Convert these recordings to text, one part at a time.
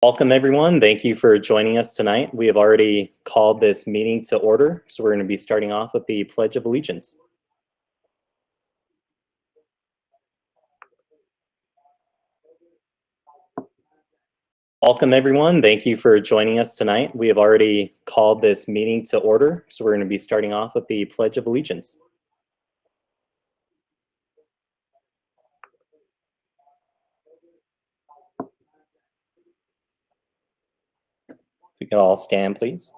Welcome, everyone. Thank you for joining us tonight. We have already called this meeting to order, so we're going to be starting off with the Pledge of Allegiance. Welcome, everyone. Thank you for joining us tonight. We have already called this meeting to order, so we're going to be starting off with the Pledge of Allegiance. If we can all stand, please.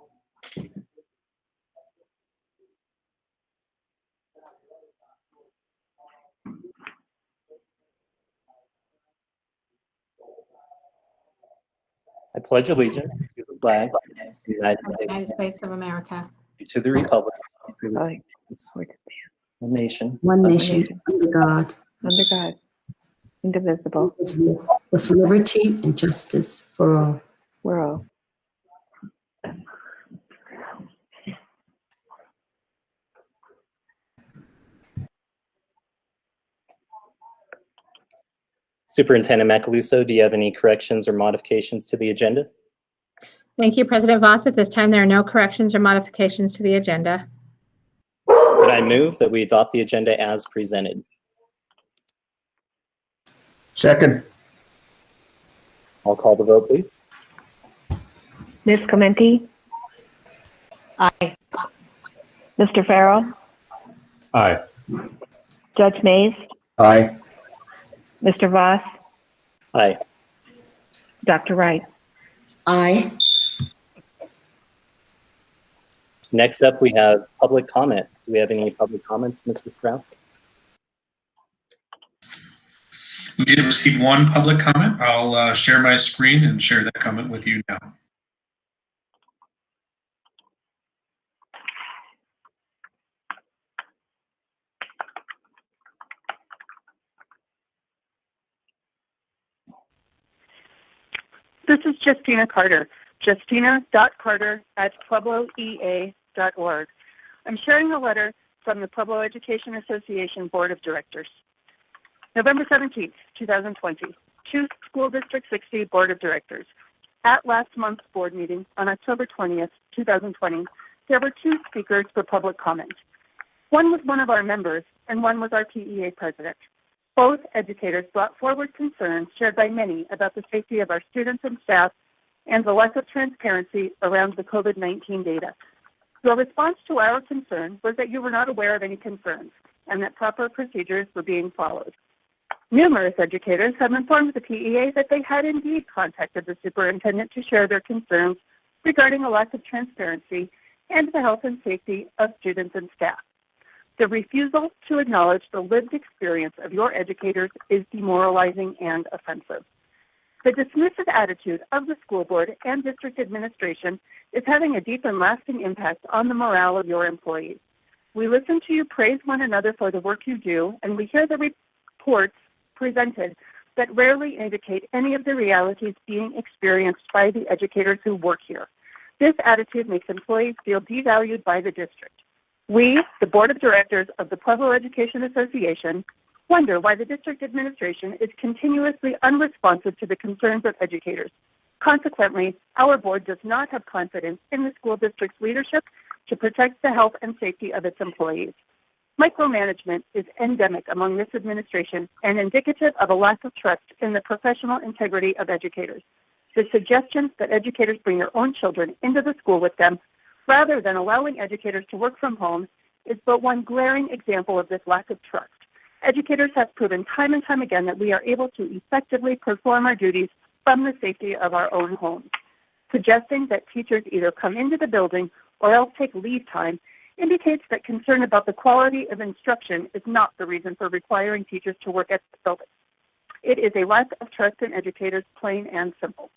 I pledge allegiance to the flag of the United States of America, to the republic, one nation, under God, indivisible, with liberty and justice for all. we're all. Superintendent Macaluso, do you have any corrections or modifications to the agenda? Thank you, President Voss. At this time, there are no corrections or modifications to the agenda. Could I move that we adopt the agenda as presented? Second. I'll call the vote, please. Ms. Clementi? Aye. Mr. Farrell? Aye. Judge Mays? Aye. Mr. Voss? Aye. Dr. Wright? Aye. Next up, we have public comment. Do we have any public comments, Mr. Strauss? We did receive one public comment. I'll share my screen and share that comment with you now. This is Justina Carter, justina.carter@puebloea.org. I'm sharing a letter from the Pueblo Education Association Board of Directors. November 17th, 2020, to School District 60 Board of Directors. At last month's board meeting on October 20th, 2020, there were two speakers for public comment. One was one of our members and one was our PEA president. Both educators brought forward concerns shared by many about the safety of our students and staff and the lack of transparency around the COVID-19 data. Your response to our concern was that you were not aware of any concerns and that proper procedures were being followed. Numerous educators have informed the PEA that they had indeed contacted the superintendent to share their concerns regarding a lack of transparency and the health and safety of students and staff. The refusal to acknowledge the lived experience of your educators is demoralizing and offensive. The dismissive attitude of the school board and district administration is having a deep and lasting impact on the morale of your employees. We listen to you praise one another for the work you do, and we hear the reports presented that rarely indicate any of the realities being experienced by the educators who work here. This attitude makes employees feel devalued by the district. We, the Board of Directors of the Pueblo Education Association, wonder why the district administration is continuously unresponsive to the concerns of educators. Consequently, our board does not have confidence in the school district's leadership to protect the health and safety of its employees. Micromanagement is endemic among this administration and indicative of a lack of trust in the professional integrity of educators. The suggestion that educators bring their own children into the school with them rather than allowing educators to work from home is but one glaring example of this lack of trust. Educators have proven time and time again that we are able to effectively perform our duties from the safety of our own homes. Suggesting that teachers either come into the building or else take leave time indicates that concern about the quality of instruction is not the reason for requiring teachers to work at the building. It is a lack of trust in educators, plain and simple.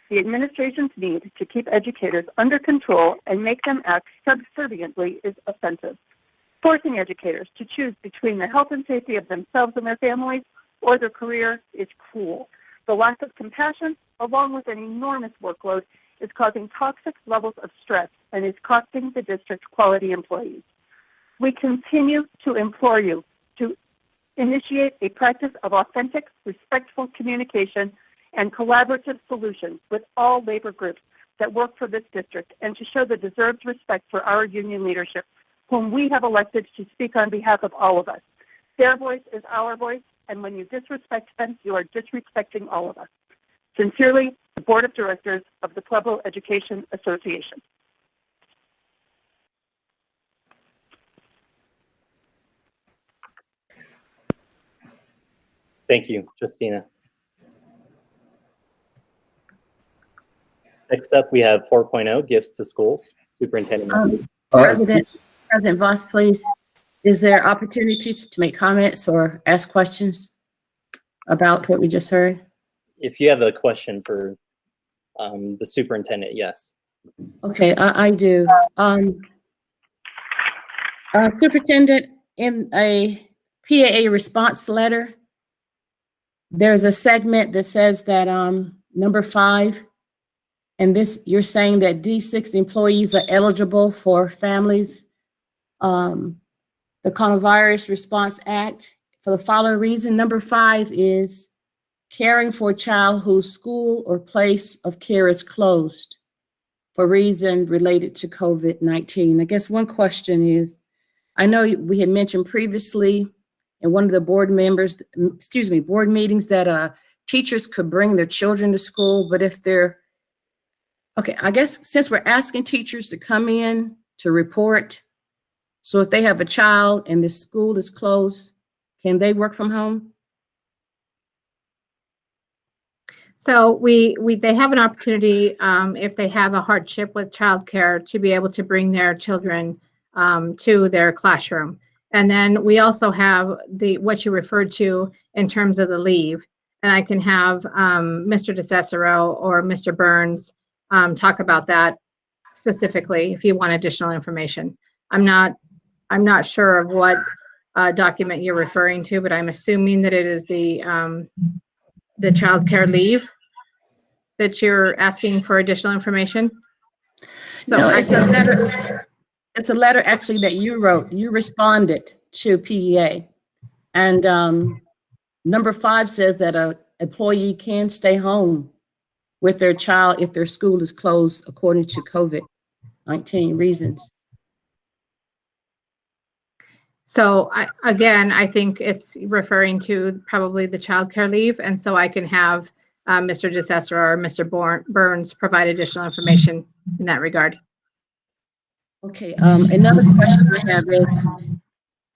The administration's need to keep educators under control and make them act subserviently is offensive. Forcing educators to choose between the health and safety of themselves and their families or their career is cruel. The lack of compassion, along with an enormous workload, is causing toxic levels of stress and is costing the district's quality employees. We continue to implore you to initiate a practice of authentic, respectful communication and collaborative solutions with all labor groups that work for this district, and to show the deserved respect for our union leadership, whom we have elected to speak on behalf of all of us. Their voice is our voice, and when you disrespect them, you are disrespecting all of us. Sincerely, the Board of Directors of the Pueblo Education Association. Thank you, Justina. Next up, we have 4.0, gifts to schools. Superintendent. President Voss, please. Is there opportunities to make comments or ask questions about what we just heard? If you have a question for the superintendent, yes. Okay, I do. Superintendent, in a PAA response letter, there's a segment that says that number 5, and this, you're saying that D6 employees are eligible for families, the Coronavirus Response Act, for the following reason. Number 5 is caring for a child whose school or place of care is closed for reason related to COVID-19. I guess one question is, I know we had mentioned previously in one of the board meetings that teachers could bring their children to school, but if they're, okay, I guess since we're asking teachers to come in to report, so if they have a child and the school is closed, can they work from home? So they have an opportunity, if they have a hardship with childcare, to be able to bring their children to their classroom. And then we also have what you referred to in terms of the leave. And I can have Mr. DeCicero or Mr. Burns talk about that specifically if you want additional information. I'm not sure of what document you're referring to, but I'm assuming that it is the child care leave that you're asking for additional information. So no, it's a letter. It's a letter actually that you wrote. You responded to PEA, and number 5 says that an employee can stay home with their child if their school is closed according to COVID-19 reasons. So I think it's referring to probably the child care leave, and so I can have Mr. DeCicero or Mr. Burns provide additional information in that regard. Okay, another question I have is,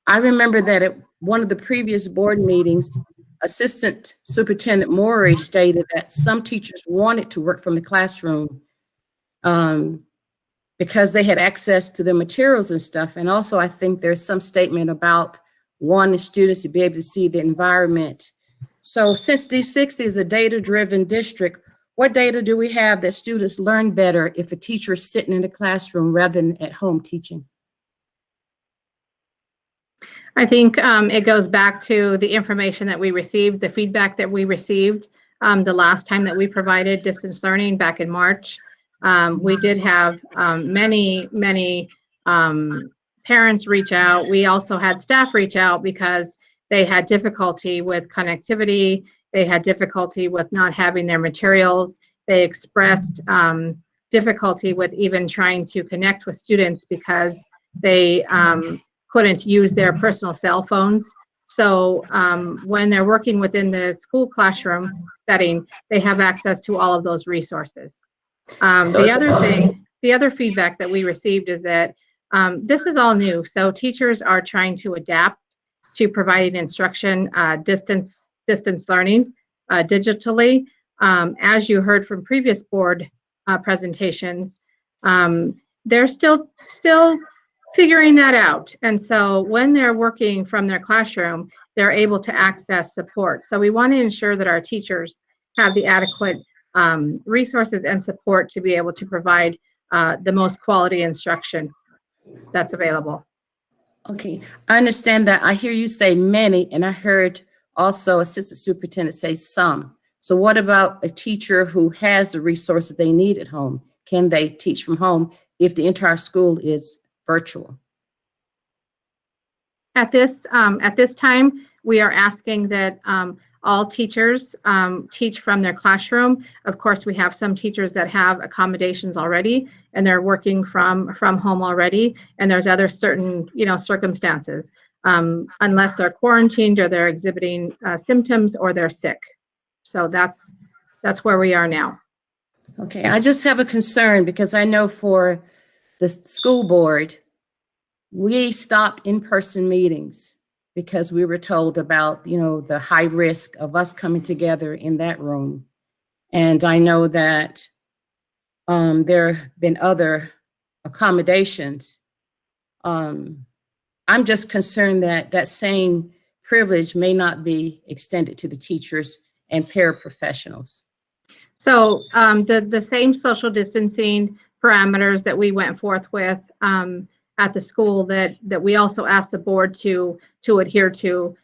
I remember that at one of the previous board meetings, Assistant Superintendent Morey stated that some teachers wanted to work from the classroom because they had access to the materials and stuff. And also, I think there's some statement about wanting students to be able to see the environment. So since D6 is a data-driven district, what data do we have that students learn better if a teacher is sitting in the classroom rather than at home teaching? I think it goes back to the information that we received, the feedback that we received the last time that we provided distance learning back in March. We did have many parents reach out. We also had staff reach out because they had difficulty with connectivity. They had difficulty with not having their materials. They expressed difficulty with even trying to connect with students because they couldn't use their personal cell phones. So when they're working within the school classroom setting, they have access to all of those resources. The other feedback that we received is that this is all new. So teachers are trying to adapt to providing instruction, distance learning digitally. As you heard from previous board presentations, they're still figuring that out. And so when they're working from their classroom, they're able to access support. So we want to ensure that our teachers have the adequate resources and support to be able to provide the most quality instruction that's available. Okay, I understand that. I hear you say many, and I heard also Assistant Superintendent say some. So what about a teacher who has the resources they need at home? Can they teach from home if the entire school is virtual? At this time, we are asking that all teachers teach from their classroom. Of course, we have some teachers that have accommodations already, and they're working from home already. And there's other certain, circumstances, unless they're quarantined or they're exhibiting symptoms or they're sick. So that's where we are now. Okay, I just have a concern because I know for the school board, we stopped in-person meetings because we were told about, the high risk of us coming together in that room. And I know that there have been other accommodations. I'm just concerned that that same privilege may not be extended to the teachers and paraprofessionals. So the same social distancing parameters that we went forth with at the school that we also asked the board to adhere to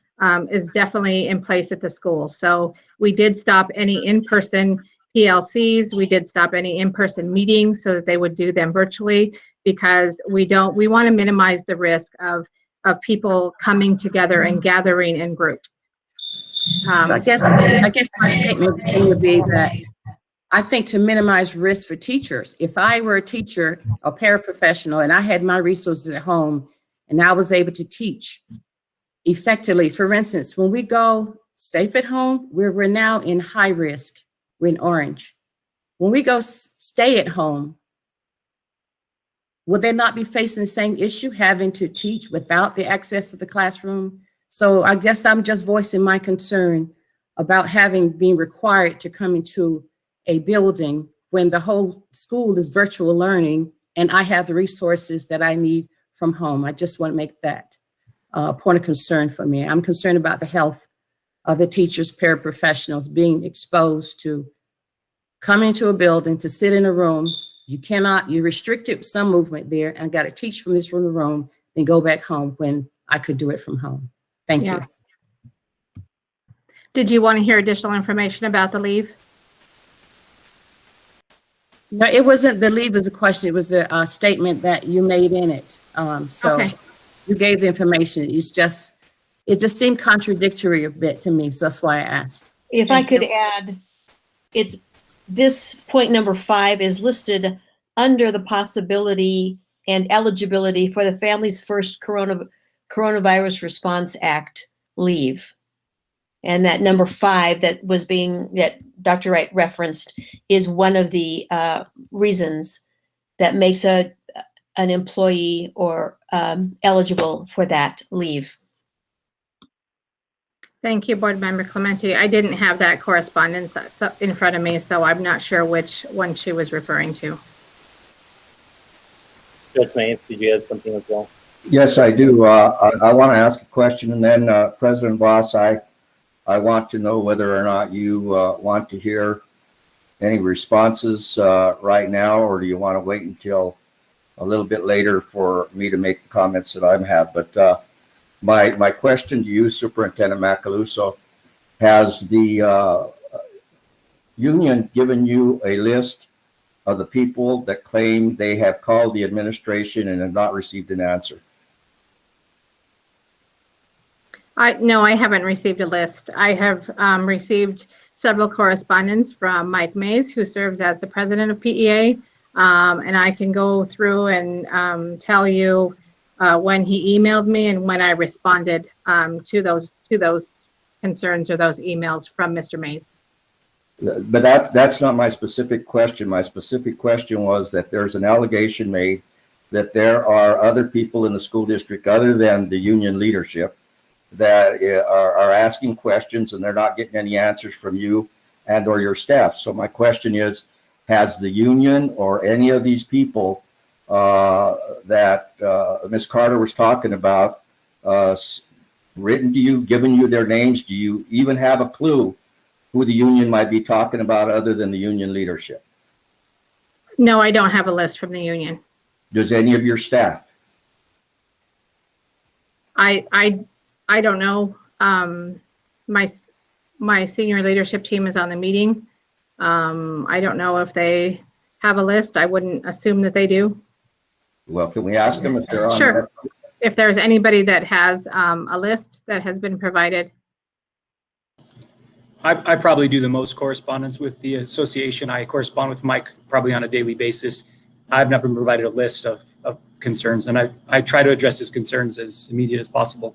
is definitely in place at the school. So we did stop any in-person PLCs. We did stop any in-person meetings so that they would do them virtually, because we want to minimize the risk of people coming together and gathering in groups. So I guess my statement would be that I think to minimize risk for teachers, if I were a teacher, a paraprofessional, and I had my resources at home and I was able to teach effectively, for instance, when we go safe at home, we're now in high risk, we're in orange. When we go stay at home, will they not be facing the same issue, having to teach without the access to the classroom? So I guess I'm just voicing my concern about being required to come into a building when the whole school is virtual learning and I have the resources that I need from home. I just want to make that a point of concern for me. I'm concerned about the health of the teachers, paraprofessionals being exposed to coming into a building, to sit in a room. You restricted some movement there and got to teach from this room, then go back home when I could do it from home. Thank you. Did you want to hear additional information about the leave? No, it wasn't the leave was a question. It was a statement that you made in it. So Okay. You gave the information. It just seemed contradictory a bit to me. So that's why I asked. If I could add, this point number 5 is listed under the possibility and eligibility for the Families First Coronavirus Response Act leave. And that number 5 that Dr. Wright referenced is one of the reasons that makes an employee or eligible for that leave. Thank you, Board Member Clementi. I didn't have that correspondence in front of me, so I'm not sure which one she was referring to. Judge Mays, did you have something as well? Yes, I do. I want to ask a question, and then President Voss, I want to know whether or not you want to hear any responses right now, or do you want to wait until a little bit later for me to make the comments that I have? But my question to you, Superintendent Macaluso, has the union given you a list of the people that claim they have called the administration and have not received an answer? No, I haven't received a list. I have received several correspondence from Mike Mays, who serves as the president of PEA, and I can go through and tell you when he emailed me and when I responded to those concerns or those emails from Mr. Mays. But that's not my specific question. My specific question was that there's an allegation made that there are other people in the school district other than the union leadership that are asking questions and they're not getting any answers from you and or your staff. So my question is, has the union or any of these people that Ms. Carter was talking about written to you, given you their names? Do you even have a clue who the union might be talking about other than the union leadership? No, I don't have a list from the union. Does any of your staff? I don't know. My senior leadership team is on the meeting. I don't know if they have a list. I wouldn't assume that they do. Well, can we ask them if they're on? Sure. if there's anybody that has a list that has been provided. I probably do the most correspondence with the association. I correspond with Mike probably on a daily basis. I've not been provided a list of concerns, and I try to address his concerns as immediate as possible.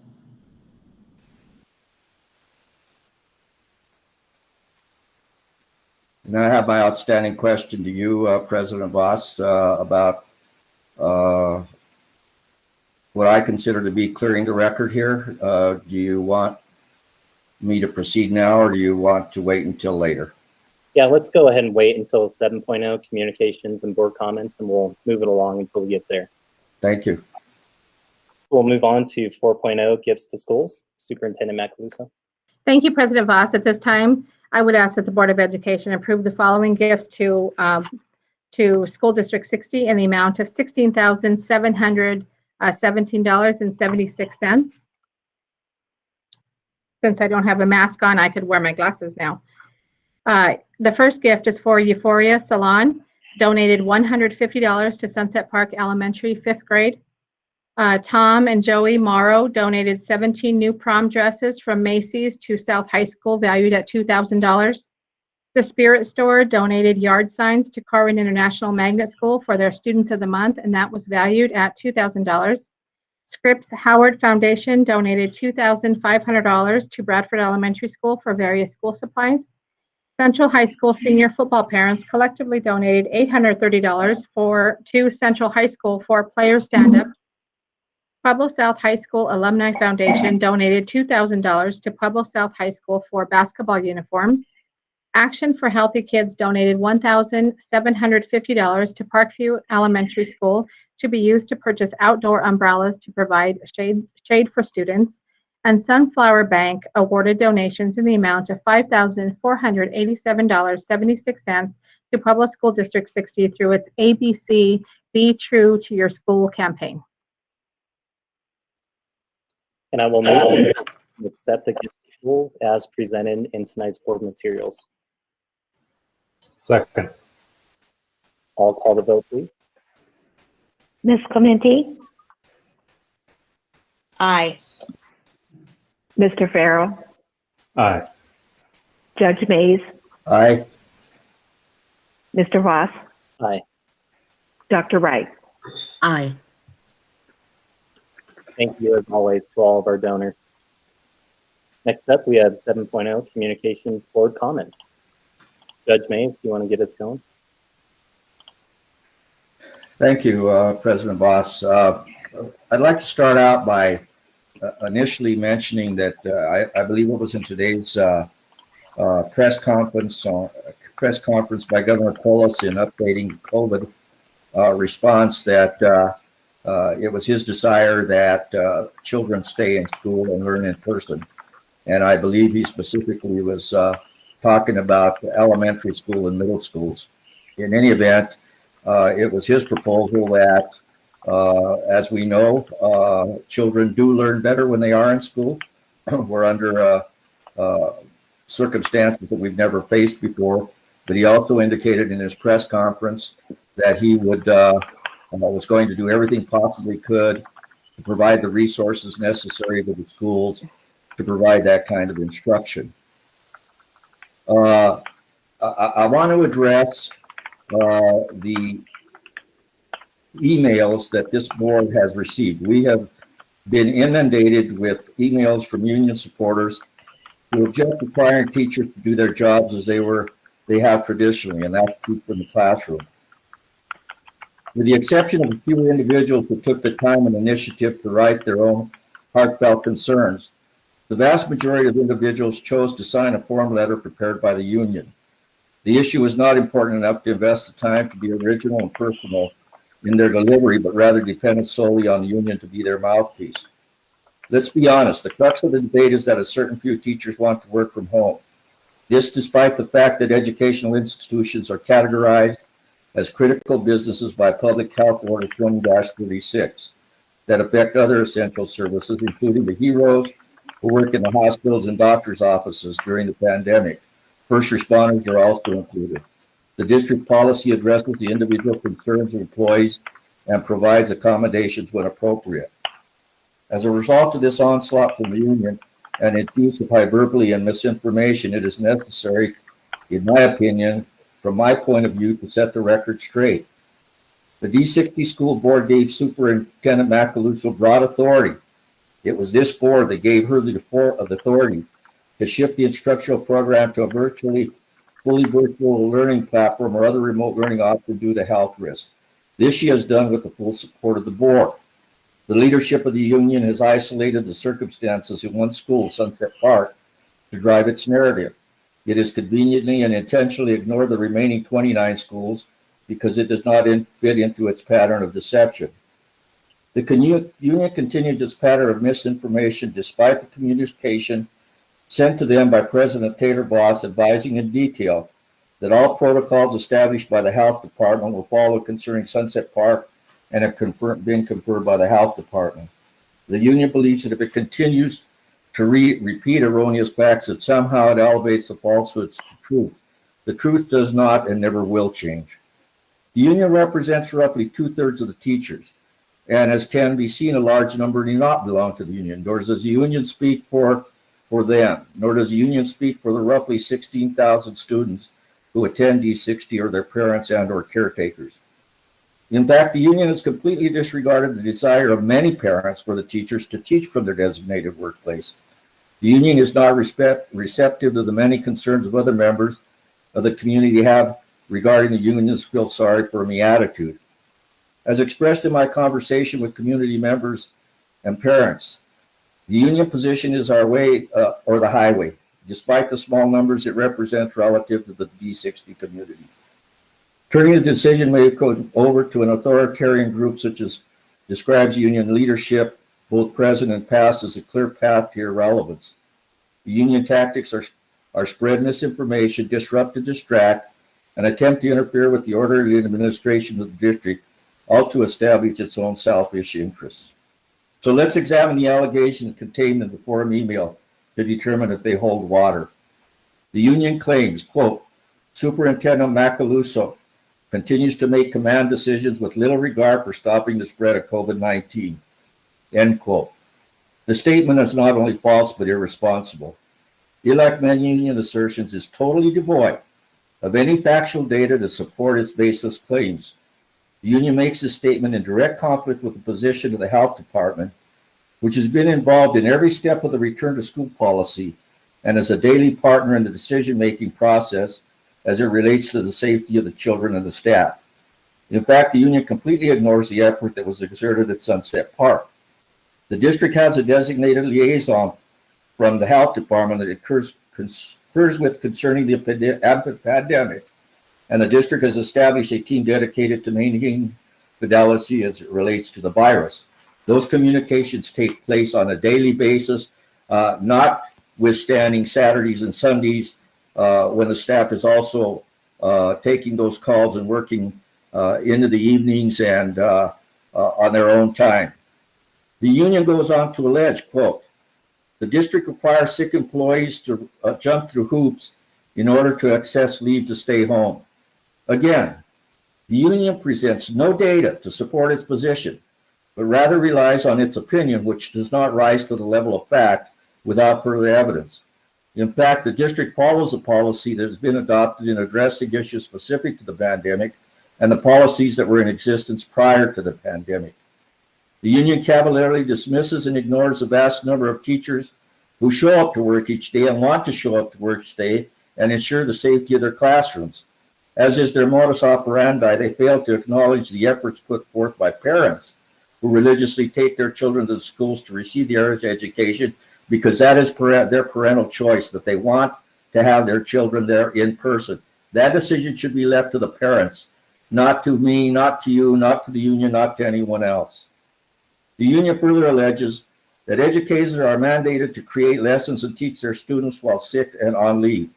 And I have my outstanding question to you, President Voss, about what I consider to be clearing the record here. Do you want me to proceed now, or do you want to wait until later? Yeah, let's go ahead and wait until 7.0 communications and board comments, and we'll move it along until we get there. Thank you. So we'll move on to 4.0 gifts to schools. Superintendent Macaluso. Thank you, President Voss. At this time, I would ask that the Board of Education approve the following gifts to School District 60 in the amount of $16,717.76. Since I don't have a mask on, I could wear my glasses now. The first gift is for Euphoria Salon, donated $150 to Sunset Park Elementary, 5th grade. Tom and Joey Morrow donated 17 new prom dresses from Macy's to South High School, valued at $2,000. The Spirit Store donated yard signs to Corwin International Magnet School for their Students of the Month, and that was valued at $2,000. Scripps Howard Foundation donated $2,500 to Bradford Elementary School for various school supplies. Central High School senior football parents collectively donated $830 to Central High School for player stand-ups. Pueblo South High School Alumni Foundation donated $2,000 to Pueblo South High School for basketball uniforms. Action for Healthy Kids donated $1,750 to Parkview Elementary School to be used to purchase outdoor umbrellas to provide shade for students. And Sunflower Bank awarded donations in the amount of $5,487.76 to Pueblo School District 60 through its ABC Be True to Your School campaign. And I will move to accept the gifts to schools as presented in tonight's board materials. Second. I'll call the vote, please. Ms. Clementi, Aye. Mr. Farrell, Aye. Judge Mays, Aye. Mr. Voss, Aye. Dr. Wright. Aye. Thank you, as always, to all of our donors. Next up, we have 7.0 communications board comments. Judge Mays, you want to get us going? Thank you, President Voss. I'd like to start out by initially mentioning that I believe it was in today's press conference by Governor Polis in updating COVID response that it was his desire that children stay in school and learn in person. And I believe he specifically was talking about elementary school and middle schools. In any event, it was his proposal that, as we know, children do learn better when they are in school. We're under circumstances that we've never faced before. But he also indicated in his press conference that he would was going to do everything possibly could to provide the resources necessary to the schools to provide that kind of instruction. I want to address the emails that this board has received. We have been inundated with emails from union supporters who are just requiring teachers to do their jobs as they have traditionally, and that's true in the classroom. With the exception of a few individuals who took the time and initiative to write their own heartfelt concerns, the vast majority of individuals chose to sign a form letter prepared by the union. The issue is not important enough to invest the time to be original and personal in their delivery, but rather dependent solely on the union to be their mouthpiece. Let's be honest, the crux of the debate is that a certain few teachers want to work from home. This despite the fact that educational institutions are categorized as critical businesses by Public Health Order 20-36 that affect other essential services, including the heroes who work in the hospitals and doctors' offices during the pandemic. First responders are also included. The district policy addresses the individual concerns of employees and provides accommodations when appropriate. As a result of this onslaught from the union and its use of hyperbole and misinformation, it is necessary, in my opinion, from my point of view, to set the record straight. The D60 school board gave Superintendent Macaluso broad authority. It was this board that gave her the authority to shift the instructional program to a fully virtual learning platform or other remote learning option due to health risk. This she has done with the full support of the board. The leadership of the union has isolated the circumstances in one school, Sunset Park, to drive its narrative. It has conveniently and intentionally ignored the remaining 29 schools because it does not fit into its pattern of deception. The union continues its pattern of misinformation despite the communication sent to them by President Taylor Boss advising in detail that all protocols established by the health department were followed concerning Sunset Park and have been confirmed by the health department. The union believes that if it continues to repeat erroneous facts, that somehow it elevates the falsehoods to truth. The truth does not and never will change. The union represents roughly 2/3 of the teachers, and as can be seen, a large number do not belong to the union, nor does the union speak for them, nor does the union speak for the roughly 16,000 students who attend D60 or their parents and or caretakers. In fact, the union has completely disregarded the desire of many parents for the teachers to teach from their designated workplace. The union is not receptive to the many concerns of other members of the community have regarding the union's feel sorry for me attitude. As expressed in my conversation with community members and parents, the union position is our way or the highway, despite the small numbers it represents relative to the D60 community. Turning the decision making over to an authoritarian group such as describes union leadership, both present and past, as a clear path to irrelevance. The union tactics are spread misinformation, disrupt and distract, and attempt to interfere with the orderly administration of the district, all to establish its own selfish interests. So let's examine the allegations contained in the forum email to determine if they hold water. The union claims, quote, Superintendent Macaluso continues to make command decisions with little regard for stopping the spread of COVID-19, end quote. The statement is not only false, but irresponsible. Elect Men Union assertions is totally devoid of any factual data to support its baseless claims. The union makes this statement in direct conflict with the position of the health department, which has been involved in every step of the return to school policy and is a daily partner in the decision-making process as it relates to the safety of the children and the staff. In fact, the union completely ignores the effort that was exerted at Sunset Park. The district has a designated liaison from the health department that concurs with concerning the pandemic, and the district has established a team dedicated to maintaining fidelity as it relates to the virus. Those communications take place on a daily basis, notwithstanding Saturdays and Sundays, when the staff is also taking those calls and working into the evenings and on their own time. The union goes on to allege, quote, the district requires sick employees to jump through hoops in order to access leave to stay home. Again, the union presents no data to support its position, but rather relies on its opinion, which does not rise to the level of fact without further evidence. In fact, the district follows a policy that has been adopted in addressing issues specific to the pandemic and the policies that were in existence prior to the pandemic. The union cavalierly dismisses and ignores the vast number of teachers who show up to work each day and want to show up to work each day and ensure the safety of their classrooms. As is their modus operandi, they fail to acknowledge the efforts put forth by parents who religiously take their children to the schools to receive the education because that is their parental choice, that they want to have their children there in person. That decision should be left to the parents, not to me, not to you, not to the union, not to anyone else. The union further alleges that educators are mandated to create lessons and teach their students while sick and on leave.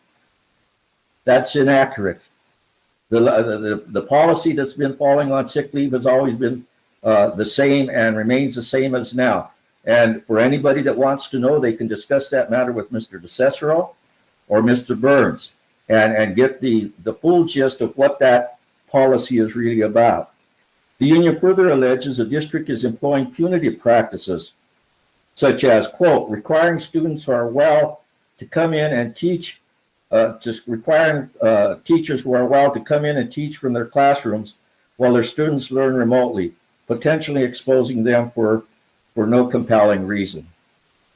That's inaccurate. The policy that's been following on sick leave has always been the same and remains the same as now. And for anybody that wants to know, they can discuss that matter with Mr. DeCicero or Mr. Burns and get the full gist of what that policy is really about. The union further alleges the district is employing punitive practices such as, quote, requiring students who are well to come in and teach, just requiring teachers who are well to come in and teach from their classrooms while their students learn remotely, potentially exposing them for no compelling reason.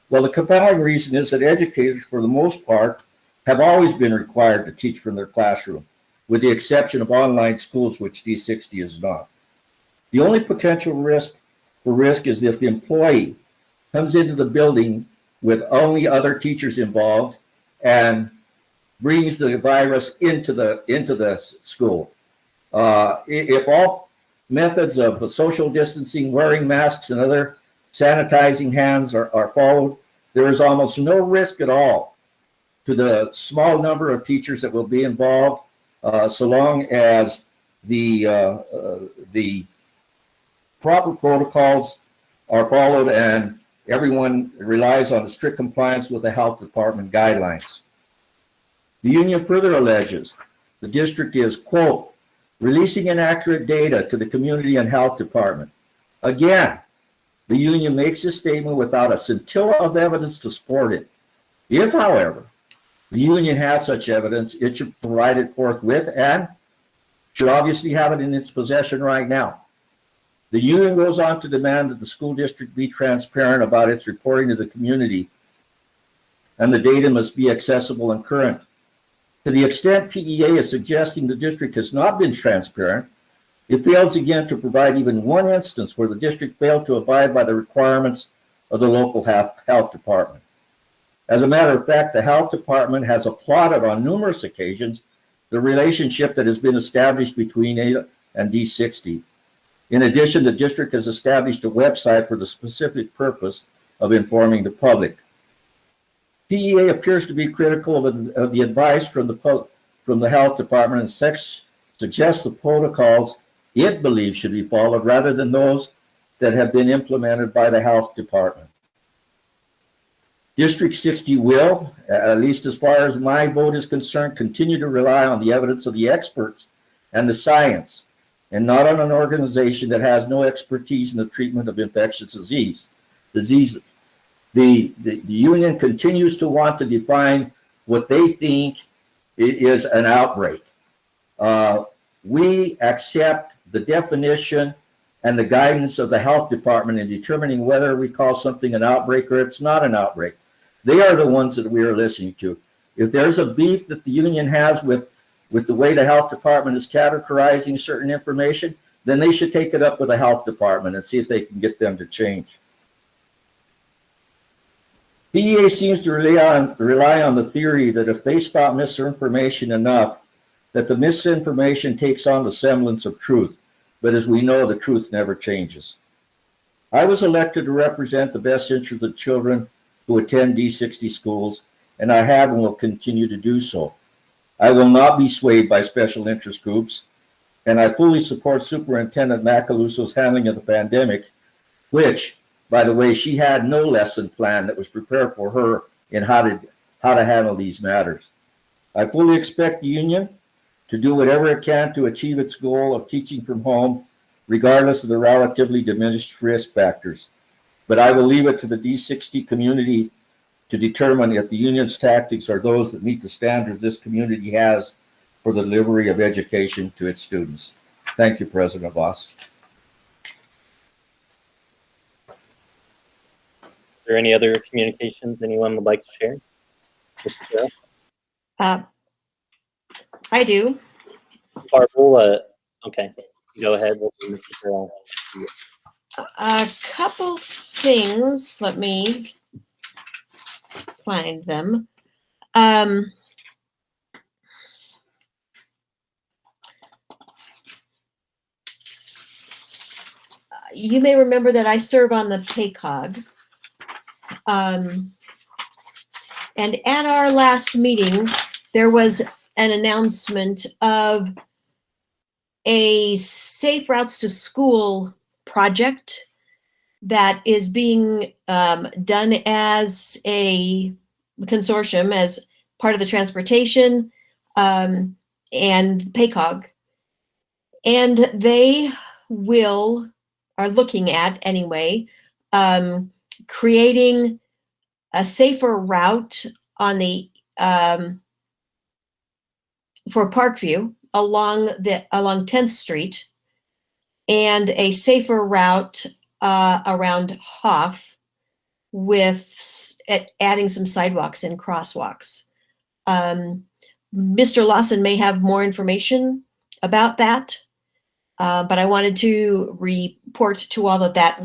Well, the compelling reason is that educators, for the most part, have always been required to teach from their classroom, with the exception of online schools, which D60 is not. The only potential risk is if the employee comes into the building with only other teachers involved and brings the virus into the school. If all methods of social distancing, wearing masks, and other sanitizing hands are followed, there is almost no risk at all to the small number of teachers that will be involved, so long as the proper protocols are followed and everyone relies on the strict compliance with the health department guidelines. The union further alleges the district is, quote, releasing inaccurate data to the community and health department. Again, the union makes this statement without a scintilla of evidence to support it. If, however, the union has such evidence, it should provide it forthwith and should obviously have it in its possession right now. The union goes on to demand that the school district be transparent about its reporting to the community, and the data must be accessible and current. To the extent PEA is suggesting the district has not been transparent, it fails again to provide even one instance where the district failed to abide by the requirements of the local health department. As a matter of fact, the health department has applauded on numerous occasions the relationship that has been established between ADA and D60. In addition, the district has established a website for the specific purpose of informing the public. PEA appears to be critical of the advice from the health department and suggests the protocols it believes should be followed rather than those that have been implemented by the health department. District 60 will, at least as far as my vote is concerned, continue to rely on the evidence of the experts and the science, and not on an organization that has no expertise in the treatment of infectious diseases. The union continues to want to define what they think is an outbreak. We accept the definition and the guidance of the health department in determining whether we call something an outbreak or it's not an outbreak. They are the ones that we are listening to. If there's a beef that the union has with the way the health department is categorizing certain information, then they should take it up with the health department and see if they can get them to change. PEA seems to rely on the theory that if they spot misinformation enough, that the misinformation takes on the semblance of truth. But as we know, the truth never changes. I was elected to represent the best interest of children who attend D60 schools, and I have and will continue to do so. I will not be swayed by special interest groups, and I fully support Superintendent Macaluso's handling of the pandemic, which, by the way, she had no lesson plan that was prepared for her in how to handle these matters. I fully expect the union to do whatever it can to achieve its goal of teaching from home, regardless of the relatively diminished risk factors. But I will leave it to the D60 community to determine if the union's tactics are those that meet the standards this community has for the delivery of education to its students. Thank you, President Voss. Are there any other communications anyone would like to share? I do. Barbara, okay, go ahead, Mr. Farrell. A couple things. Let me find them. You may remember that I serve on the PACOG. And at our last meeting, there was an announcement of a Safe Routes to School project that is being done as a consortium, as part of the transportation and PACOG. And they are looking at, anyway, creating a safer route on the for Parkview along 10th Street, and a safer route around Hoff with adding some sidewalks and crosswalks. Mr. Lawson may have more information about that, but I wanted to report to all that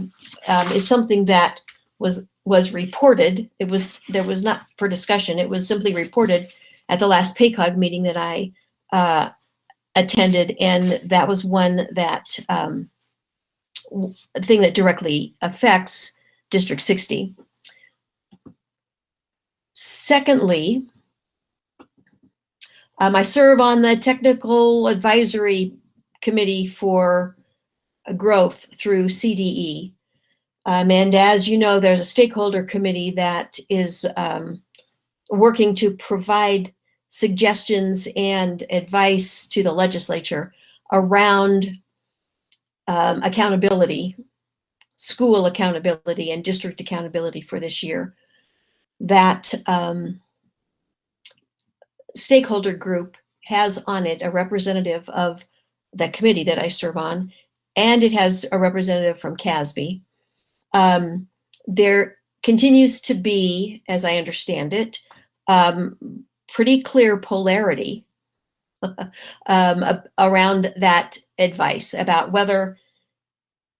is something that was reported. There was not for discussion. It was simply reported at the last PACOG meeting that I attended, and that was one that thing that directly affects District 60. Secondly, I serve on the Technical Advisory Committee for Growth through CDE. And as you know, there's a stakeholder committee that is working to provide suggestions and advice to the legislature around accountability, school accountability, and district accountability for this year. That stakeholder group has on it a representative of the committee that I serve on, and it has a representative from CASB. There continues to be, as I understand it, pretty clear polarity around that advice about whether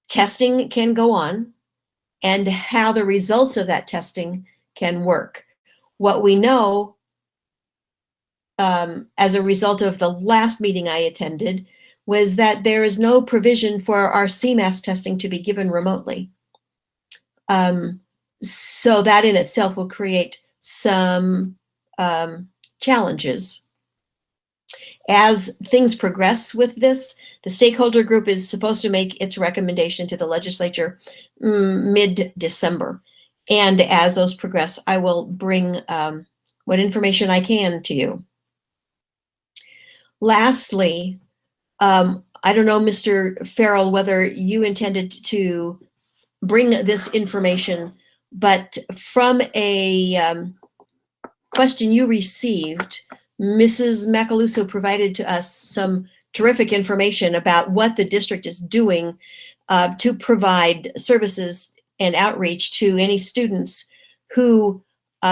testing can go on and how the results of that testing can work. What we know as a result of the last meeting I attended was that there is no provision for our CMAS testing to be given remotely. So that in itself will create some challenges. As things progress with this, the stakeholder group is supposed to make its recommendation to the legislature mid-December. And as those progress, I will bring what information I can to you. Lastly, I don't know, Mr. Farrell, whether you intended to bring this information, but from a question you received, Mrs. Macaluso provided to us some terrific information about what the district is doing to provide services and outreach to any students who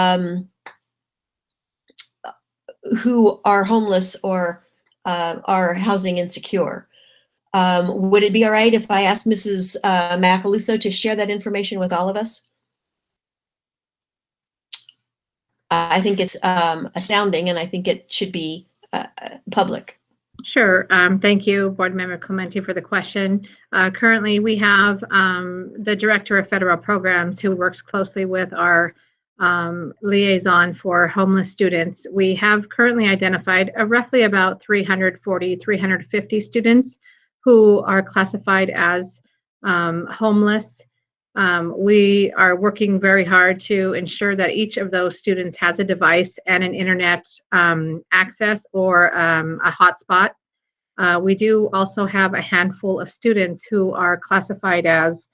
are homeless or are housing insecure. Would it be all right if I asked Mrs. Macaluso to share that information with all of us? I think it's astounding, and I think it should be public. Sure. Thank you, Board Member Clemente, for the question. Currently, we have the Director of Federal Programs who works closely with our liaison for homeless students. We have currently identified roughly about 340, 350 students who are classified as homeless. We are working very hard to ensure that each of those students has a device and an internet access or a hotspot. We do also have a handful of students who are classified as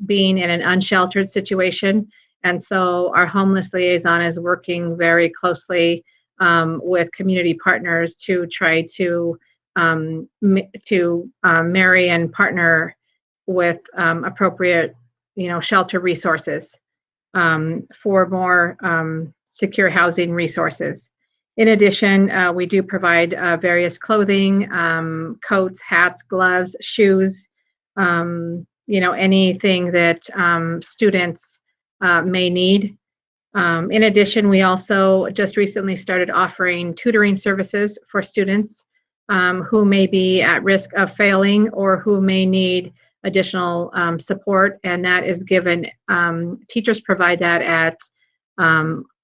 being in an unsheltered situation. And so our homeless liaison is working very closely with community partners to try to marry and partner with appropriate, shelter resources for more secure housing resources. In addition, we do provide various clothing, coats, hats, gloves, shoes, anything that students may need. In addition, we also just recently started offering tutoring services for students who may be at risk of failing or who may need additional support, and that is given, teachers provide that at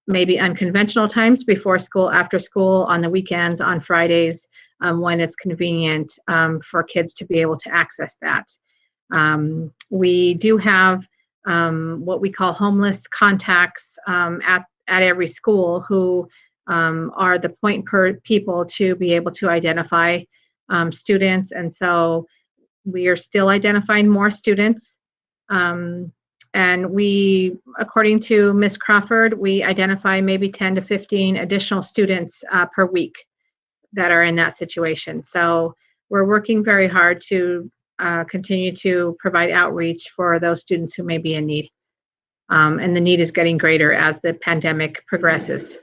maybe unconventional times, before school, after school, on the weekends, on Fridays, when it's convenient for kids to be able to access that. We do have what we call homeless contacts at every school who are the point people to be able to identify students, and so we are still identifying more students And we, according to Ms. Crawford, we identify maybe 10 to 15 additional students per week that are in that situation. So we're working very hard to continue to provide outreach for those students who may be in need. And the need is getting greater as the pandemic progresses.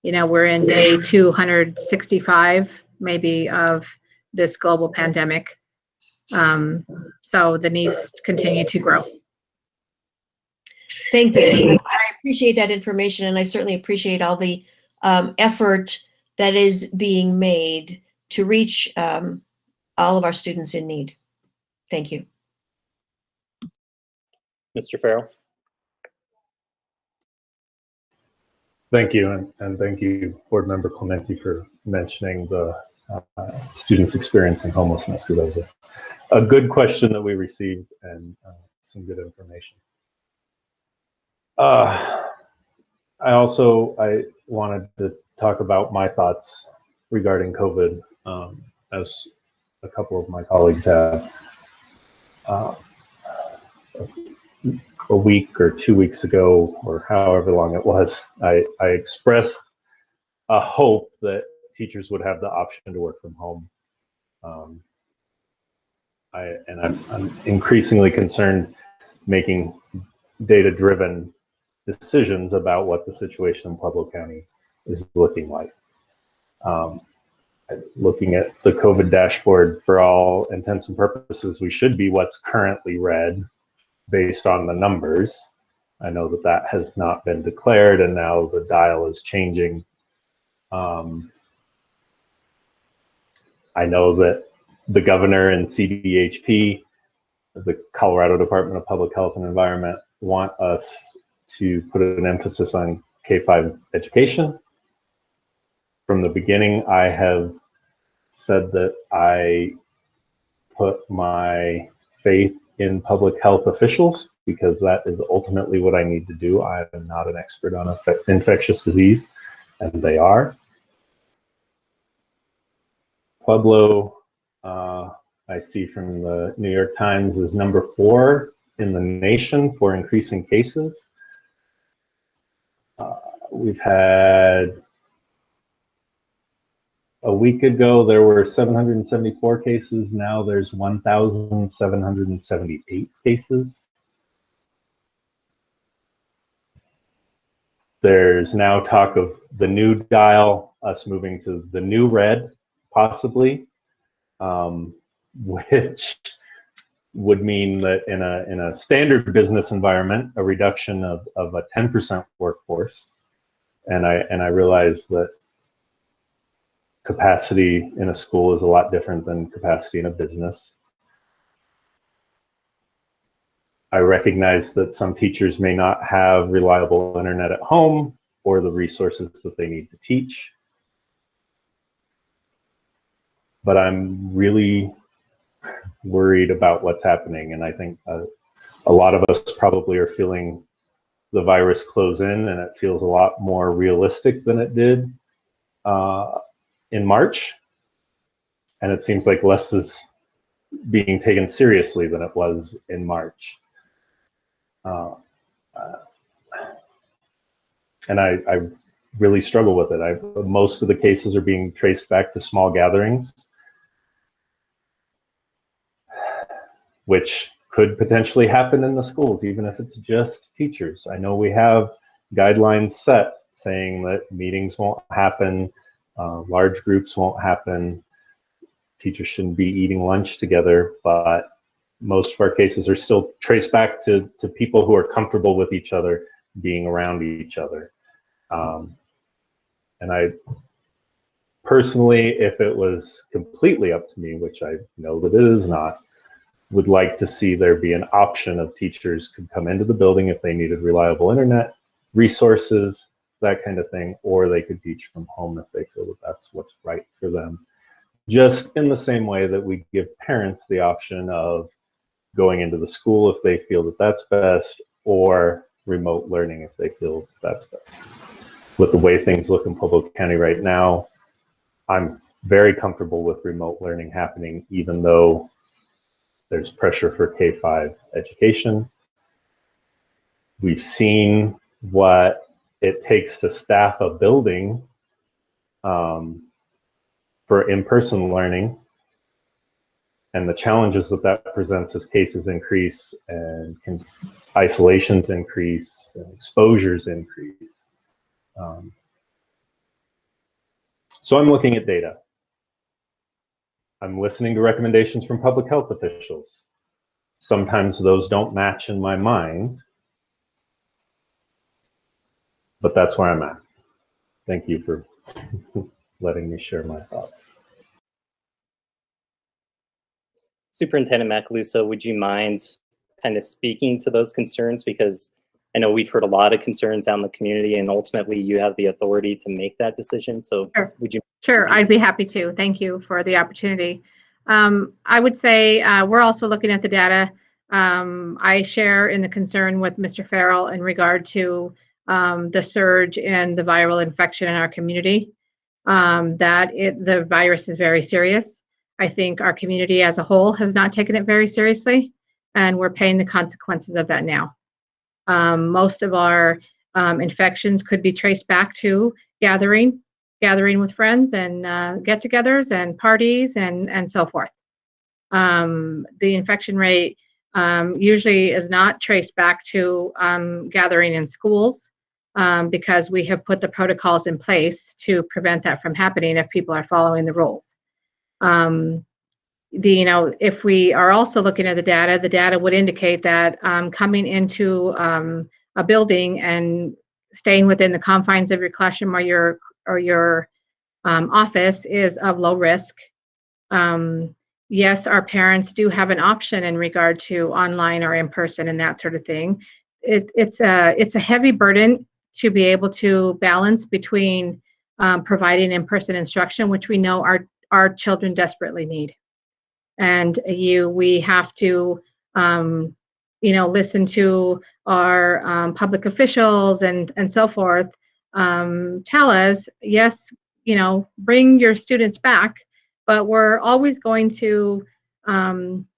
You know, we're in day 265 maybe of this global pandemic. So the needs continue to grow. Thank you. I appreciate that information, and I certainly appreciate all the effort that is being made to reach all of our students in need. Thank you. Mr. Farrell? Thank you, and thank you, Board Member Clementi, for mentioning the students experiencing homelessness, because that was a good question that we received, and some good information. I wanted to talk about my thoughts regarding COVID, as a couple of my colleagues have. A week or 2 weeks ago, or however long it was, I expressed a hope that teachers would have the option to work from home. I'm increasingly concerned making data-driven decisions about what the situation in Pueblo County is looking like. Looking at the COVID dashboard, for all intents and purposes, we should be what's currently red based on the numbers. I know that that has not been declared, and now the dial is changing. I know that the governor and CDHP, the Colorado Department of Public Health and Environment, want us to put an emphasis on K-5 education. From the beginning, I have said that I put my faith in public health officials, because that is ultimately what I need to do. I am not an expert on infectious disease, and they are. Pueblo, I see from the New York Times, is number 4 in the nation for increasing cases. We've had, a week ago, there were 774 cases. Now there's 1,778 cases. There's now talk of the new dial, us moving to the new red, possibly, which would mean that in a standard business environment, a reduction of a 10% workforce. And I realize that capacity in a school is a lot different than capacity in a business. I recognize that some teachers may not have reliable internet at home or the resources that they need to teach. But I'm really worried about what's happening. And I think a lot of us probably are feeling the virus close in, and it feels a lot more realistic than it did in March. And it seems like less is being taken seriously than it was in March. And I really struggle with it. Most of the cases are being traced back to small gatherings, which could potentially happen in the schools, even if it's just teachers. I know we have guidelines set saying that meetings won't happen, large groups won't happen, teachers shouldn't be eating lunch together, but most of our cases are still traced back to people who are comfortable with each other being around each other. And I personally, if it was completely up to me, which I know that it is not, would like to see there be an option of teachers could come into the building if they needed reliable internet, resources, that kind of thing, or they could teach from home if they feel that that's what's right for them. Just in the same way that we give parents the option of going into the school if they feel that that's best, or remote learning if they feel that's best. With the way things look in Pueblo County right now, I'm very comfortable with remote learning happening, even though there's pressure for K-5 education. We've seen what it takes to staff a building for in-person learning, and the challenges that that presents as cases increase and isolations increase and exposures increase. So I'm looking at data. I'm listening to recommendations from public health officials. Sometimes those don't match in my mind, but that's where I'm at. Thank you for letting me share my thoughts. Superintendent Macaluso, would you mind kind of speaking to those concerns? Because I know we've heard a lot of concerns out in the community, and ultimately you have the authority to make that decision. So Sure. would you? Sure, I'd be happy to. Thank you for the opportunity. I would say we're also looking at the data. I share in the concern with Mr. Farrell in regard to the surge in the viral infection in our community, the virus is very serious. I think our community as a whole has not taken it very seriously, and we're paying the consequences of that now. Most of our infections could be traced back to gathering with friends and get-togethers and parties and so forth. The infection rate usually is not traced back to gathering in schools because we have put the protocols in place to prevent that from happening if people are following the rules. If we are also looking at the data would indicate that coming into a building and staying within the confines of your classroom or your office is of low risk. Yes, our parents do have an option in regard to online or in person and that sort of thing. It's a heavy burden to be able to balance between providing in-person instruction, which we know our children desperately need. And we have to, listen to our public officials and so forth tell us, yes, bring your students back, but we're always going to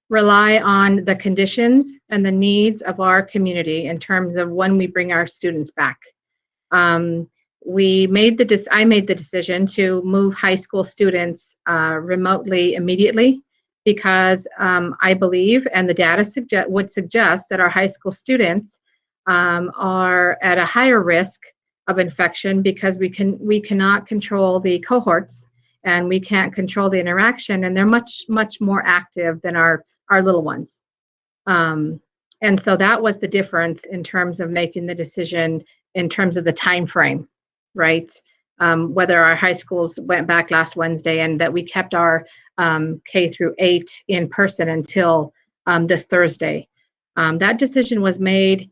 rely on the conditions and the needs of our community in terms of when we bring our students back. I made the decision to move high school students remotely immediately because I believe, and the data would suggest that our high school students are at a higher risk of infection because we cannot control the cohorts and we can't control the interaction, and they're much more active than our little ones. And so that was the difference in terms of making the decision in terms of the time frame, right? Whether our high schools went back last Wednesday and that we kept our K through 8 in person until this Thursday. That decision was made,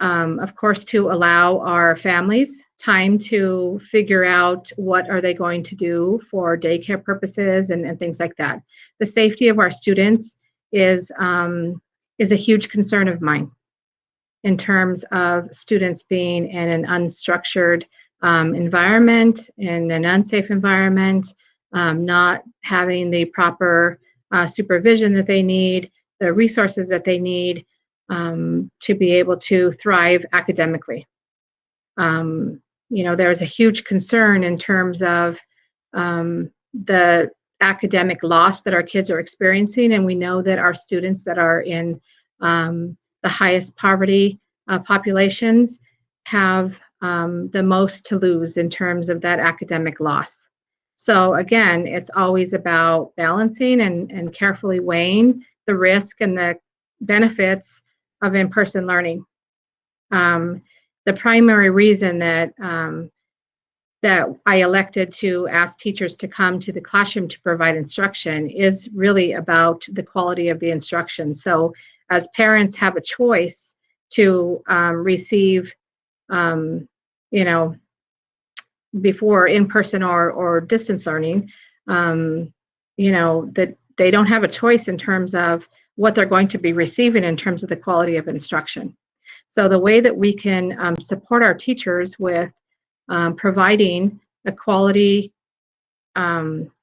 of course, to allow our families time to figure out what are they going to do for daycare purposes and things like that. The safety of our students is a huge concern of mine in terms of students being in an unstructured environment, in an unsafe environment, not having the proper supervision that they need, the resources that they need to be able to thrive academically. There's a huge concern in terms of the academic loss that our kids are experiencing, and we know that our students that are in the highest poverty populations have the most to lose in terms of that academic loss. So again, it's always about balancing and carefully weighing the risk and the benefits of in-person learning. The primary reason that I elected to ask teachers to come to the classroom to provide instruction is really about the quality of the instruction. So as parents have a choice to receive, before in-person or distance learning, that they don't have a choice in terms of what they're going to be receiving in terms of the quality of instruction. So the way that we can support our teachers with providing a quality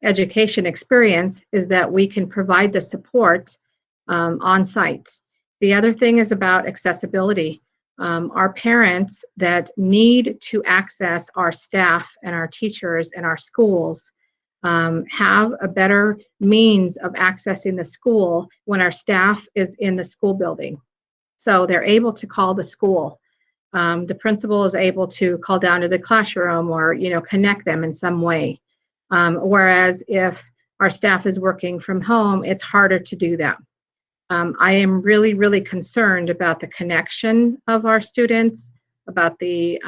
education experience is that we can provide the support on site. The other thing is about accessibility. our parents that need to access our staff and our teachers and our schools have a better means of accessing the school when our staff is in the school building. So they're able to call the school. The principal is able to call down to the classroom or, connect them in some way. Whereas if our staff is working from home, it's harder to do that. I am really, really concerned about the connection of our students, about the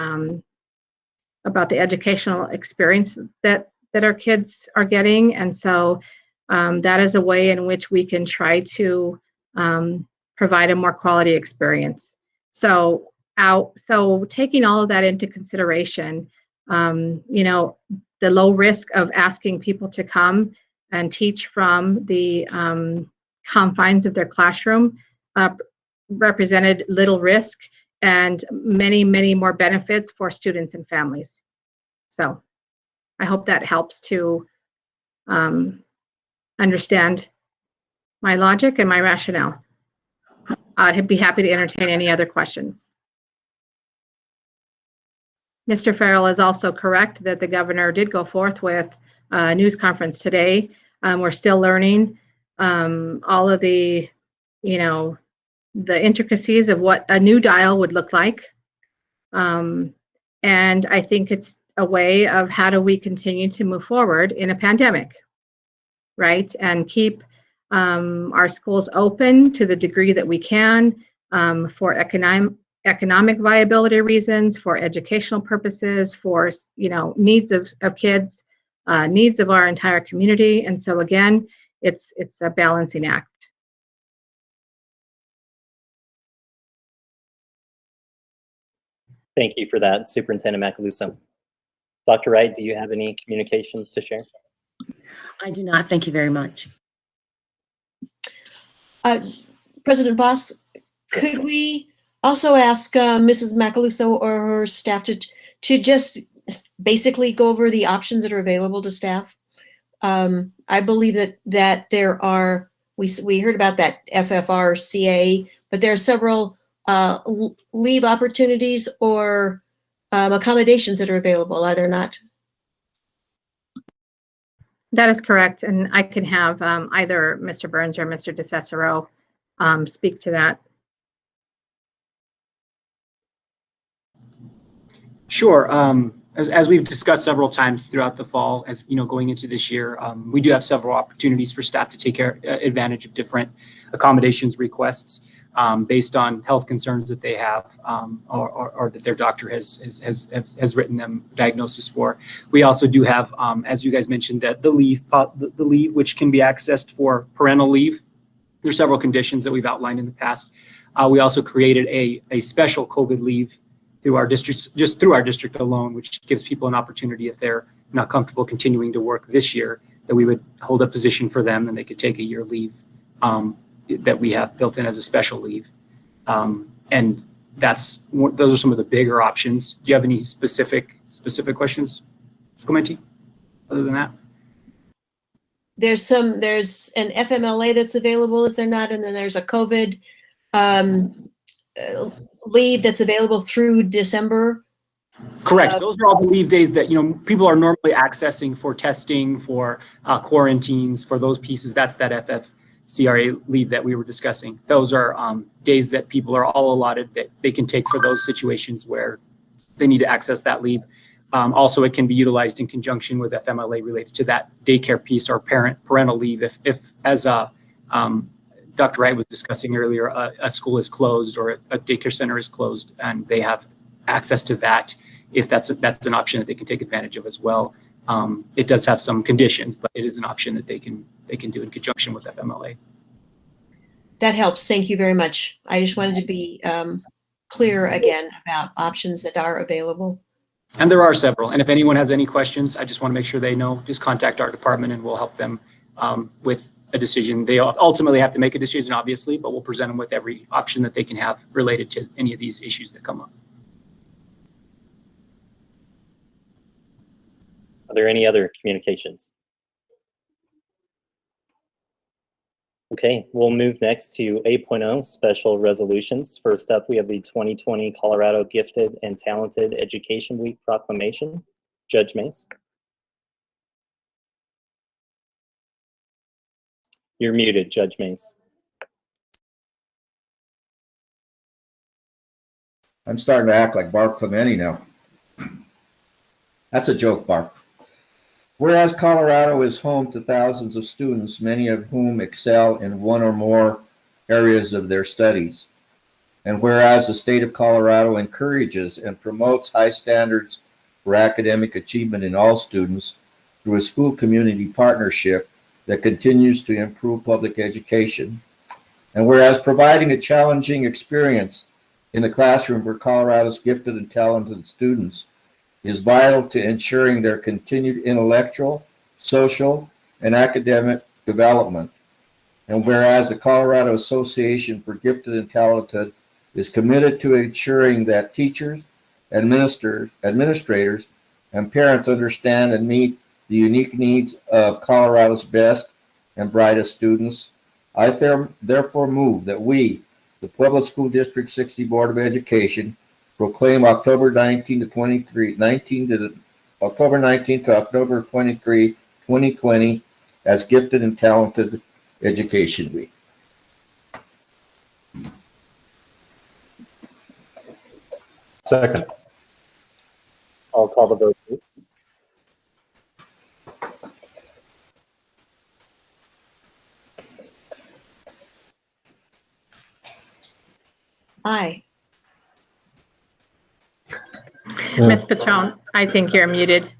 educational experience that our kids are getting. And so that is a way in which we can try to provide a more quality experience. So taking all of that into consideration, the low risk of asking people to come and teach from the confines of their classroom represented little risk and many, many more benefits for students and families. So I hope that helps to understand my logic and my rationale. I'd be happy to entertain any other questions. Mr. Farrell is also correct that the governor did go forth with a news conference today. We're still learning all of the, the intricacies of what a new dial would look like. And I think it's a way of how do we continue to move forward in a pandemic, right? And keep our schools open to the degree that we can for economic viability reasons, for educational purposes, for needs of kids, needs of our entire community. And so again, it's a balancing act. Thank you for that, Superintendent Macaluso. Dr. Wright, do you have any communications to share? I do not. Thank you very much. President Voss, could we also ask Mrs. Macaluso or her staff to just basically go over the options that are available to staff? I believe that there are, we heard about that FFRCA, but there are several leave opportunities or accommodations that are available, are there not? That is correct. And I can have either Mr. Burns or Mr. DeCicero speak to that. Sure. As we've discussed several times throughout the fall, as going into this year, we do have several opportunities for staff to take advantage of different accommodations requests based on health concerns that they have or that their doctor has written them diagnosis for. We also do have, as you guys mentioned, that the leave which can be accessed for parental leave. There's several conditions that we've outlined in the past. We also created a special COVID leave through our district, just through our district alone, which gives people an opportunity if they're not comfortable continuing to work this year, that we would hold a position for them and they could take a year leave that we have built in as a special leave. And those are some of the bigger options. Do you have any specific questions, Ms. Clementi, other than that? There's an FMLA that's available, is there not? And then there's a COVID leave that's available through December. Correct. Those are all the leave days that people are normally accessing for testing, for quarantines, for those pieces. That's that FFCRA leave that we were discussing. Those are days that people are all allotted that they can take for those situations where they need to access that leave. Also, it can be utilized in conjunction with FMLA related to that daycare piece or parental leave. If as Dr. Wright was discussing earlier, a school is closed or a daycare center is closed, and they have access to that. If that's an option that they can take advantage of as well. It does have some conditions, but it is an option that they can do in conjunction with FMLA. That helps. Thank you very much. I just wanted to be clear again about options that are available. And there are several. And if anyone has any questions, I just want to make sure they know, just contact our department and we'll help them with a decision. They ultimately have to make a decision, obviously, but we'll present them with every option that they can have related to any of these issues that come up. Are there any other communications? Okay, we'll move next to 8.0 special resolutions. First up, we have the 2020 Colorado Gifted and Talented Education Week proclamation. Judge Mays. You're muted, Judge Mays. I'm starting to act like Barb Clementi now. That's a joke, Barb. Whereas Colorado is home to thousands of students, many of whom excel in one or more areas of their studies. And whereas the state of Colorado encourages and promotes high standards for academic achievement in all students through a school community partnership that continues to improve public education. And whereas providing a challenging experience in the classroom for Colorado's gifted and talented students is vital to ensuring their continued intellectual, social, and academic development. And whereas the Colorado Association for Gifted and Talented is committed to ensuring that teachers, administrators, and parents understand and meet the unique needs of Colorado's best and brightest students, I therefore move that we, the Pueblo School District 60 Board of Education, proclaim October 19 to October 23, 2020 as Gifted and Talented Education Week. Second. I'll call the vote, please. Aye. Ms. Patron, I think you're muted.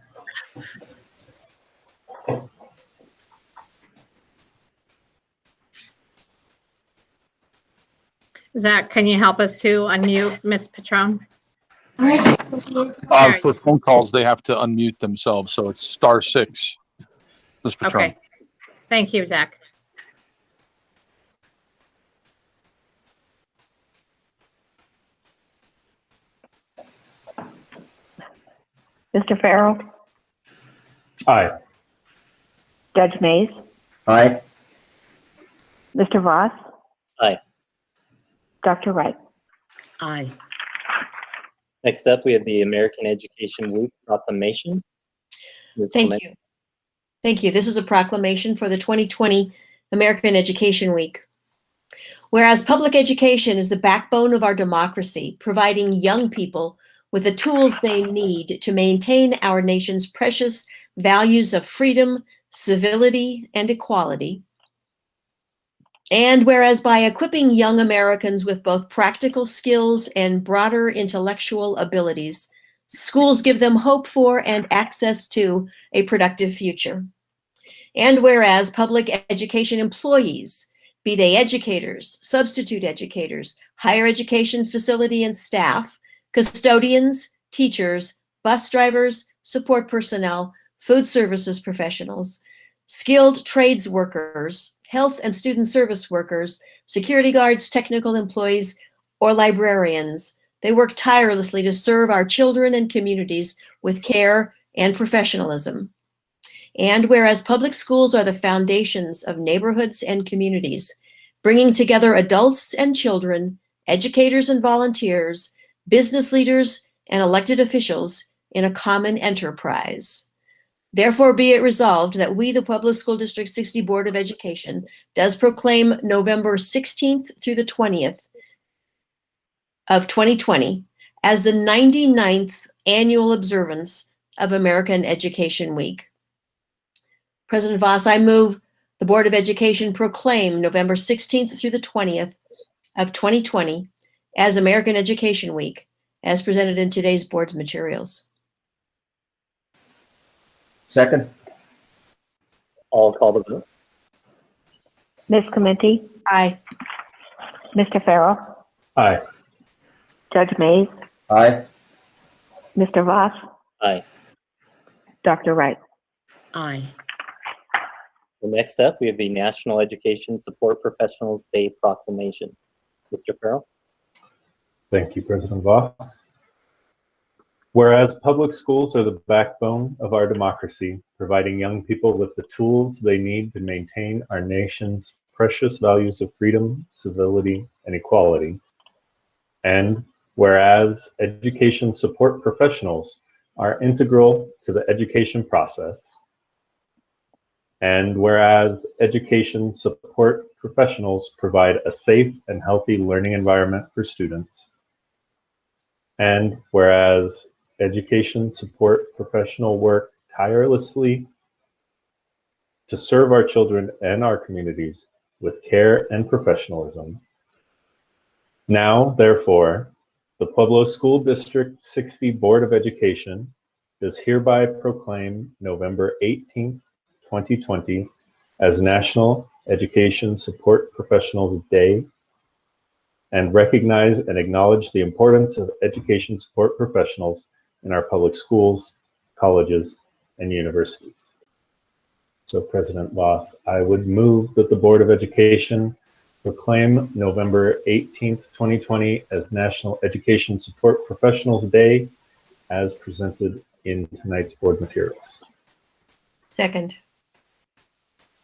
Zach, can you help us to unmute Ms. Patron? For phone calls, they have to unmute themselves, so it's *6, Ms. Patron. Okay. Thank you, Zach. Mr. Farrell, Aye. Judge Mays, Aye. Mr. Voss. Aye. Dr. Wright. Aye. Next up, we have the American Education Week proclamation. Thank you. Thank you. This is a proclamation for the 2020 American Education Week. Whereas public education is the backbone of our democracy, providing young people with the tools they need to maintain our nation's precious values of freedom, civility, and equality. And whereas by equipping young Americans with both practical skills and broader intellectual abilities, schools give them hope for and access to a productive future. And whereas public education employees, be they educators, substitute educators, higher education facility and staff, custodians, teachers, bus drivers, support personnel, food services professionals, skilled trades workers, health and student service workers, security guards, technical employees, or librarians. They work tirelessly to serve our children and communities with care and professionalism. And whereas public schools are the foundations of neighborhoods and communities, bringing together adults and children, educators and volunteers, business leaders and elected officials in a common enterprise. Therefore, be it resolved that we, the Pueblo School District 60 Board of Education, does proclaim November 16th through the 20th of 2020 as the 99th annual observance of American Education Week. President Voss, I move the Board of Education proclaim November 16th through the 20th of 2020 as American Education Week, as presented in today's board materials. Second. I'll call the vote. Ms. Clementi, Aye. Mr. Farrell, Aye. Judge Mays, Aye. Mr. Voss, Aye. Dr. Wright. Aye. The next up, we have the National Education Support Professionals Day proclamation. Mr. Farrell. Thank you, President Voss. Whereas public schools are the backbone of our democracy, providing young people with the tools they need to maintain our nation's precious values of freedom, civility, and equality. And whereas education support professionals are integral to the education process. And whereas education support professionals provide a safe and healthy learning environment for students. And whereas education support professional work tirelessly to serve our children and our communities with care and professionalism. Now, therefore, the Pueblo School District 60 Board of Education does hereby proclaim November 18th, 2020 as National Education Support Professionals Day and recognize and acknowledge the importance of education support professionals in our public schools, colleges, and universities. So President Voss, I would move that the Board of Education proclaim November 18th, 2020 as National Education Support Professionals Day as presented in tonight's board materials. Second.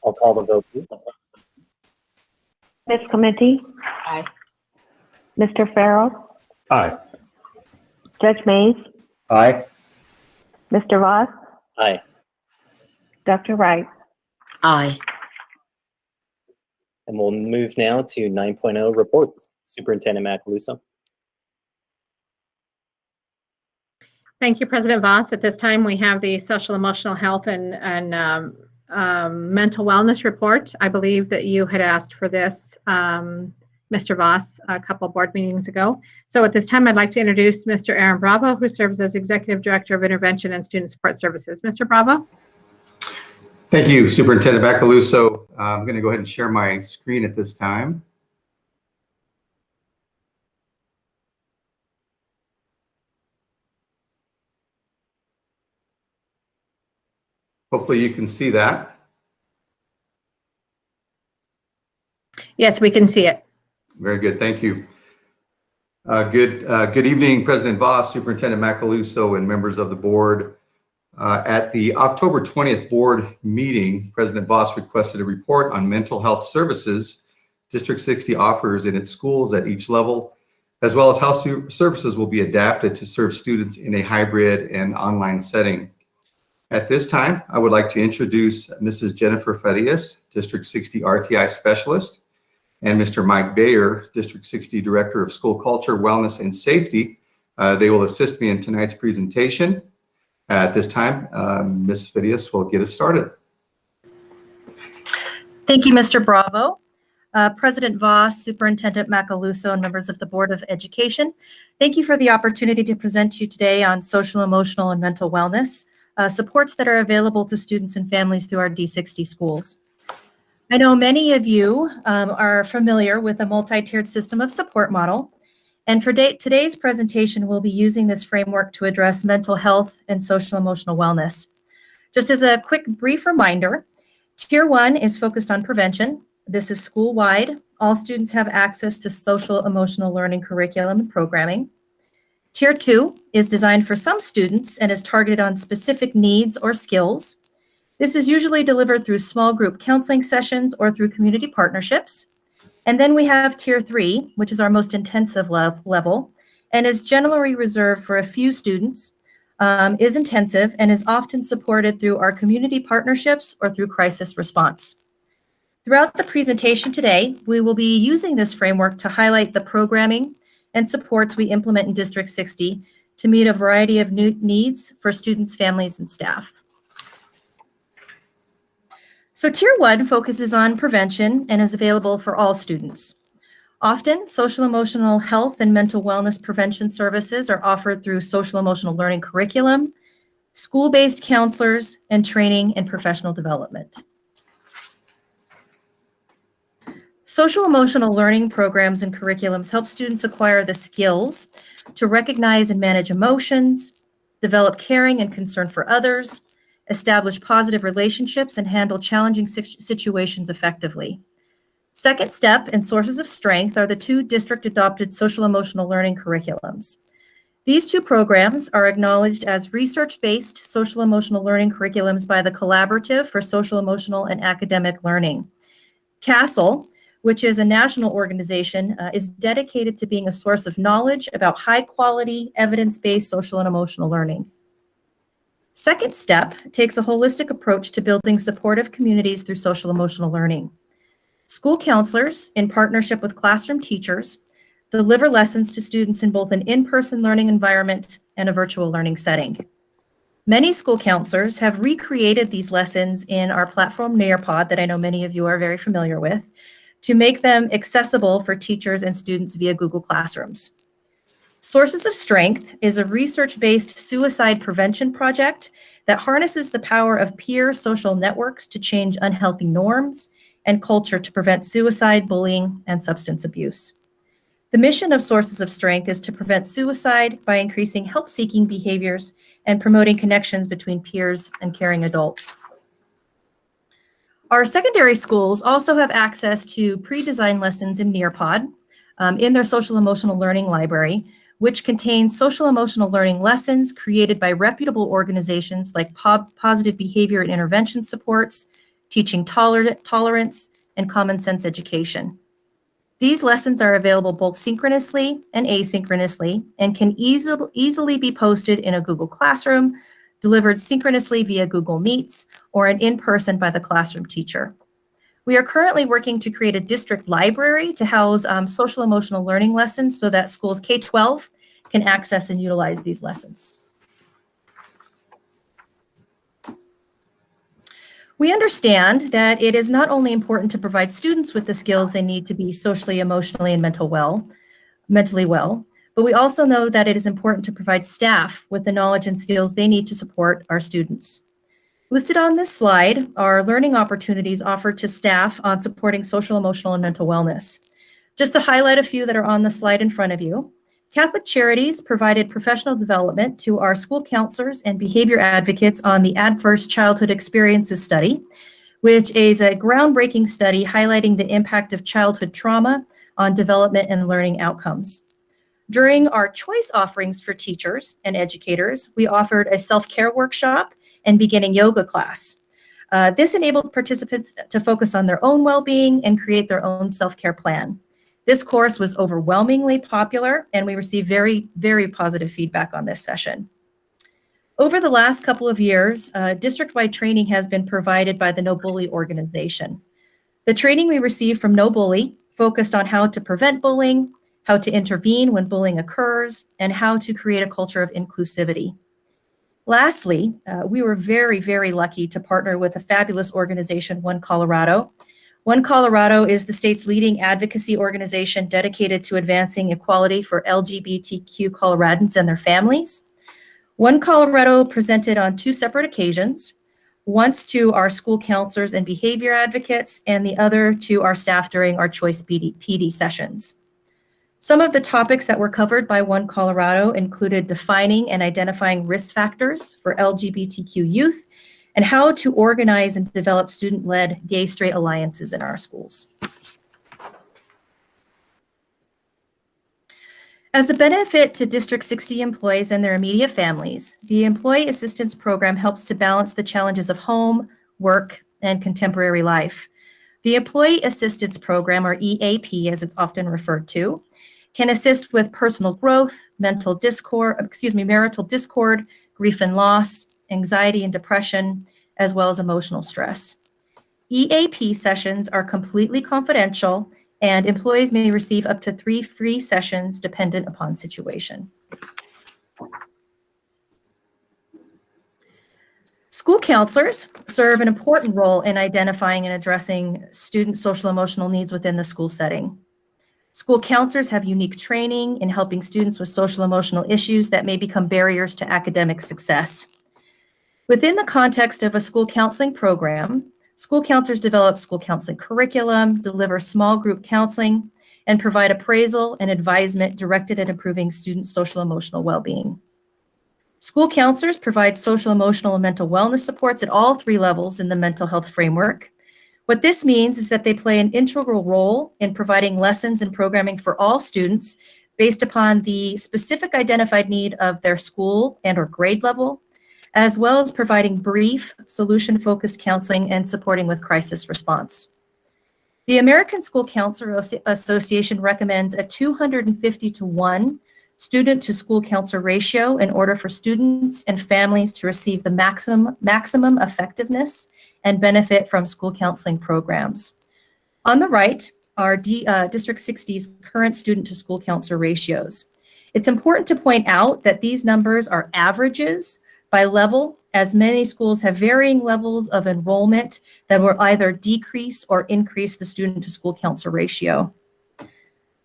I'll call the vote, please. Ms. Clementi? Aye. Mr. Farrell? Aye. Judge Mays? Aye. Mr. Voss? Aye. Dr. Wright? Aye. And we'll move now to 9.0 reports. Superintendent Macaluso. Thank you, President Voss. At this time, we have the social emotional health and mental wellness report. I believe that you had asked for this, Mr. Voss, a couple of board meetings ago. So at this time, I'd like to introduce Mr. Aaron Bravo, who serves as Executive Director of Intervention and Student Support Services. Mr. Bravo? Thank you, Superintendent Macaluso. I'm going to go ahead and share my screen at this time. Hopefully you can see that. Yes, we can see it. Very good, thank you. Good evening, President Voss, Superintendent Macaluso, and members of the board. At the October 20th board meeting, President Voss requested a report on mental health services District 60 offers in its schools at each level, as well as how services will be adapted to serve students in a hybrid and online setting. At this time, I would like to introduce Mrs. Jennifer Farias, District 60 RTI Specialist, and Mr. Mike Bayer, District 60 Director of School Culture, Wellness, and Safety. They will assist me in tonight's presentation. At this time, Ms. Farias will get us started. Thank you, Mr. Bravo. President Voss, Superintendent Macaluso, and members of the Board of Education, thank you for the opportunity to present to you today on social, emotional, and mental wellness, supports that are available to students and families through our D60 schools. I know many of you are familiar with the multi-tiered system of support model, and for today's presentation, we'll be using this framework to address mental health and social emotional wellness. Just as a quick brief reminder, Tier 1 is focused on prevention. This is school-wide. All students have access to social emotional learning curriculum and programming. Tier 2 is designed for some students and is targeted on specific needs or skills. This is usually delivered through small group counseling sessions or through community partnerships. And then we have Tier 3, which is our most intensive level, and is generally reserved for a few students, is intensive, and is often supported through our community partnerships or through crisis response. Throughout the presentation today, we will be using this framework to highlight the programming and supports we implement in District 60 to meet a variety of new needs for students, families, and staff. So Tier 1 focuses on prevention and is available for all students. Often, social emotional health and mental wellness prevention services are offered through social emotional learning curriculum, school-based counselors, and training and professional development. Social emotional learning programs and curriculums help students acquire the skills to recognize and manage emotions, develop caring and concern for others, establish positive relationships, and handle challenging situations effectively. Second Step and Sources of Strength are the two district-adopted social emotional learning curriculums. These two programs are acknowledged as research-based social emotional learning curriculums by the Collaborative for Social Emotional and Academic Learning. CASEL, which is a national organization, is dedicated to being a source of knowledge about high-quality, evidence-based social and emotional learning. Second Step takes a holistic approach to building supportive communities through social emotional learning. School counselors, in partnership with classroom teachers, deliver lessons to students in both an in-person learning environment and a virtual learning setting. Many school counselors have recreated these lessons in our platform Nearpod that I know many of you are very familiar with to make them accessible for teachers and students via Google Classrooms. Sources of Strength is a research-based suicide prevention project that harnesses the power of peer social networks to change unhealthy norms and culture to prevent suicide, bullying, and substance abuse. The mission of Sources of Strength is to prevent suicide by increasing help-seeking behaviors and promoting connections between peers and caring adults. Our secondary schools also have access to pre-designed lessons in Nearpod in their social emotional learning library, which contains social emotional learning lessons created by reputable organizations like Positive Behavior and Intervention Supports, Teaching Tolerance, and Common Sense Education. These lessons are available both synchronously and asynchronously and can easily be posted in a Google Classroom, delivered synchronously via Google Meets, or an in-person by the classroom teacher. We are currently working to create a district library to house social emotional learning lessons so that schools K-12 can access and utilize these lessons. We understand that it is not only important to provide students with the skills they need to be socially, emotionally, and mentally well, but we also know that it is important to provide staff with the knowledge and skills they need to support our students. Listed on this slide are learning opportunities offered to staff on supporting social, emotional, and mental wellness. Just to highlight a few that are on the slide in front of you, Catholic Charities provided professional development to our school counselors and behavior advocates on the Adverse Childhood Experiences Study, which is a groundbreaking study highlighting the impact of childhood trauma on development and learning outcomes. During our choice offerings for teachers and educators, we offered a self-care workshop and beginning yoga class. This enabled participants to focus on their own well-being and create their own self-care plan. This course was overwhelmingly popular, and we received very, very positive feedback on this session. Over the last couple of years, district-wide training has been provided by the No Bully organization. The training we received from No Bully focused on how to prevent bullying, how to intervene when bullying occurs, and how to create a culture of inclusivity. Lastly, we were very, very lucky to partner with a fabulous organization, One Colorado. One Colorado is the state's leading advocacy organization dedicated to advancing equality for LGBTQ Coloradans and their families. One Colorado presented on 2 separate occasions, once to our school counselors and behavior advocates, and the other to our staff during our Choice PD sessions. Some of the topics that were covered by One Colorado included defining and identifying risk factors for LGBTQ youth and how to organize and develop student-led gay-straight alliances in our schools. As a benefit to District 60 employees and their immediate families, the Employee Assistance Program helps to balance the challenges of home, work, and contemporary life. The Employee Assistance Program, or EAP as it's often referred to, can assist with personal growth, marital discord, grief and loss, anxiety and depression, as well as emotional stress. EAP sessions are completely confidential, and employees may receive up to 3 free sessions dependent upon situation. School counselors serve an important role in identifying and addressing student social emotional needs within the school setting. School counselors have unique training in helping students with social emotional issues that may become barriers to academic success. Within the context of a school counseling program, school counselors develop school counseling curriculum, deliver small group counseling, and provide appraisal and advisement directed at improving students' social emotional well-being. School counselors provide social, emotional, and mental wellness supports at all 3 levels in the mental health framework. What this means is that they play an integral role in providing lessons and programming for all students based upon the specific identified need of their school and or grade level, as well as providing brief, solution-focused counseling and supporting with crisis response. The American School Counselor Association recommends a 250-to-1 student to school counselor ratio in order for students and families to receive the maximum effectiveness and benefit from school counseling programs. On the right are District 60's current student to school counselor ratios. It's important to point out that these numbers are averages by level, as many schools have varying levels of enrollment that will either decrease or increase the student to school counselor ratio.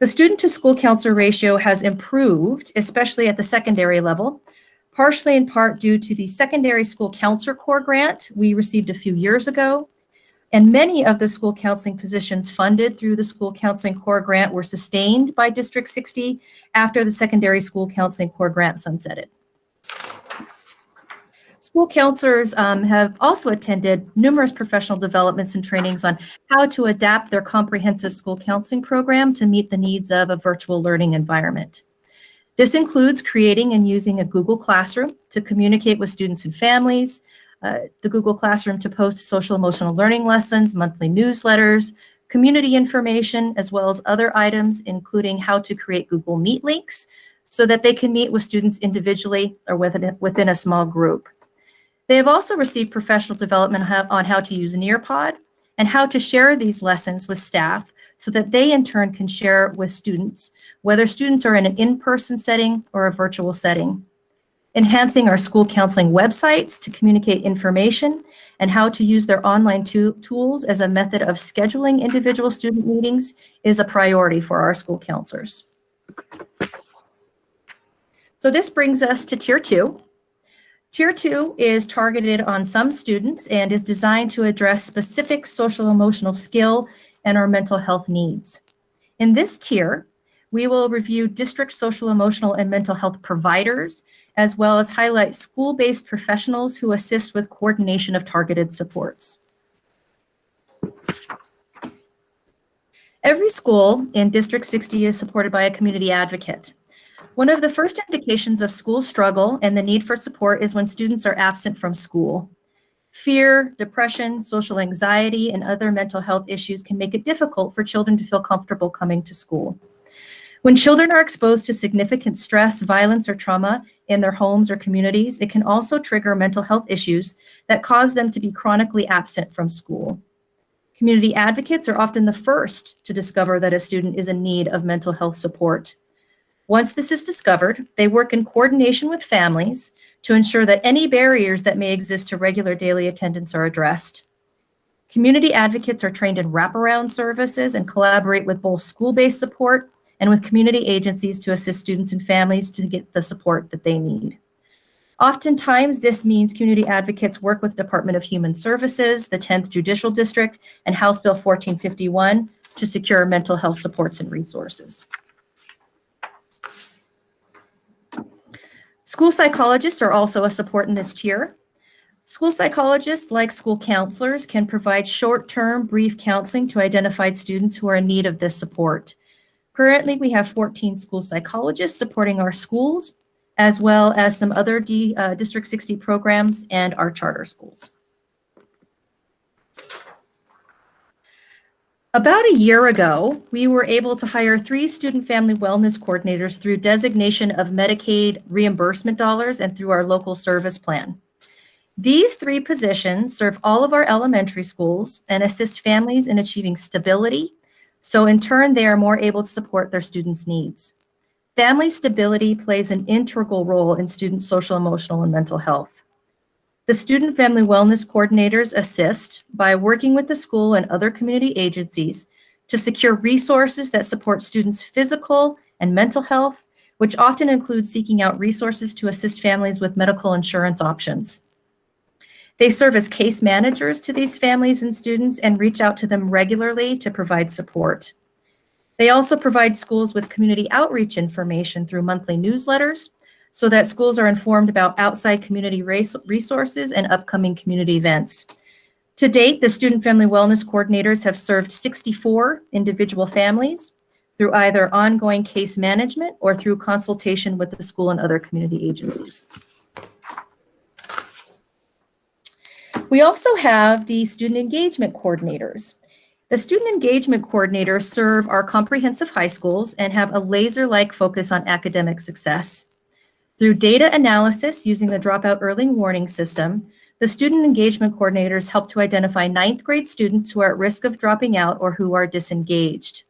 The student to school counselor ratio has improved, especially at the secondary level, partially in part due to the Secondary School Counselor Corps grant we received a few years ago. And many of the school counseling positions funded through the School Counseling Corps grant were sustained by District 60 after the Secondary School Counseling Corps grant sunsetted. School counselors have also attended numerous professional developments and trainings on how to adapt their comprehensive school counseling program to meet the needs of a virtual learning environment. This includes creating and using a Google Classroom to communicate with students and families, the Google Classroom to post social emotional learning lessons, monthly newsletters, community information, as well as other items, including how to create Google Meet links so that they can meet with students individually or within a small group. They have also received professional development on how to use Nearpod and how to share these lessons with staff so that they in turn can share with students, whether students are in an in-person setting or a virtual setting. Enhancing our school counseling websites to communicate information and how to use their online tools as a method of scheduling individual student meetings is a priority for our school counselors. So this brings us to Tier 2. Tier 2 is targeted on some students and is designed to address specific social emotional skill and our mental health needs. In this tier, we will review district social emotional and mental health providers, as well as highlight school-based professionals who assist with coordination of targeted supports. Every school in District 60 is supported by a community advocate. One of the first indications of school struggle and the need for support is when students are absent from school. Fear, depression, social anxiety, and other mental health issues can make it difficult for children to feel comfortable coming to school. When children are exposed to significant stress, violence, or trauma in their homes or communities, it can also trigger mental health issues that cause them to be chronically absent from school. Community advocates are often the first to discover that a student is in need of mental health support. Once this is discovered, they work in coordination with families to ensure that any barriers that may exist to regular daily attendance are addressed. Community advocates are trained in wraparound services and collaborate with both school-based support and with community agencies to assist students and families to get the support that they need. Oftentimes, this means community advocates work with the Department of Human Services, the 10th Judicial District, and House Bill 1451 to secure mental health supports and resources. School psychologists are also a support in this tier. School psychologists, like school counselors, can provide short-term, brief counseling to identified students who are in need of this support. Currently, we have 14 school psychologists supporting our schools, as well as some other District 60 programs and our charter schools. About a year ago, we were able to hire 3 student family wellness coordinators through designation of Medicaid reimbursement dollars and through our local service plan. These 3 positions serve all of our elementary schools and assist families in achieving stability, so in turn, they are more able to support their students' needs. Family stability plays an integral role in students' social, emotional, and mental health. The student family wellness coordinators assist by working with the school and other community agencies to secure resources that support students' physical and mental health, which often includes seeking out resources to assist families with medical insurance options. They serve as case managers to these families and students and reach out to them regularly to provide support. They also provide schools with community outreach information through monthly newsletters so that schools are informed about outside community resources and upcoming community events. To date, the student family wellness coordinators have served 64 individual families through either ongoing case management or through consultation with the school and other community agencies. We also have the student engagement coordinators. The student engagement coordinators serve our comprehensive high schools and have a laser-like focus on academic success. Through data analysis using the Dropout Early Warning System, the student engagement coordinators help to identify 9th grade students who are at risk of dropping out or who are disengaged.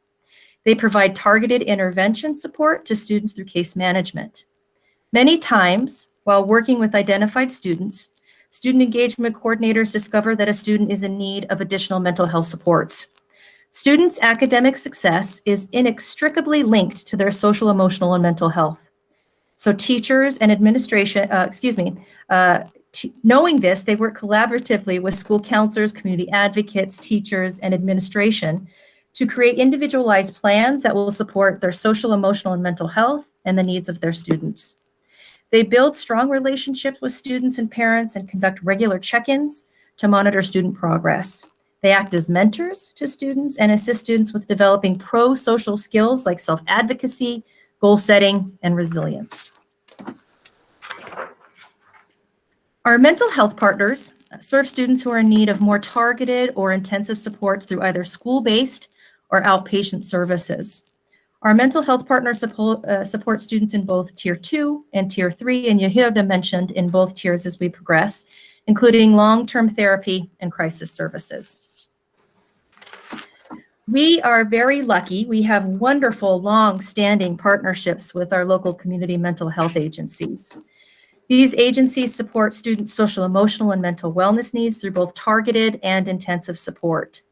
They provide targeted intervention support to students through case management. Many times, while working with identified students, student engagement coordinators discover that a student is in need of additional mental health supports. Students' academic success is inextricably linked to their social, emotional, and mental health. So teachers and administration, knowing this, they work collaboratively with school counselors, community advocates, teachers, and administration to create individualized plans that will support their social, emotional, and mental health and the needs of their students. They build strong relationships with students and parents and conduct regular check-ins to monitor student progress. They act as mentors to students and assist students with developing pro-social skills like self-advocacy, goal setting, and resilience. Our mental health partners serve students who are in need of more targeted or intensive supports through either school-based or outpatient services. Our mental health partners support students in both Tier 2 and Tier 3, and you hear them mentioned in both tiers as we progress, including long-term therapy and crisis services. We are very lucky. We have wonderful, long-standing partnerships with our local community mental health agencies. These agencies support students' social, emotional, and mental wellness needs through both targeted and intensive support.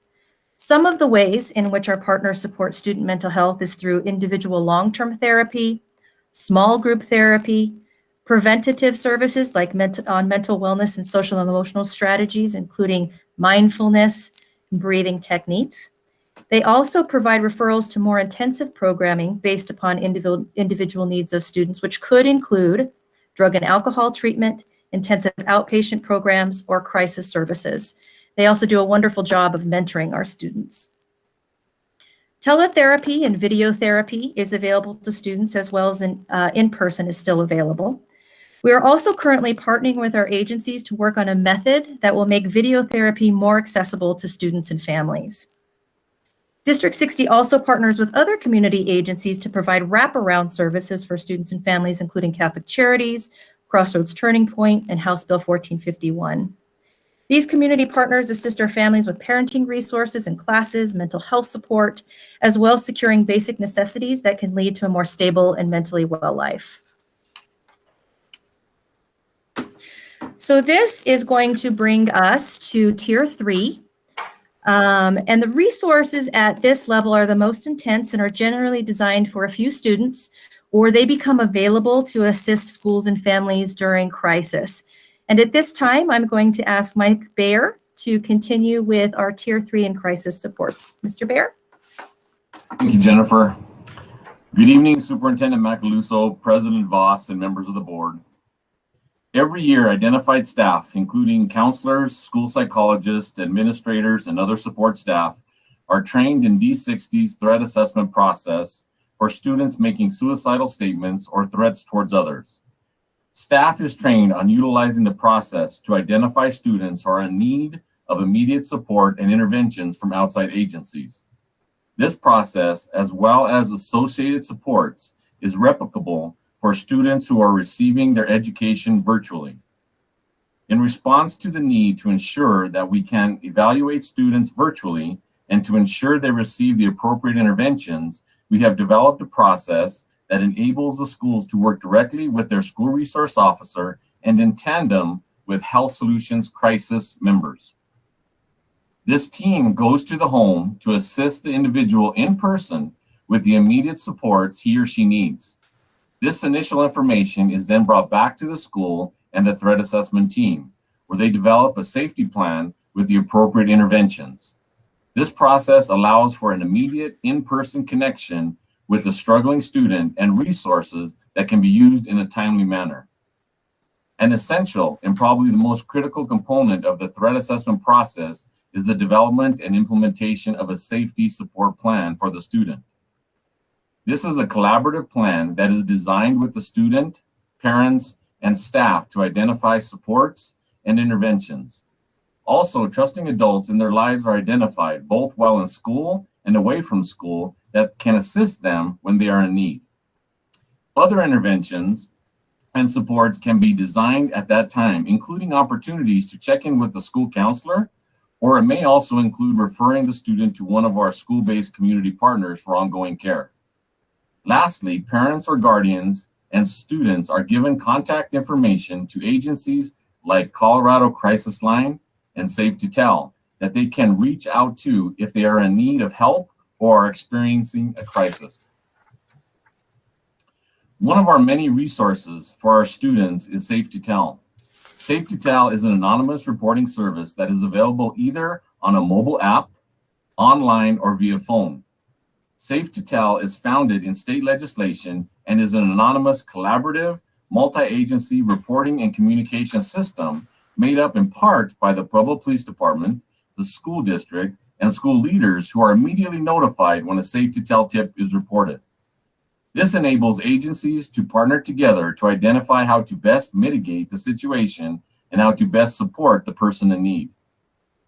Some of the ways in which our partners support student mental health is through individual long-term therapy, small group therapy, preventative services like on mental wellness and social and emotional strategies, including mindfulness and breathing techniques. They also provide referrals to more intensive programming based upon individual needs of students, which could include drug and alcohol treatment, intensive outpatient programs, or crisis services. They also do a wonderful job of mentoring our students. Teletherapy and video therapy is available to students, as well as in-person is still available. We are also currently partnering with our agencies to work on a method that will make video therapy more accessible to students and families. District 60 also partners with other community agencies to provide wraparound services for students and families, including Catholic Charities, Crossroads Turning Point, and House Bill 1451. These community partners assist our families with parenting resources and classes, mental health support, as well as securing basic necessities that can lead to a more stable and mentally well life. So this is going to bring us to Tier 3. And the resources at this level are the most intense and are generally designed for a few students, or they become available to assist schools and families during crisis. And at this time, I'm going to ask Mike Baer to continue with our Tier 3 and crisis supports. Mr. Baer? Thank you, Jennifer. Good evening, Superintendent Macaluso, President Voss, and members of the board. Every year, identified staff, including counselors, school psychologists, administrators, and other support staff, are trained in D60's threat assessment process for students making suicidal statements or threats towards others. Staff is trained on utilizing the process to identify students who are in need of immediate support and interventions from outside agencies. This process, as well as associated supports, is replicable for students who are receiving their education virtually. In response to the need to ensure that we can evaluate students virtually and to ensure they receive the appropriate interventions, we have developed a process that enables the schools to work directly with their school resource officer and in tandem with Health Solutions crisis members. This team goes to the home to assist the individual in person with the immediate supports he or she needs. This initial information is then brought back to the school and the threat assessment team, where they develop a safety plan with the appropriate interventions. This process allows for an immediate in-person connection with the struggling student and resources that can be used in a timely manner. An essential and probably the most critical component of the threat assessment process is the development and implementation of a safety support plan for the student. This is a collaborative plan that is designed with the student, parents, and staff to identify supports and interventions. Also, trusting adults in their lives are identified, both while in school and away from school, that can assist them when they are in need. Other interventions and supports can be designed at that time, including opportunities to check in with the school counselor, or it may also include referring the student to one of our school-based community partners for ongoing care. Lastly, parents or guardians and students are given contact information to agencies like Colorado Crisis Line and Safe to Tell that they can reach out to if they are in need of help or are experiencing a crisis. One of our many resources for our students is Safe to Tell. Safe to Tell is an anonymous reporting service that is available either on a mobile app, online, or via phone. Safe to Tell is founded in state legislation and is an anonymous, collaborative, multi-agency reporting and communication system made up in part by the Pueblo Police Department, the school district, and school leaders who are immediately notified when a Safe to Tell tip is reported. This enables agencies to partner together to identify how to best mitigate the situation and how to best support the person in need.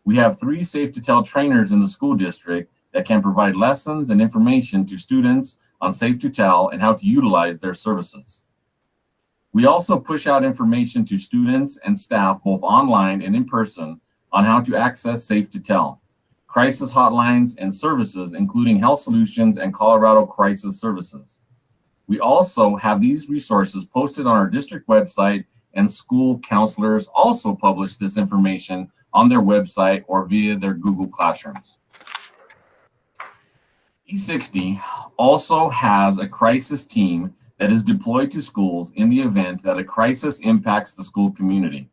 We have 3 Safe to Tell trainers in the school district that can provide lessons and information to students on Safe to Tell and how to utilize their services. We also push out information to students and staff both online and in person on how to access Safe to Tell, crisis hotlines and services including Health Solutions and Colorado Crisis Services. We also have these resources posted on our district website, and school counselors also publish this information on their website or via their Google Classrooms. E60 also has a crisis team that is deployed to schools in the event that a crisis impacts the school community.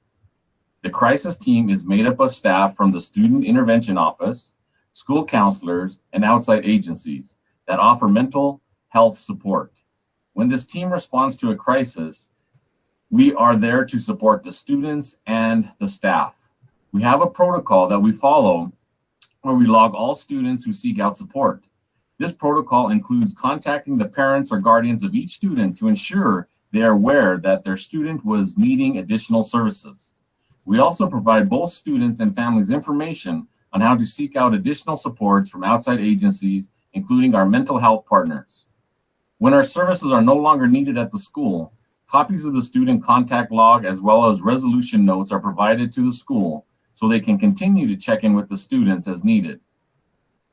The crisis team is made up of staff from the Student Intervention Office, school counselors, and outside agencies that offer mental health support. When this team responds to a crisis, we are there to support the students and the staff. We have a protocol that we follow where we log all students who seek out support. This protocol includes contacting the parents or guardians of each student to ensure they are aware that their student was needing additional services. We also provide both students and families information on how to seek out additional supports from outside agencies, including our mental health partners. When our services are no longer needed at the school, copies of the student contact log as well as resolution notes are provided to the school so they can continue to check in with the students as needed.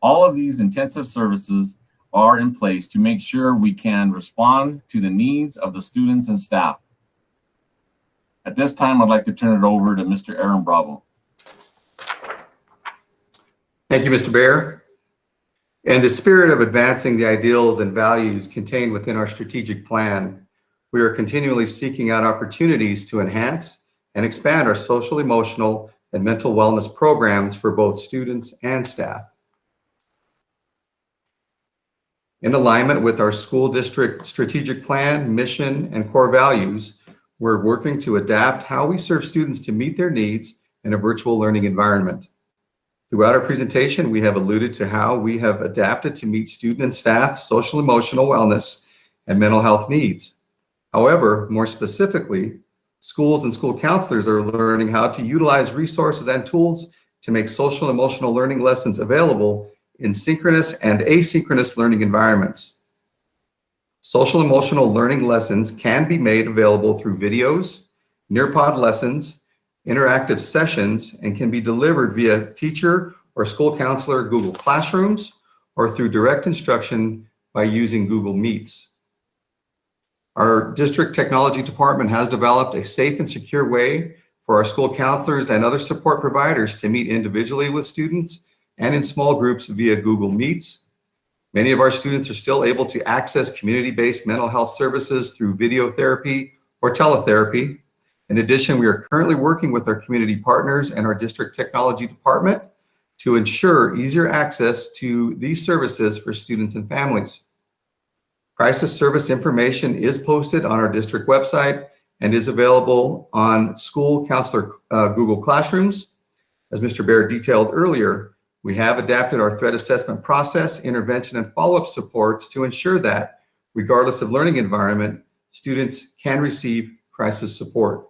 All of these intensive services are in place to make sure we can respond to the needs of the students and staff. At this time, I'd like to turn it over to Mr. Aaron Bravo. Thank you, Mr. Baer. In the spirit of advancing the ideals and values contained within our strategic plan, we are continually seeking out opportunities to enhance and expand our social, emotional, and mental wellness programs for both students and staff. In alignment with our school district strategic plan, mission, and core values, we're working to adapt how we serve students to meet their needs in a virtual learning environment. Throughout our presentation, we have alluded to how we have adapted to meet student and staff social, emotional wellness and mental health needs. However, more specifically, schools and school counselors are learning how to utilize resources and tools to make social and emotional learning lessons available in synchronous and asynchronous learning environments. Social emotional learning lessons can be made available through videos, Nearpod lessons, interactive sessions, and can be delivered via teacher or school counselor Google Classrooms or through direct instruction by using Google Meets. Our district technology department has developed a safe and secure way for our school counselors and other support providers to meet individually with students and in small groups via Google Meets. Many of our students are still able to access community-based mental health services through video therapy or teletherapy. In addition, we are currently working with our community partners and our district technology department to ensure easier access to these services for students and families. Crisis service information is posted on our district website and is available on school counselor Google Classrooms. As Mr. Baer detailed earlier, we have adapted our threat assessment process, intervention, and follow-up supports to ensure that, regardless of learning environment, students can receive crisis support.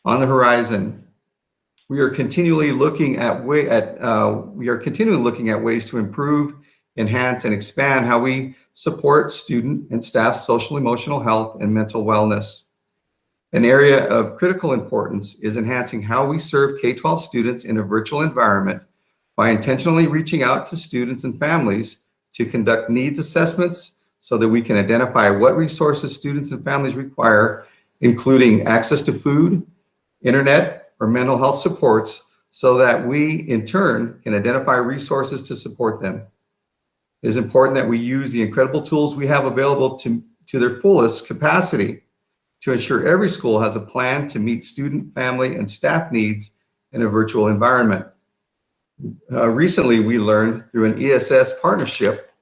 on the horizon. We are continually looking at ways to improve, enhance, and expand how we support student and staff social emotional health and mental wellness. An area of critical importance is enhancing how we serve K-12 students in a virtual environment by intentionally reaching out to students and families to conduct needs assessments so that we can identify what resources students and families require, including access to food, internet, or mental health supports, so that we, in turn, can identify resources to support them. It is important that we use the incredible tools we have available to their fullest capacity to ensure every school has a plan to meet student, family, and staff needs in a virtual environment. Recently, we learned through an ESS partnership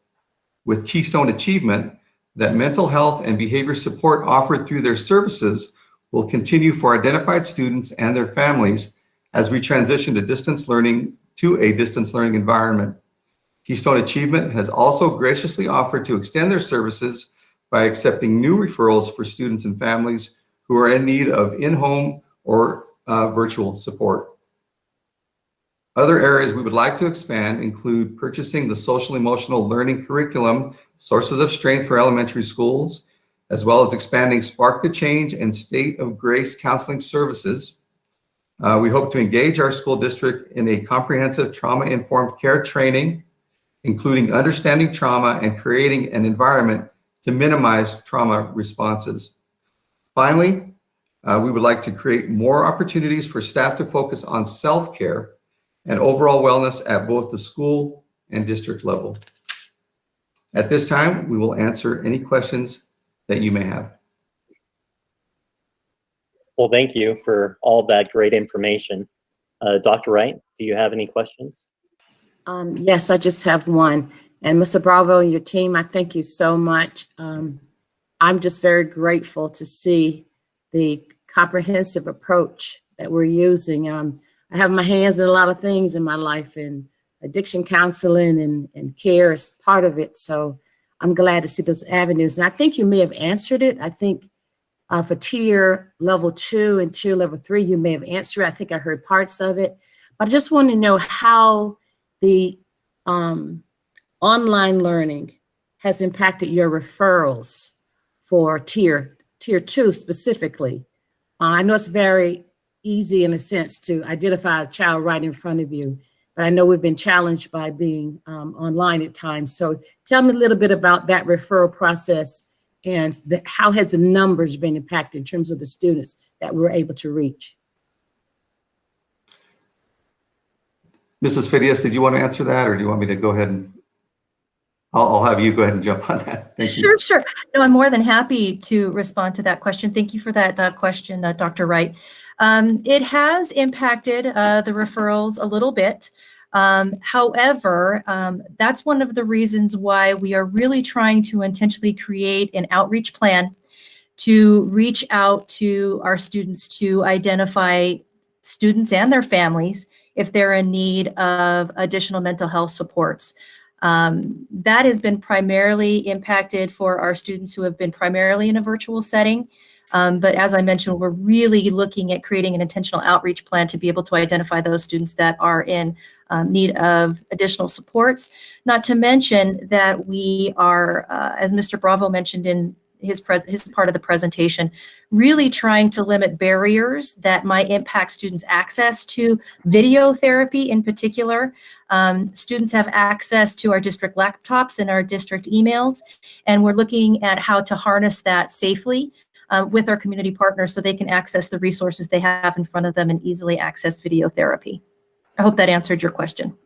with Keystone Achievement that mental health and behavior support offered through their services will continue for identified students and their families as we transition to a distance learning environment. Keystone Achievement has also graciously offered to extend their services by accepting new referrals for students and families who are in need of in-home or virtual support. Other areas we would like to expand include purchasing the social emotional learning curriculum, Sources of Strength for elementary schools, as well as expanding Spark the Change and State of Grace counseling services. We hope to engage our school district in a comprehensive trauma-informed care training, including understanding trauma and creating an environment to minimize trauma responses. Finally, we would like to create more opportunities for staff to focus on self-care and overall wellness at both the school and district level. At this time, we will answer any questions that you may have. Well, thank you for all that great information. Dr. Wright, do you have any questions? Yes, I just have one. And Mr. Bravo and your team, I thank you so much. I'm just very grateful to see the comprehensive approach that we're using. I have my hands in a lot of things in my life, and addiction counseling and care is part of it. So I'm glad to see those avenues. And I think you may have answered it. I think for tier level 2 and tier level 3, you may have answered it. I think I heard parts of it. But I just want to know how the online learning has impacted your referrals for tier 2 specifically. I know it's very easy in a sense to identify a child right in front of you, but I know we've been challenged by being online at times. So tell me a little bit about that referral process and how has the numbers been impacted in terms of the students that we're able to reach? Mrs. Fidias, did you want to answer that, or do you want me to go ahead and I'll have you go ahead and jump on that. Thank you. Sure. No, I'm more than happy to respond to that question. Thank you for that question, Dr. Wright. It has impacted the referrals a little bit. However, that's one of the reasons why we are really trying to intentionally create an outreach plan to reach out to our students to identify students and their families if they're in need of additional mental health supports. That has been primarily impacted for our students who have been primarily in a virtual setting. But as I mentioned, we're really looking at creating an intentional outreach plan to be able to identify those students that are in need of additional supports. Not to mention that we are, as Mr. Bravo mentioned in his part of the presentation, really trying to limit barriers that might impact students' access to video therapy in particular. Students have access to our district laptops and our district emails, and we're looking at how to harness that safely with our community partners so they can access the resources they have in front of them and easily access video therapy. I hope that answered your question.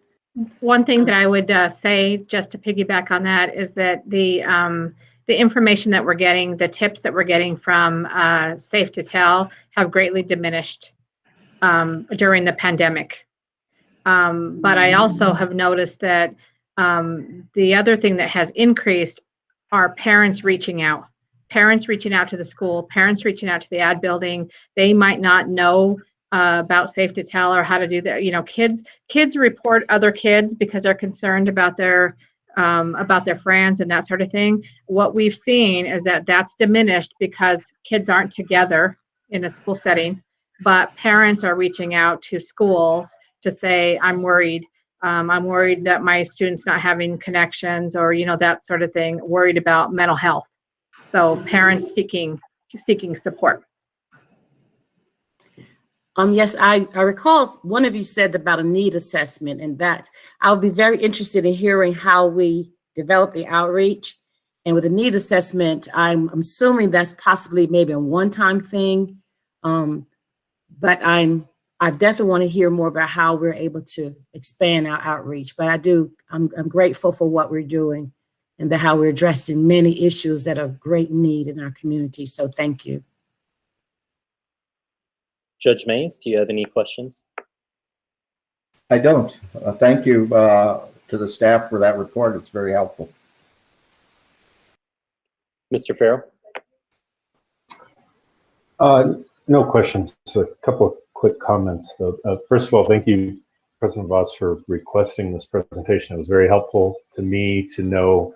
One thing that I would say, just to piggyback on that, is that the information that we're getting, the tips that we're getting from Safe to Tell have greatly diminished during the pandemic. But I also have noticed that the other thing that has increased are parents reaching out to the school, parents reaching out to the ad building. They might not know about Safe to Tell or how to do that. You know, kids report other kids because they're concerned about their friends and that sort of thing. What we've seen is that that's diminished because kids aren't together in a school setting. but parents are reaching out to schools to say, I'm worried. I'm worried that my student's not having connections, or, you know, that sort of thing, worried about mental health. So parents seeking support. Yes, I recall one of you said about a need assessment, and that I'll be very interested in hearing how we develop the outreach. And with a need assessment, I'm assuming that's possibly maybe a one-time thing. But I definitely want to hear more about how we're able to expand our outreach. But I'm grateful for what we're doing and how we're addressing many issues that are great need in our community. So thank you. Judge Mays, do you have any questions? I don't. Thank you to the staff for that report. It's very helpful. Mr. Farrell? No questions. A couple of quick comments, though. First of all, thank you, President Voss, for requesting this presentation. It was very helpful to me to know.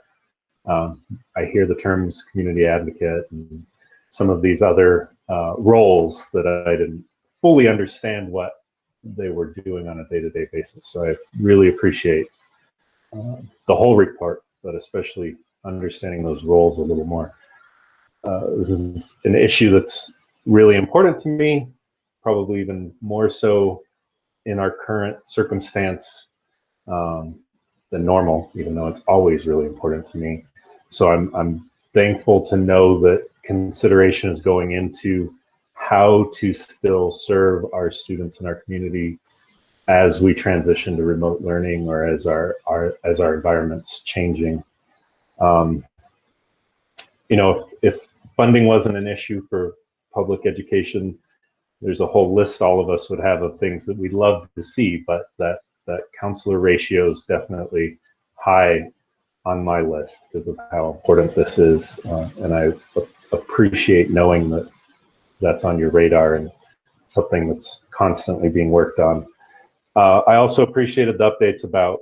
I hear the terms community advocate and some of these other roles that I didn't fully understand what they were doing on a day-to-day basis. So I really appreciate the whole report, but especially understanding those roles a little more. This is an issue that's really important to me, probably even more so in our current circumstance than normal, even though it's always really important to me. So I'm thankful to know that consideration is going into how to still serve our students in our community as we transition to remote learning, or as our environment's changing. You know, if funding wasn't an issue for public education, there's a whole list all of us would have of things that we'd love to see, but that counselor ratio is definitely high on my list because of how important this is. And I appreciate knowing that that's on your radar and something that's constantly being worked on. I also appreciated the updates about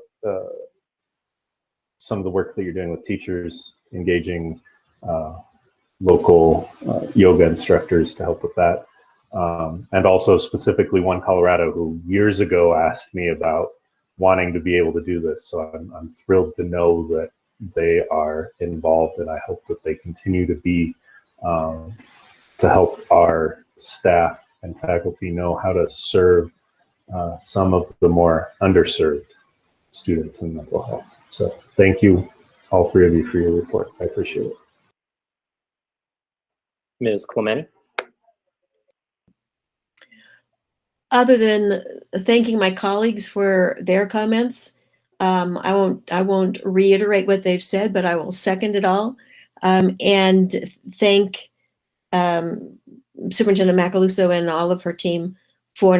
some of the work that you're doing with teachers, engaging local yoga instructors to help with that. And also specifically One Colorado, who years ago asked me about wanting to be able to do this. So I'm thrilled to know that they are involved, and I hope that they continue to be to help our staff and faculty know how to serve some of the more underserved students in mental health. So thank you, all three of you, for your report. I appreciate it. Ms. Clementi? Other than thanking my colleagues for their comments, I won't reiterate what they've said, but I will second it all, and thank Superintendent Macaluso and all of her team for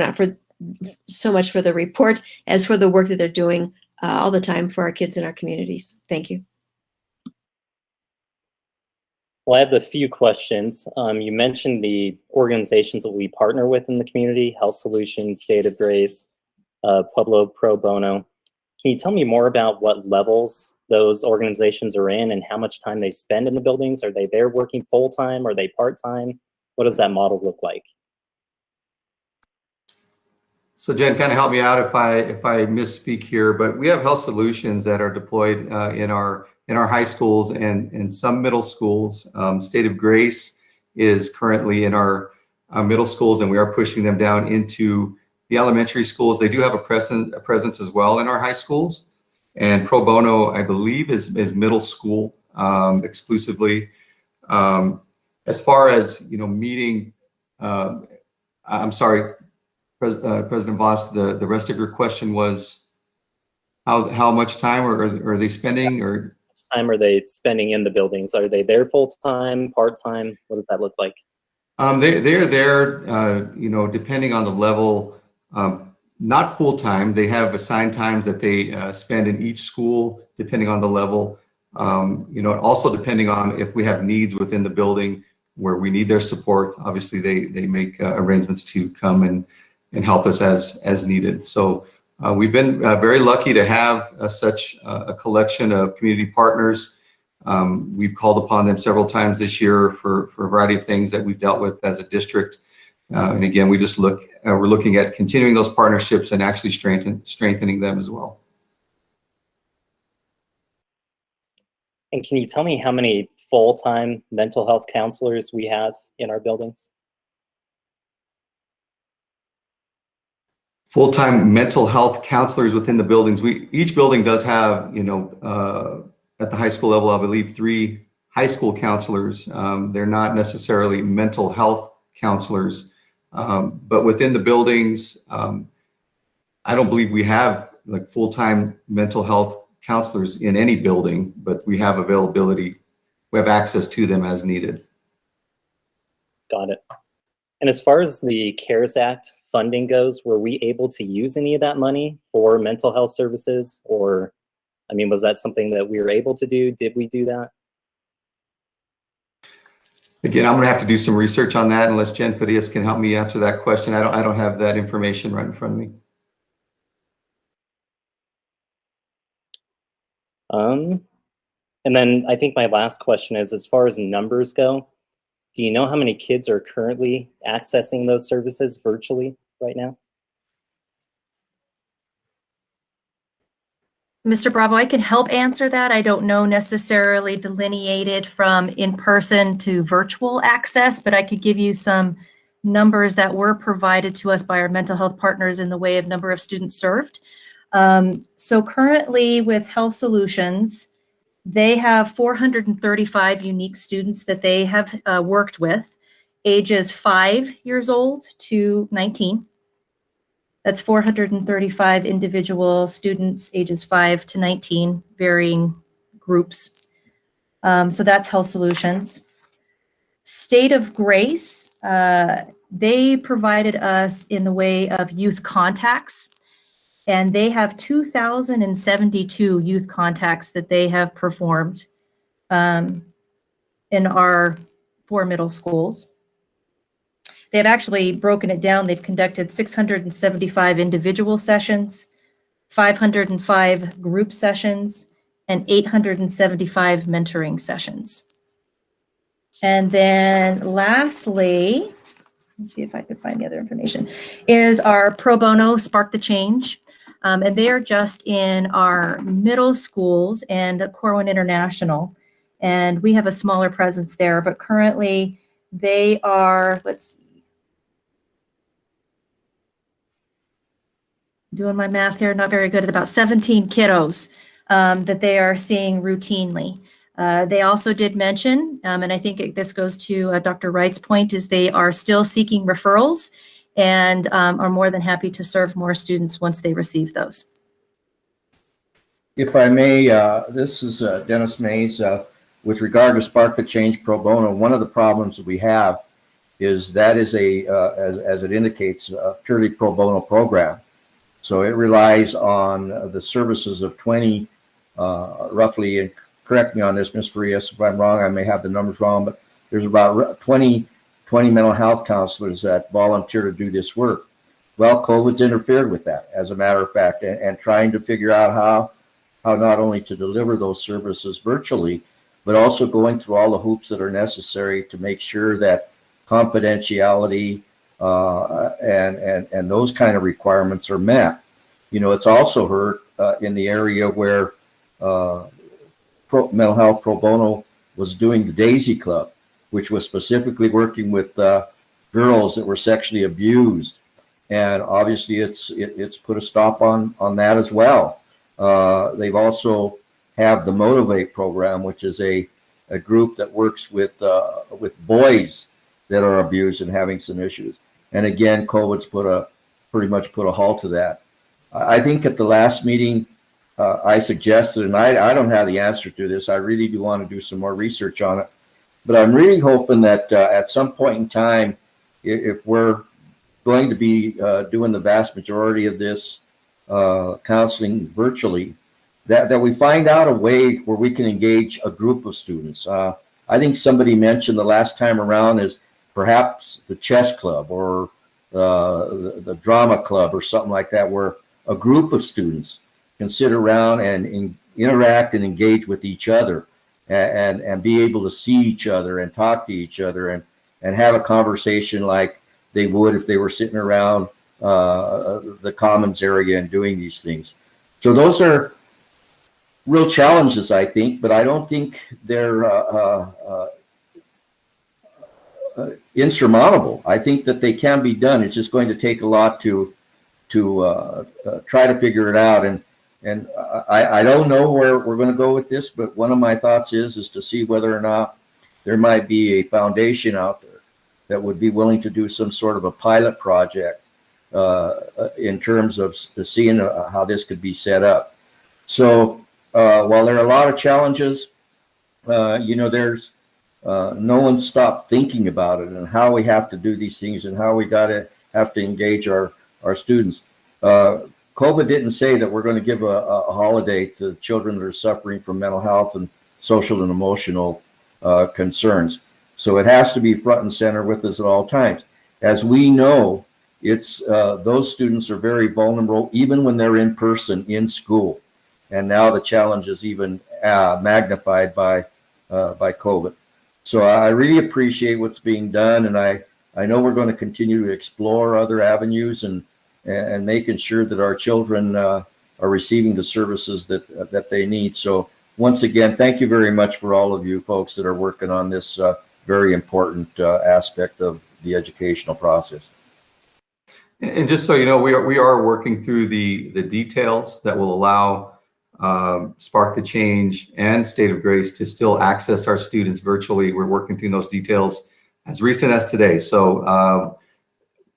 so much for the report, as for the work that they're doing all the time for our kids in our communities. Thank you. Well, I have a few questions. You mentioned the organizations that we partner with in the community: Health Solutions, State of Grace, Pueblo Pro Bono. Can you tell me more about what levels those organizations are in and how much time they spend in the buildings? Are they there working full-time? Are they part-time? What does that model look like? So Jen, kind of help me out if I misspeak here, but we have Health Solutions that are deployed in our high schools and some middle schools. State of Grace is currently in our middle schools, and we are pushing them down into the elementary schools. They do have a presence as well in our high schools. And Pro Bono, I believe, is middle school exclusively. As far as meeting, I'm sorry, President Voss, the rest of your question was how much time are they spending, or time are they spending in the buildings? Are they there full-time, part-time? What does that look like? They're there, depending on the level, not full-time. They have assigned times that they spend in each school, depending on the level. Also depending on if we have needs within the building where we need their support. Obviously, they make arrangements to come and help us as needed. So we've been very lucky to have such a collection of community partners. We've called upon them several times this year for a variety of things that we've dealt with as a district. And again, we're looking at continuing those partnerships and actually strengthening them as well. And can you tell me how many full-time mental health counselors we have in our buildings? Full-time mental health counselors within the buildings. Each building does have, at the high school level, I believe 3 high school counselors. They're not necessarily mental health counselors, but within the buildings, I don't believe we have like full-time mental health counselors in any building, but we have availability. We have access to them as needed. Got it. And as far as the CARES Act funding goes, were we able to use any of that money for mental health services? Or, I mean, was that something that we were able to do? Did we do that? Again, I'm going to have to do some research on that unless Jen Farias can help me answer that question. I don't have that information right in front of me. And then I think my last question is, as far as numbers go, do you know how many kids are currently accessing those services virtually right now? Mr. Bravo, I can help answer that. I don't know necessarily delineated from in-person to virtual access, but I could give you some numbers that were provided to us by our mental health partners in the way of number of students served. So currently with Health Solutions, they have 435 unique students that they have worked with, ages 5 years old to 19. That's 435 individual students, ages 5 to 19, varying groups. So that's Health Solutions. State of Grace, they provided us in the way of youth contacts, and they have 2,072 youth contacts that they have performed in our 4 middle schools. They've actually broken it down. They've conducted 675 individual sessions, 505 group sessions, and 875 mentoring sessions. And then lastly, let's see if I could find the other information, is our Pro Bono Spark the Change. And they are just in our middle schools and Corwin International. And we have a smaller presence there, but currently they are, let's see, doing my math here, not very good, at about 17 kiddos that they are seeing routinely. They also did mention, and I think this goes to Dr. Wright's point, is they are still seeking referrals and are more than happy to serve more students once they receive those. If I may, this is Dennis Mays. With regard to Spark the Change Pro Bono, one of the problems that we have is that is as it indicates, a purely pro bono program. So it relies on the services of 20, roughly, and correct me on this, Ms. Farias, if I'm wrong, I may have the numbers wrong, but there's about 20 mental health counselors that volunteer to do this work. Well, COVID's interfered with that, as a matter of fact, and trying to figure out how not only to deliver those services virtually, but also going through all the hoops that are necessary to make sure that confidentiality and those kind of requirements are met. You know, it's also hurt in the area where mental health pro bono was doing the Daisy Club, which was specifically working with girls that were sexually abused, and obviously it's put a stop on that as well. They've also have the Motivate program, which is a group that works with boys that are abused and having some issues. And again, COVID's pretty much put a halt to that. I think at the last meeting, I suggested, and I don't have the answer to this, I really do want to do some more research on it, but I'm really hoping that at some point in time, if we're going to be doing the vast majority of this counseling virtually, that we find out a way where we can engage a group of students. I think somebody mentioned the last time around is perhaps the chess club or the drama club or something like that, where a group of students can sit around and interact and engage with each other and be able to see each other and talk to each other and have a conversation like they would if they were sitting around the commons area and doing these things. So those are real challenges, I think, but I don't think they're insurmountable. I think that they can be done. It's just going to take a lot to try to figure it out. And I don't know where we're going to go with this, but one of my thoughts is to see whether or not there might be a foundation out there that would be willing to do some sort of a pilot project in terms of seeing how this could be set up. So while there are a lot of challenges, there's no one stopped thinking about it and how we have to do these things and how we have to engage our students. COVID didn't say that we're going to give a holiday to children that are suffering from mental health and social and emotional concerns. So it has to be front and center with us at all times. As we know, it's those students are very vulnerable even when they're in person in school. And now the challenge is even magnified by COVID. So I really appreciate what's being done, and I know we're going to continue to explore other avenues and making sure that our children are receiving the services that they need. So once again, thank you very much for all of you folks that are working on this very important aspect of the educational process. And just so you know, we are working through the details that will allow Spark the Change and State of Grace to still access our students virtually. We're working through those details as recent as today. So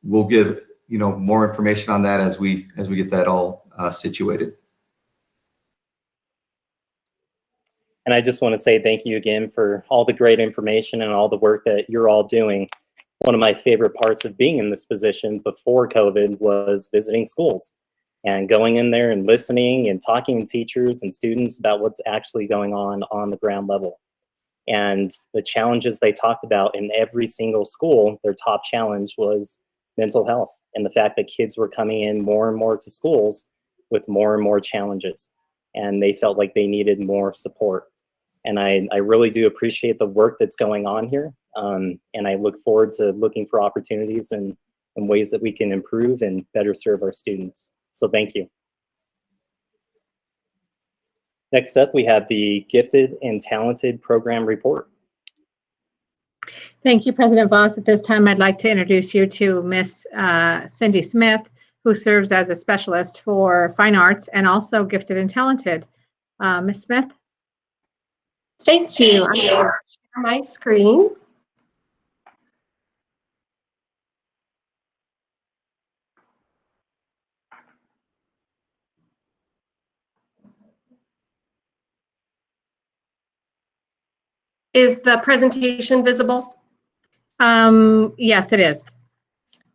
we'll give more information on that as we get that all situated. And I just want to say thank you again for all the great information and all the work that you're all doing. One of my favorite parts of being in this position before COVID was visiting schools and going in there and listening and talking to teachers and students about what's actually going on the ground level. And the challenges they talked about in every single school, their top challenge was mental health and the fact that kids were coming in more and more to schools with more and more challenges. And they felt like they needed more support. And I really do appreciate the work that's going on here. And I look forward to looking for opportunities and ways that we can improve and better serve our students. So thank you. Next up, we have the Gifted and Talented Program Report. Thank you, President Voss. At this time, I'd like to introduce you to Miss Cindy Smith, who serves as a specialist for fine arts and also gifted and talented. Miss Smith? Thank you. I'm going to share my screen. Is the presentation visible? Yes, it is.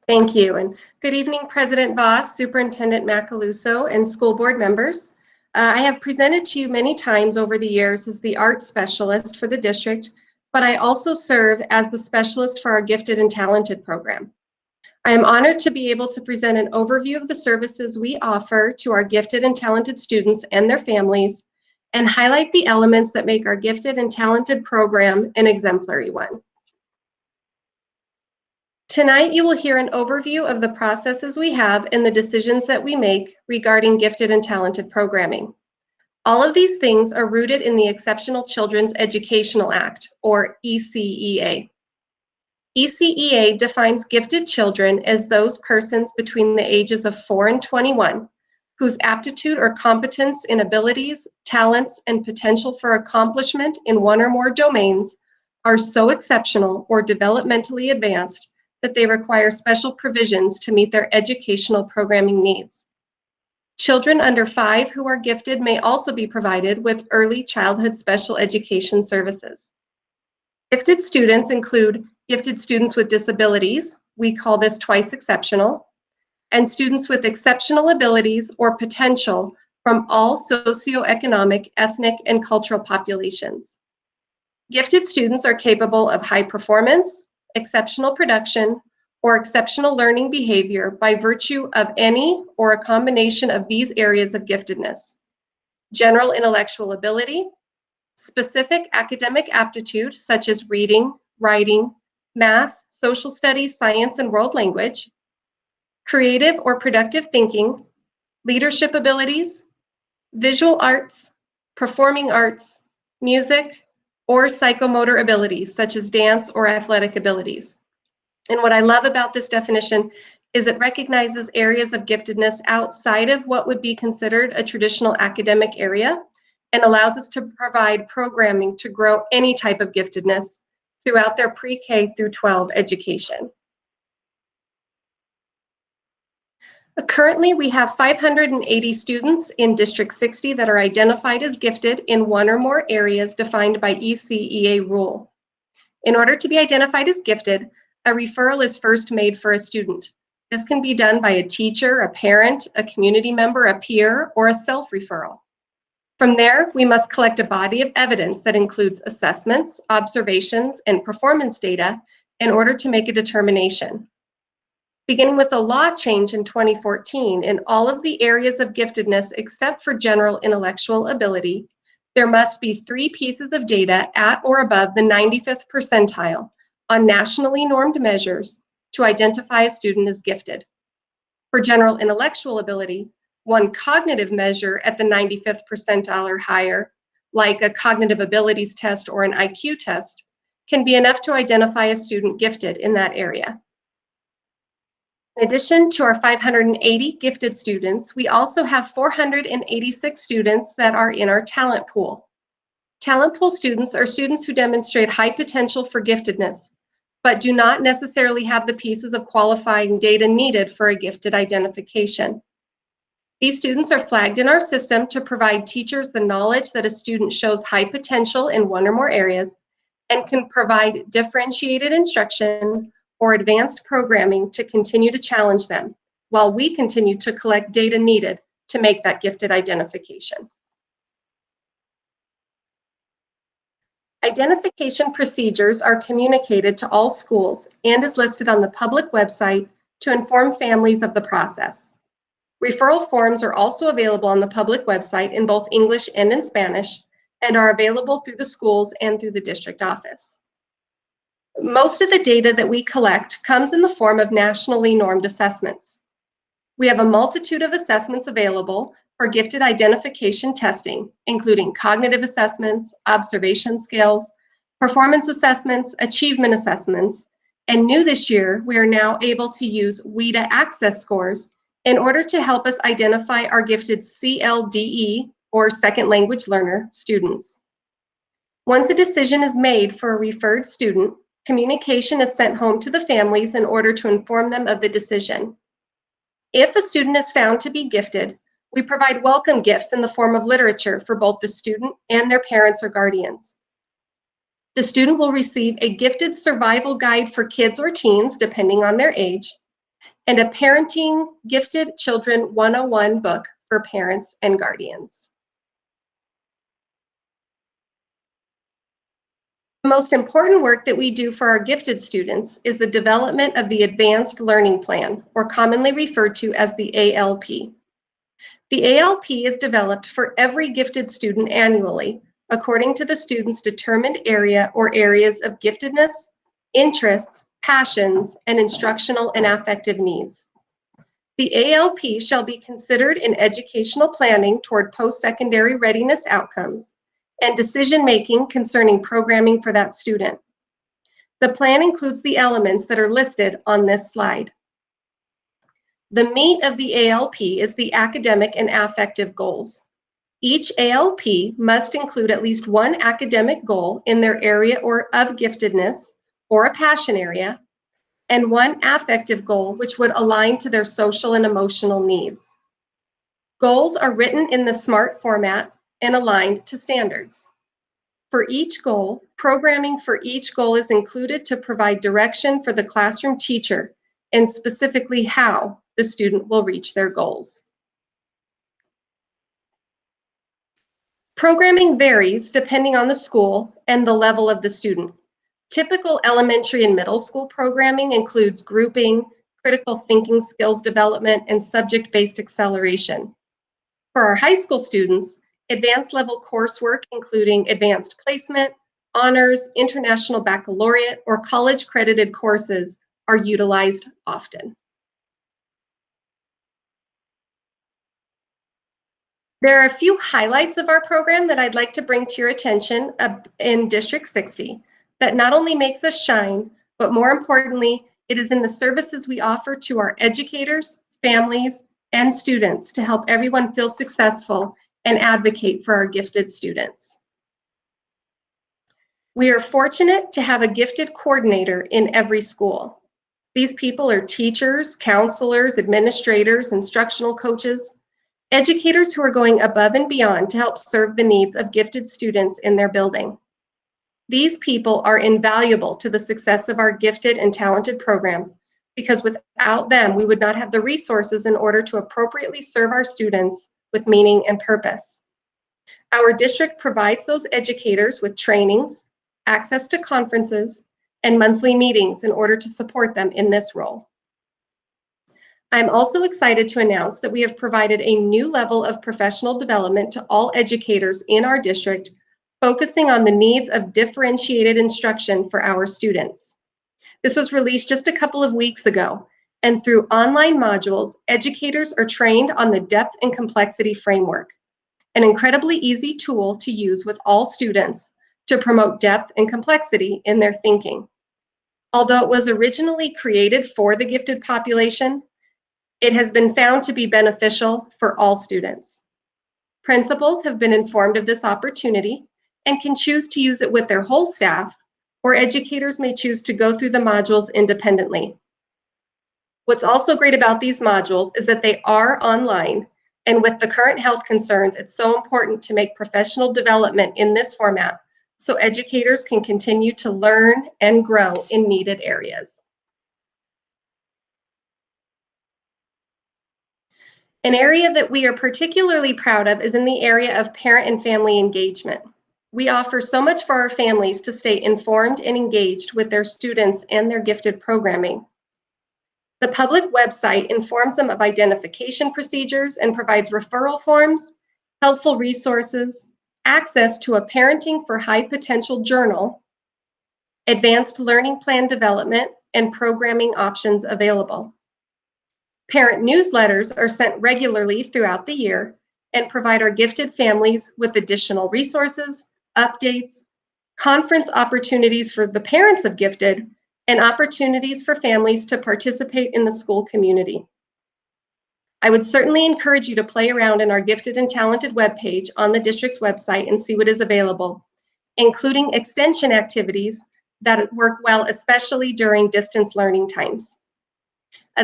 Thank you. And good evening, President Voss, Superintendent Macaluso, and school board members. I have presented to you many times over the years as the art specialist for the district, but I also serve as the specialist for our Gifted and Talented program. I am honored to be able to present an overview of the services we offer to our gifted and talented students and their families, and highlight the elements that make our Gifted and Talented program an exemplary one. Tonight, you will hear an overview of the processes we have and the decisions that we make regarding gifted and talented programming. All of these things are rooted in the Exceptional Children's Educational Act, or ECEA. ECEA defines gifted children as those persons between the ages of 4 and 21 whose aptitude or competence in abilities, talents, and potential for accomplishment in one or more domains are so exceptional or developmentally advanced that they require special provisions to meet their educational programming needs. Children under 5 who are gifted may also be provided with early childhood special education services. Gifted students include gifted students with disabilities, we call this twice exceptional, and students with exceptional abilities or potential from all socioeconomic, ethnic, and cultural populations. Gifted students are capable of high performance, exceptional production, or exceptional learning behavior by virtue of any or a combination of these areas of giftedness: general intellectual ability, specific academic aptitude such as reading, writing, math, social studies, science, and world language, creative or productive thinking, leadership abilities, visual arts, performing arts, music, or psychomotor abilities such as dance or athletic abilities. And what I love about this definition is it recognizes areas of giftedness outside of what would be considered a traditional academic area and allows us to provide programming to grow any type of giftedness throughout their pre-K through 12 education. Currently, we have 580 students in District 60 that are identified as gifted in one or more areas defined by ECEA rule. In order to be identified as gifted, a referral is first made for a student. This can be done by a teacher, a parent, a community member, a peer, or a self-referral. From there, we must collect a body of evidence that includes assessments, observations, and performance data in order to make a determination. Beginning with a law change in 2014, in all of the areas of giftedness except for general intellectual ability, there must be 3 pieces of data at or above the 95th percentile on nationally normed measures to identify a student as gifted. For general intellectual ability, 1 cognitive measure at the 95th percentile or higher, like a cognitive abilities test or an IQ test, can be enough to identify a student gifted in that area. In addition to our 580 gifted students, we also have 486 students that are in our talent pool. Talent pool students are students who demonstrate high potential for giftedness, but do not necessarily have the pieces of qualifying data needed for a gifted identification. These students are flagged in our system to provide teachers the knowledge that a student shows high potential in one or more areas and can provide differentiated instruction or advanced programming to continue to challenge them, while we continue to collect data needed to make that gifted identification. Identification procedures are communicated to all schools and is listed on the public website to inform families of the process. Referral forms are also available on the public website in both English and in Spanish and are available through the schools and through the district office. Most of the data that we collect comes in the form of nationally normed assessments. We have a multitude of assessments available for gifted identification testing, including cognitive assessments, observation scales, performance assessments, achievement assessments, and new this year, we are now able to use WIDA access scores in order to help us identify our gifted CLDE, or second language learner, students. Once a decision is made for a referred student, communication is sent home to the families in order to inform them of the decision. If a student is found to be gifted, we provide welcome gifts in the form of literature for both the student and their parents or guardians. The student will receive a gifted survival guide for kids or teens, depending on their age, and a Parenting Gifted Children 101 book for parents and guardians. The most important work that we do for our gifted students is the development of the Advanced Learning Plan, or commonly referred to as the ALP. The ALP is developed for every gifted student annually, according to the student's determined area or areas of giftedness, interests, passions, and instructional and affective needs. The ALP shall be considered in educational planning toward post-secondary readiness outcomes and decision-making concerning programming for that student. The plan includes the elements that are listed on this slide. The meat of the ALP is the academic and affective goals. Each ALP must include at least one academic goal in their area or of giftedness or a passion area, and one affective goal which would align to their social and emotional needs. Goals are written in the SMART format and aligned to standards. For each goal, programming for each goal is included to provide direction for the classroom teacher and specifically how the student will reach their goals. Programming varies depending on the school and the level of the student. Typical elementary and middle school programming includes grouping, critical thinking skills development, and subject-based acceleration. For our high school students, advanced level coursework including advanced placement, honors, international baccalaureate, or college credited courses are utilized often. There are a few highlights of our program that I'd like to bring to your attention in District 60 that not only makes us shine, but more importantly, it is in the services we offer to our educators, families, and students to help everyone feel successful and advocate for our gifted students. We are fortunate to have a gifted coordinator in every school. These people are teachers, counselors, administrators, instructional coaches, educators who are going above and beyond to help serve the needs of gifted students in their building. These people are invaluable to the success of our gifted and talented program because without them, we would not have the resources in order to appropriately serve our students with meaning and purpose. Our district provides those educators with trainings, access to conferences, and monthly meetings in order to support them in this role. I'm also excited to announce that we have provided a new level of professional development to all educators in our district, focusing on the needs of differentiated instruction for our students. This was released just a couple of weeks ago, and through online modules, educators are trained on the depth and complexity framework, an incredibly easy tool to use with all students to promote depth and complexity in their thinking. Although it was originally created for the gifted population, it has been found to be beneficial for all students. Principals have been informed of this opportunity and can choose to use it with their whole staff, or educators may choose to go through the modules independently. What's also great about these modules is that they are online, and with the current health concerns, it's so important to make professional development in this format so educators can continue to learn and grow in needed areas. An area that we are particularly proud of is in the area of parent and family engagement. We offer so much for our families to stay informed and engaged with their students and their gifted programming. The public website informs them of identification procedures and provides referral forms, helpful resources, access to a Parenting for High Potential journal, advanced learning plan development, and programming options available. Parent newsletters are sent regularly throughout the year and provide our gifted families with additional resources, updates, conference opportunities for the parents of gifted, and opportunities for families to participate in the school community. I would certainly encourage you to play around in our gifted and talented webpage on the district's website and see what is available, including extension activities that work well, especially during distance learning times.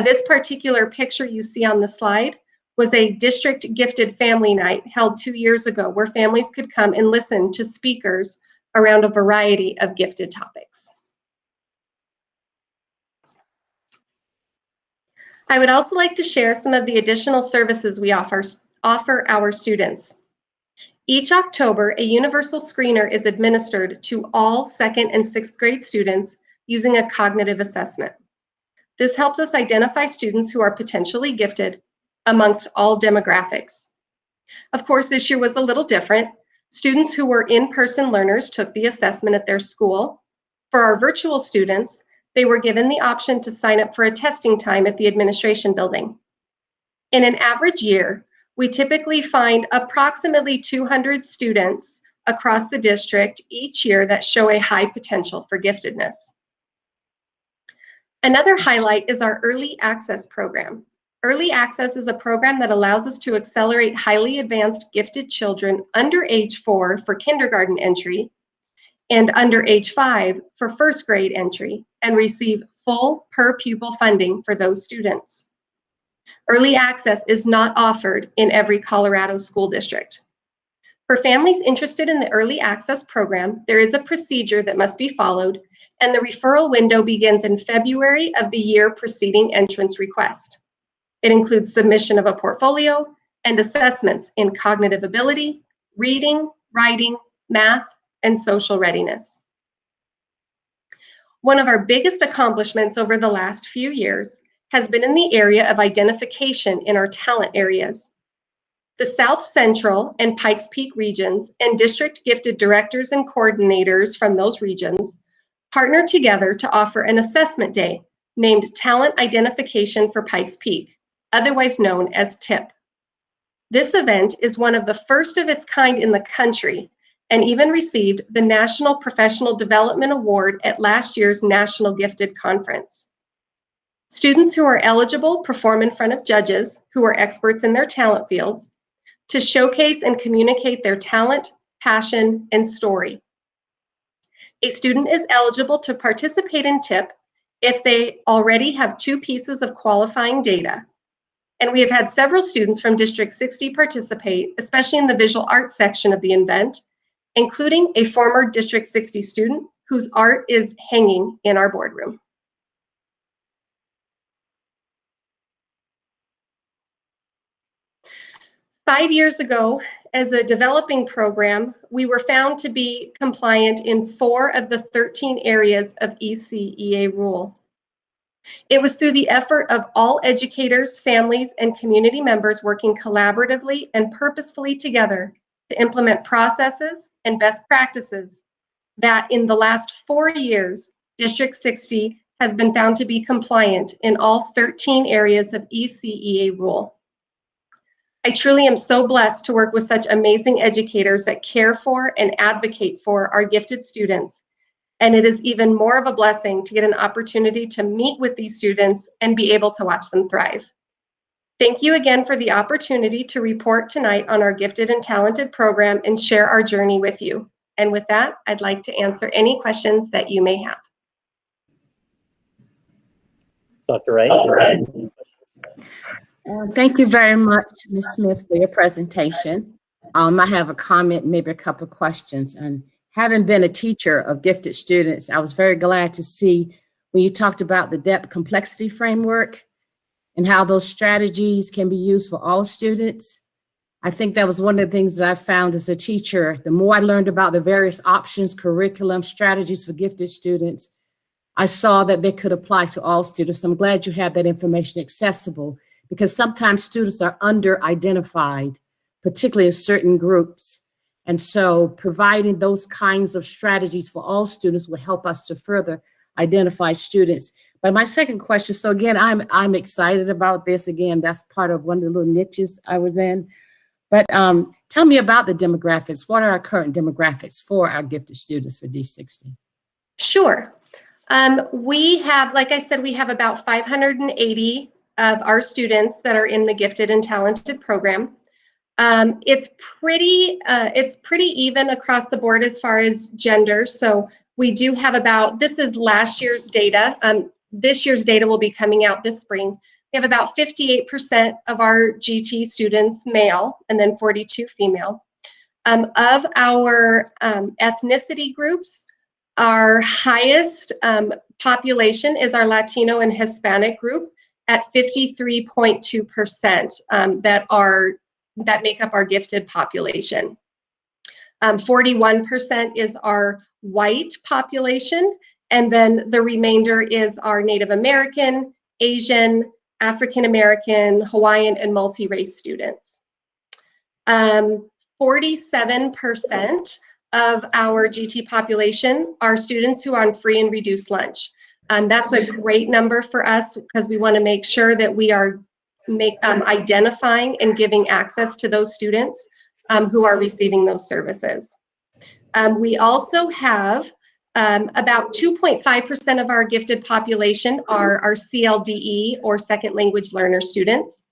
This particular picture you see on the slide was a district gifted family night held 2 years ago where families could come and listen to speakers around a variety of gifted topics. I would also like to share some of the additional services we offer our students. Each October, a universal screener is administered to all 2nd and 6th grade students using a cognitive assessment. This helps us identify students who are potentially gifted amongst all demographics. Of course, this year was a little different. Students who were in-person learners took the assessment at their school. For our virtual students, they were given the option to sign up for a testing time at the administration building. In an average year, we typically find approximately 200 students across the district each year that show a high potential for giftedness. Another highlight is our Early Access program. Early Access is a program that allows us to accelerate highly advanced gifted children under age 4 for kindergarten entry and under age 5 for 1st grade entry and receive full per pupil funding for those students. Early Access is not offered in every Colorado school district. For families interested in the Early Access program, there is a procedure that must be followed, and the referral window begins in February of the year preceding entrance request. It includes submission of a portfolio and assessments in cognitive ability, reading, writing, math, and social readiness. One of our biggest accomplishments over the last few years has been in the area of identification in our talent areas. The South Central and Pikes Peak regions and district gifted directors and coordinators from those regions partnered together to offer an assessment day named Talent Identification for Pikes Peak, otherwise known as TIP. This event is one of the first of its kind in the country and even received the National Professional Development Award at last year's National Gifted Conference. Students who are eligible perform in front of judges who are experts in their talent fields to showcase and communicate their talent, passion, and story. A student is eligible to participate in TIP if they already have 2 pieces of qualifying data. And we have had several students from District 60 participate, especially in the visual arts section of the event, including a former District 60 student whose art is hanging in our boardroom. Five years ago, as a developing program, we were found to be compliant in 4 of the 13 areas of ECEA rule. It was through the effort of all educators, families, and community members working collaboratively and purposefully together to implement processes and best practices that in the last 4 years, District 60 has been found to be compliant in all 13 areas of ECEA rule. I truly am so blessed to work with such amazing educators that care for and advocate for our gifted students. And it is even more of a blessing to get an opportunity to meet with these students and be able to watch them thrive. Thank you again for the opportunity to report tonight on our gifted and talented program and share our journey with you. And with that, I'd like to answer any questions that you may have. Dr. Wright? Thank you very much, Ms. Smith, for your presentation. I have a comment, maybe a couple of questions. And having been a teacher of gifted students, I was very glad to see when you talked about the depth complexity framework and how those strategies can be used for all students. I think that was one of the things that I found as a teacher. The more I learned about the various options, curriculum, strategies for gifted students, I saw that they could apply to all students. I'm glad you have that information accessible, because sometimes students are under-identified, particularly in certain groups. And so providing those kinds of strategies for all students will help us to further identify students. But my second question, so again, I'm excited about this. Again, that's part of one of the little niches I was in. But tell me about the demographics. What are our current demographics for our gifted students for D60? Sure. We have, like I said, we have about 580 of our students that are in the gifted and talented program. It's pretty even across the board as far as gender. So we do have about, this is last year's data. This year's data will be coming out this spring. We have about 58% of our GT students male and then 42 female. Of our ethnicity groups, our highest population is our Latino and Hispanic group at 53.2% that make up our gifted population. 41% is our white population, and then the remainder is our Native American, Asian, African American, Hawaiian, and multi-race students. 47% of our GT population are students who are on free and reduced lunch. That's a great number for us because we want to make sure that we are identifying and giving access to those students who are receiving those services. We also have about 2.5% of our gifted population are our CLDE or second language learner students,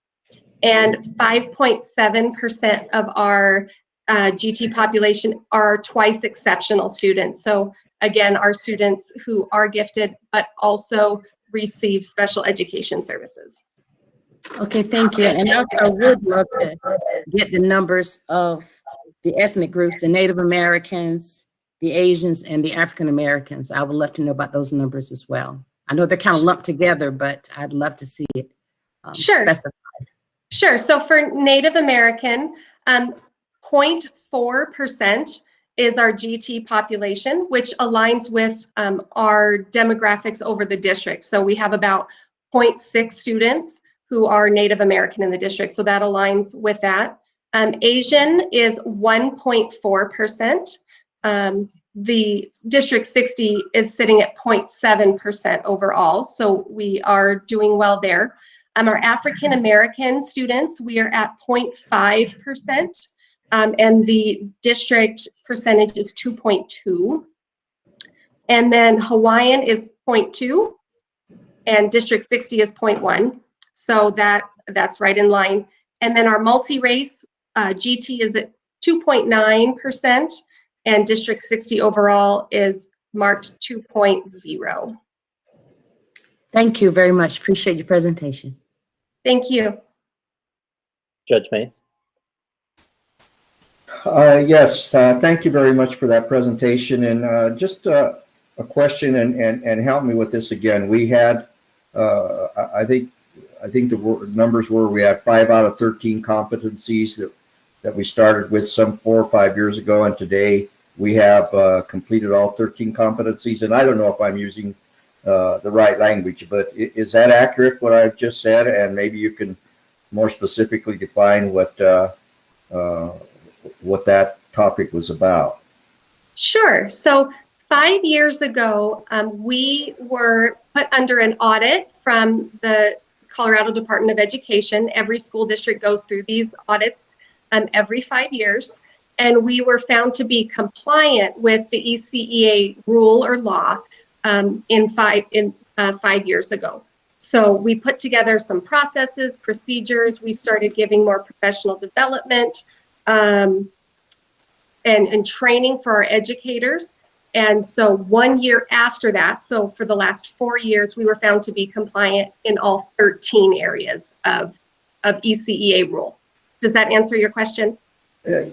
and 5.7% of our GT population are twice exceptional students. So again, our students who are gifted but also receive special education services. Okay, thank you. And also, I would love to get the numbers of the ethnic groups, the Native Americans, the Asians, and the African Americans. I would love to know about those numbers as well. I know they're kind of lumped together, but I'd love to see it specified. Sure. So for Native American, 0.4% is our GT population, which aligns with our demographics over the district. So we have about 0.6 students who are Native American in the district. So that aligns with that. Asian is 1.4%. The District 60 is sitting at 0.7% overall, so we are doing well there. Our African American students, we are at 0.5%, and the district percentage is 2.2. And then Hawaiian is 0.2, and District 60 is 0.1. So that's right in line. And then our multi-race, GT is at 2.9%, and District 60 overall is marked 2.0. Thank you very much. Appreciate your presentation. Thank you. Judge Mays. Yes, thank you very much for that presentation. And just a question, and help me with this again. We had, I think the numbers were, we had 5 out of 13 competencies that we started with some 4 or 5 years ago, and today we have completed all 13 competencies. And I don't know if I'm using the right language, but is that accurate, what I've just said? And maybe you can more specifically define what that topic was about. Sure. So 5 years ago, we were put under an audit from the Colorado Department of Education. Every school district goes through these audits every 5 years. And we were found to be compliant with the ECEA rule or law 5 years ago. So we put together some processes, procedures. We started giving more professional development and training for our educators. And so 1 year after that, so for the last 4 years, we were found to be compliant in all 13 areas of ECEA rule. Does that answer your question?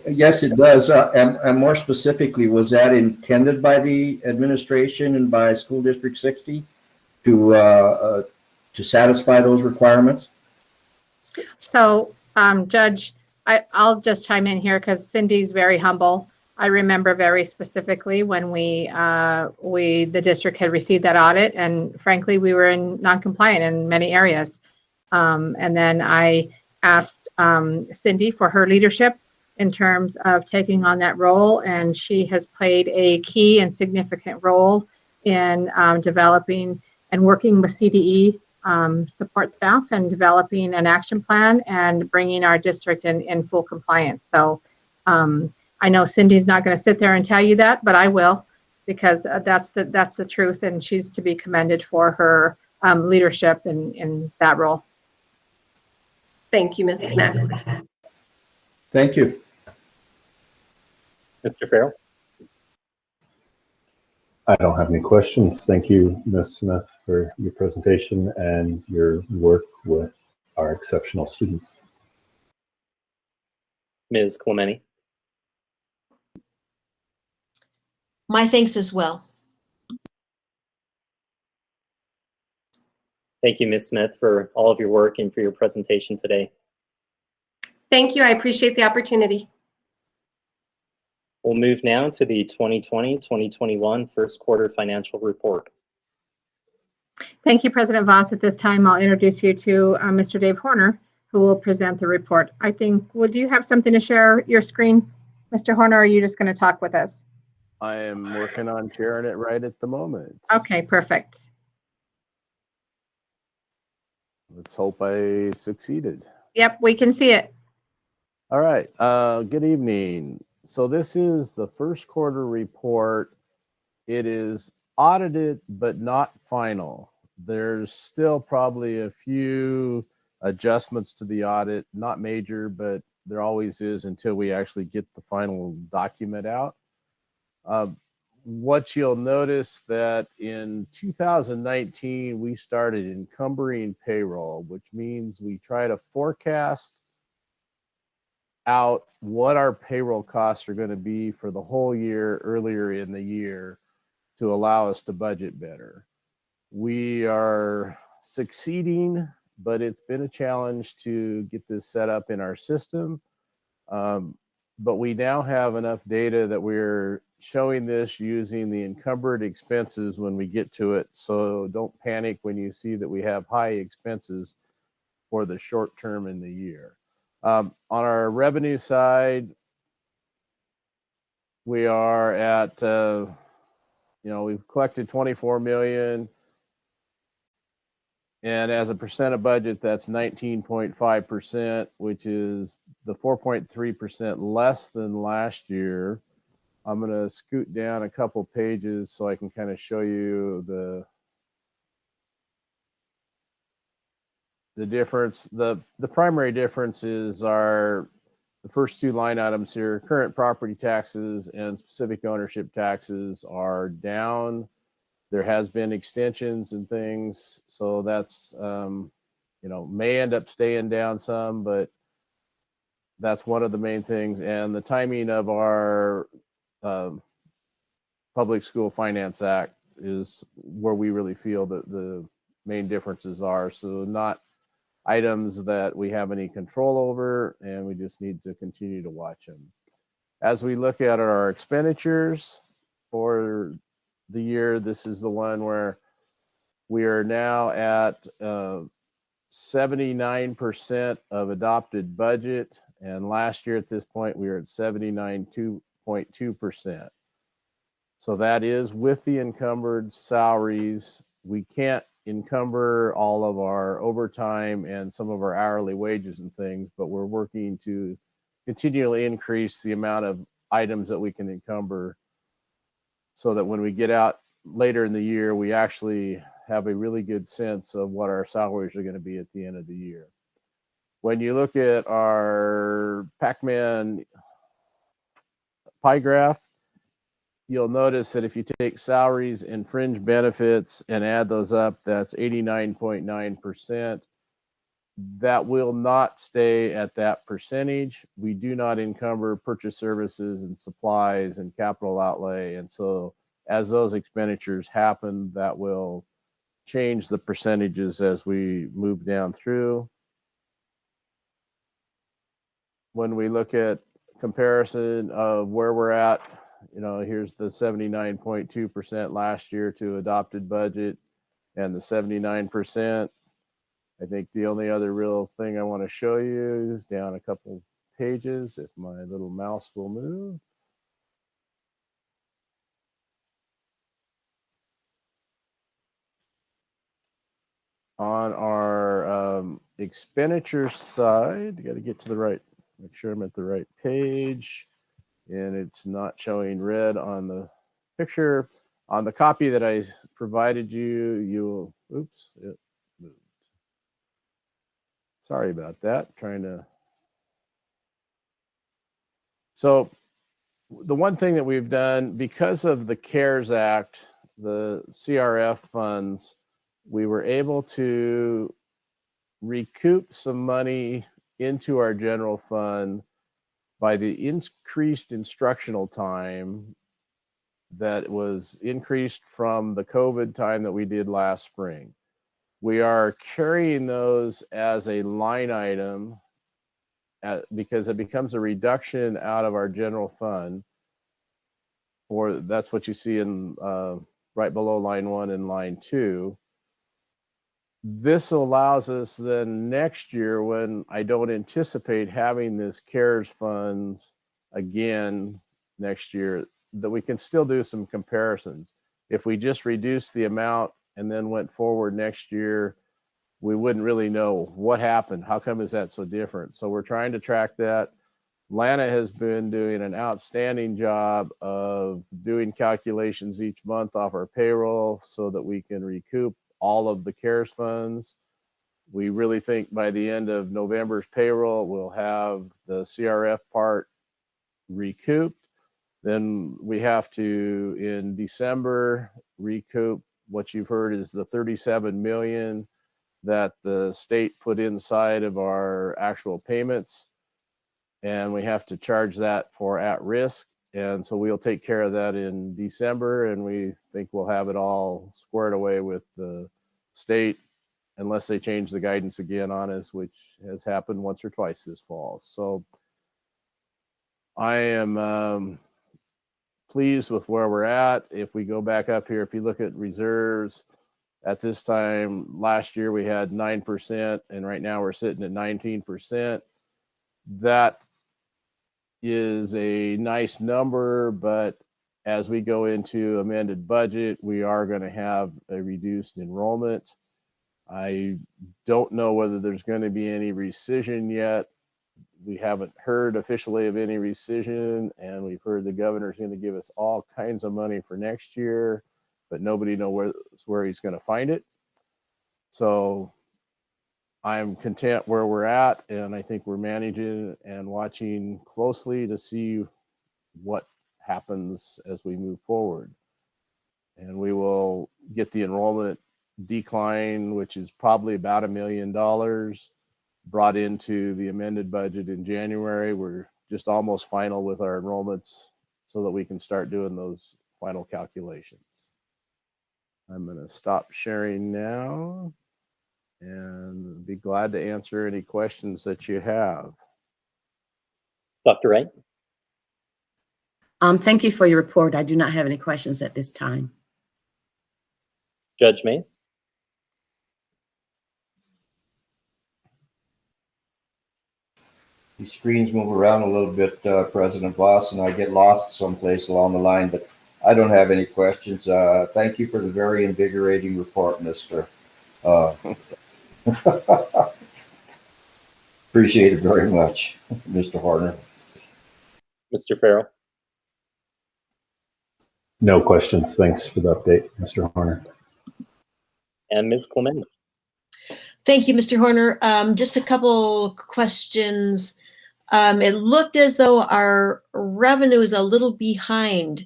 Yes, it does. And more specifically, was that intended by the administration and by School District 60 to satisfy those requirements? So, Judge, I'll just chime in here because Cindy's very humble. I remember very specifically when the district had received that audit, and frankly, we were non-compliant in many areas. And then I asked Cindy for her leadership in terms of taking on that role, and she has played a key and significant role in developing and working with CDE support staff and developing an action plan and bringing our district in full compliance. So I know Cindy's not going to sit there and tell you that, but I will, because that's the truth, and she's to be commended for her leadership in that role. Thank you, Mrs. Mack. Thank you. Mr. Farrell? I don't have any questions. Thank you, Ms. Smith, for your presentation and your work with our exceptional students. Ms. Clementi? My thanks as well. Thank you, Ms. Smith, for all of your work and for your presentation today. Thank you. I appreciate the opportunity. We'll move now to the 2020-2021 first quarter financial report. Thank you, President Voss. At this time, I'll introduce you to Mr. Dave Horner, who will present the report. I think, would you have something to share your screen, Mr. Horner, or are you just going to talk with us? I am working on sharing it right at the moment. Okay, perfect. Let's hope I succeeded. Yep, we can see it. All right. Good evening. So this is the first quarter report. It is audited, but not final. There's still probably a few adjustments to the audit, not major, but there always is until we actually get the final document out. What you'll notice that in 2019, we started encumbering payroll, which means we try to forecast out what our payroll costs are going to be for the whole year earlier in the year to allow us to budget better. We are succeeding, but it's been a challenge to get this set up in our system. But we now have enough data that we're showing this using the encumbered expenses when we get to it. So don't panic when you see that we have high expenses for the short term in the year. On our revenue side, we are at, we've collected 24 million. And as a percent of budget, that's 19.5%, which is the 4.3% less than last year. I'm going to scoot down a couple pages so I can kind of show you the difference. The primary difference is the first two line items here. Current property taxes and specific ownership taxes are down. There has been extensions and things, so that's may end up staying down some, but that's one of the main things. And the timing of our Public School Finance Act is where we really feel that the main differences are. So not items that we have any control over, and we just need to continue to watch them. As we look at our expenditures for the year, this is the one where we are now at 79% of adopted budget, and last year at this point we were at 79.2%. So that is with the encumbered salaries. We can't encumber all of our overtime and some of our hourly wages and things, but we're working to continually increase the amount of items that we can encumber so that when we get out later in the year, we actually have a really good sense of what our salaries are going to be at the end of the year. When you look at our Pac-Man pie graph, you'll notice that if you take salaries and fringe benefits and add those up, that's 89.9%. That will not stay at that percentage. We do not encumber purchase services and supplies and capital outlay. And so as those expenditures happen, that will change the percentages as we move down through. When we look at comparison of where we're at, here's the 79.2% last year to adopted budget and the 79%. I think the only other real thing I want to show you is down a couple pages, if my little mouse will move. On our expenditure side, got to get to the right, make sure I'm at the right page, and it's not showing red on the picture. On the copy that I provided you, oops, it moved. Sorry about that, So the one thing that we've done, because of the CARES Act, the CRF funds, we were able to recoup some money into our general fund by the increased instructional time that was increased from the COVID time that we did last spring. We are carrying those as a line item because it becomes a reduction out of our general fund. That's what you see in right below line 1 and line 2. This allows us then next year, when I don't anticipate having this CARES funds again next year, that we can still do some comparisons. If we just reduce the amount and then went forward next year, we wouldn't really know what happened. How come is that so different? So we're trying to track that. Lana has been doing an outstanding job of doing calculations each month off our payroll so that we can recoup all of the CARES funds. We really think by the end of November's payroll, we'll have the CRF part recouped. Then we have to, in December, recoup what you've heard is the 37 million that the state put inside of our actual payments. And we have to charge that for at risk. And so we'll take care of that in December, and we think we'll have it all squared away with the state unless they change the guidance again on us, which has happened once or twice this fall. So I am pleased with where we're at. If we go back up here, if you look at reserves, at this time last year we had 9%, and right now we're sitting at 19%. that is a nice number, but as we go into amended budget, we are going to have a reduced enrollment. I don't know whether there's going to be any rescission yet. We haven't heard officially of any rescission, and we've heard the governor's going to give us all kinds of money for next year, but nobody knows where he's going to find it. So I'm content where we're at, and I think we're managing and watching closely to see what happens as we move forward. And we will get the enrollment decline, which is probably about $1 million, brought into the amended budget in January. We're just almost final with our enrollments so that we can start doing those final calculations. I'm going to stop sharing now and be glad to answer any questions that you have. Dr. Wright? Thank you for your report. I do not have any questions at this time. Judge Mays? The screens move around a little bit, President Voss, and I get lost someplace along the line, but I don't have any questions. Thank you for the very invigorating report, Mr. Appreciate it very much, Mr. Horner. Mr. Farrell? No questions. Thanks for the update, Mr. Horner. And Ms. Clement? Thank you, Mr. Horner. Just a couple questions. It looked as though our revenue is a little behind.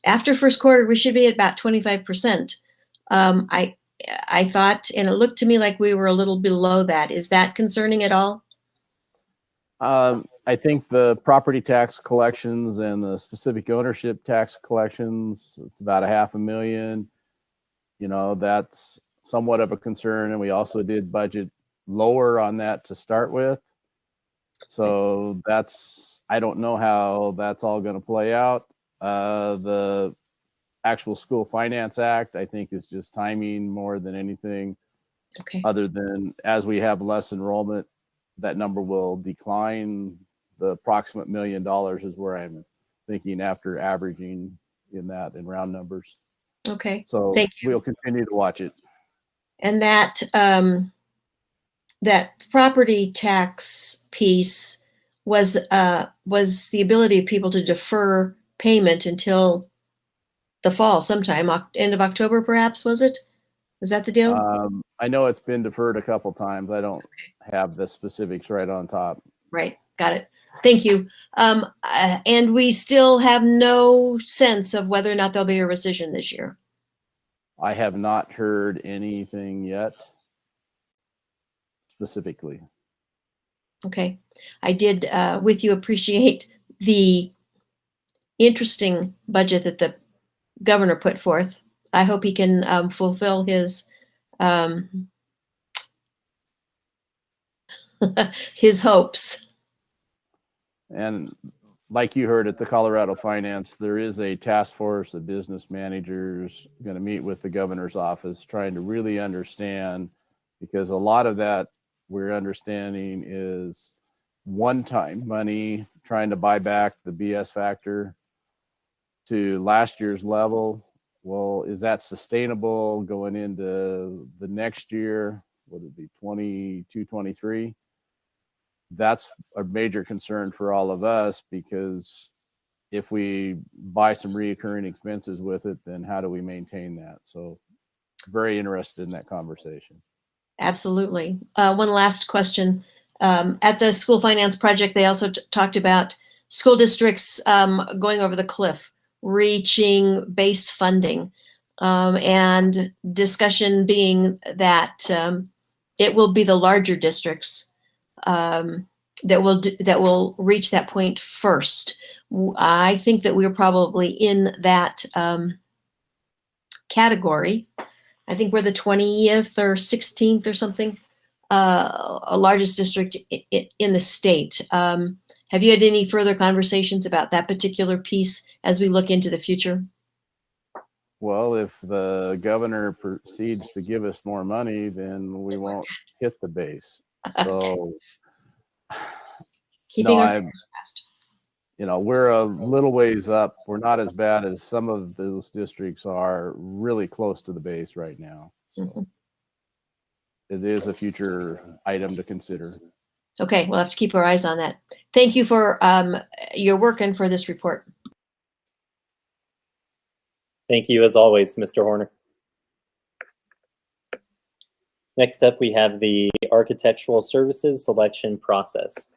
After first quarter, we should be at about 25%. I thought, and it looked to me like we were a little below that. Is that concerning at all? I think the property tax collections and the specific ownership tax collections, it's about $500,000. You know, that's somewhat of a concern. And we also did budget lower on that to start with. So that's, I don't know how that's all going to play out. The actual School Finance Act, I think, is just timing more than anything. Okay. Other than as we have less enrollment, that number will decline. The approximate $1 million is where I'm thinking after averaging in that in round numbers. Okay. So Thank you. we'll continue to watch it. And that that property tax piece was the ability of people to defer payment until the fall sometime, end of October, perhaps, was it? Was that the deal? I know it's been deferred a couple times. I don't have the specifics right on top. Right. Got it. Thank you. And we still have no sense of whether or not there'll be a rescission this year. I have not heard anything yet specifically. Okay. I did, with you, appreciate the interesting budget that the governor put forth. I hope he can fulfill his his hopes. And like you heard at the Colorado Finance, there is a task force of business managers going to meet with the governor's office, trying to really understand, because a lot of that we're understanding is one-time money, trying to buy back the BS factor to last year's level. Well, is that sustainable going into the next year? Would it be 22, 23? That's a major concern for all of us, because if we buy some reoccurring expenses with it, then how do we maintain that? So very interested in that conversation. Absolutely. One last question. At the school finance project, they also talked about school districts going over the cliff, reaching base funding, and discussion being that it will be the larger districts that will reach that point first. I think that we're probably in that category. I think we're the 20th or 16th or something, a largest district in the state. Have you had any further conversations about that particular piece as we look into the future? Well, if the governor proceeds to give us more money, then we won't hit the base. So Keeping No, our I'm- fingers crossed. You know, we're a little ways up. We're not as bad as some of those districts are, really close to the base right now. So Mhm. it is a future item to consider. Okay, we'll have to keep our eyes on that. Thank you for your work and for this report. Thank you as always, Mr. Horner. Next up, we have the architectural services selection process.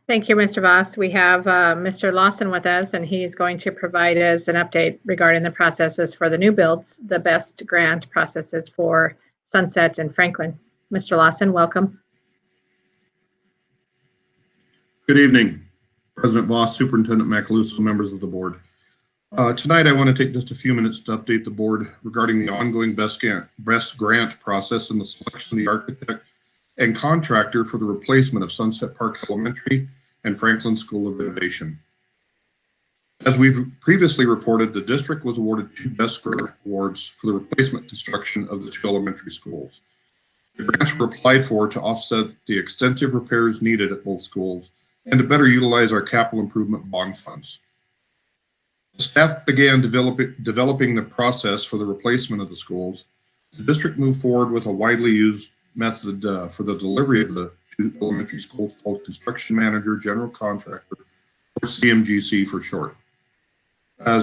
Thank you, Mr. Voss. We have Mr. Lawson with us, and he's going to provide us an update regarding the processes for the new builds, the best grant processes for Sunset and Franklin. Mr. Lawson, welcome. Good evening, President Voss, Superintendent Macaluso, members of the board. Tonight, I want to take just a few minutes to update the board regarding the ongoing best grant process and the selection of the architect and contractor for the replacement of Sunset Park Elementary and Franklin School of Innovation. As we've previously reported, the district was awarded 2 best grant awards for the replacement construction of the 2 elementary schools. The grants were applied for to offset the extensive repairs needed at both schools and to better utilize our capital improvement bond funds. The staff began developing the process for the replacement of the schools. The district moved forward with a widely used method for the delivery of the 2 elementary schools called Construction Manager General Contractor, or CMGC for short.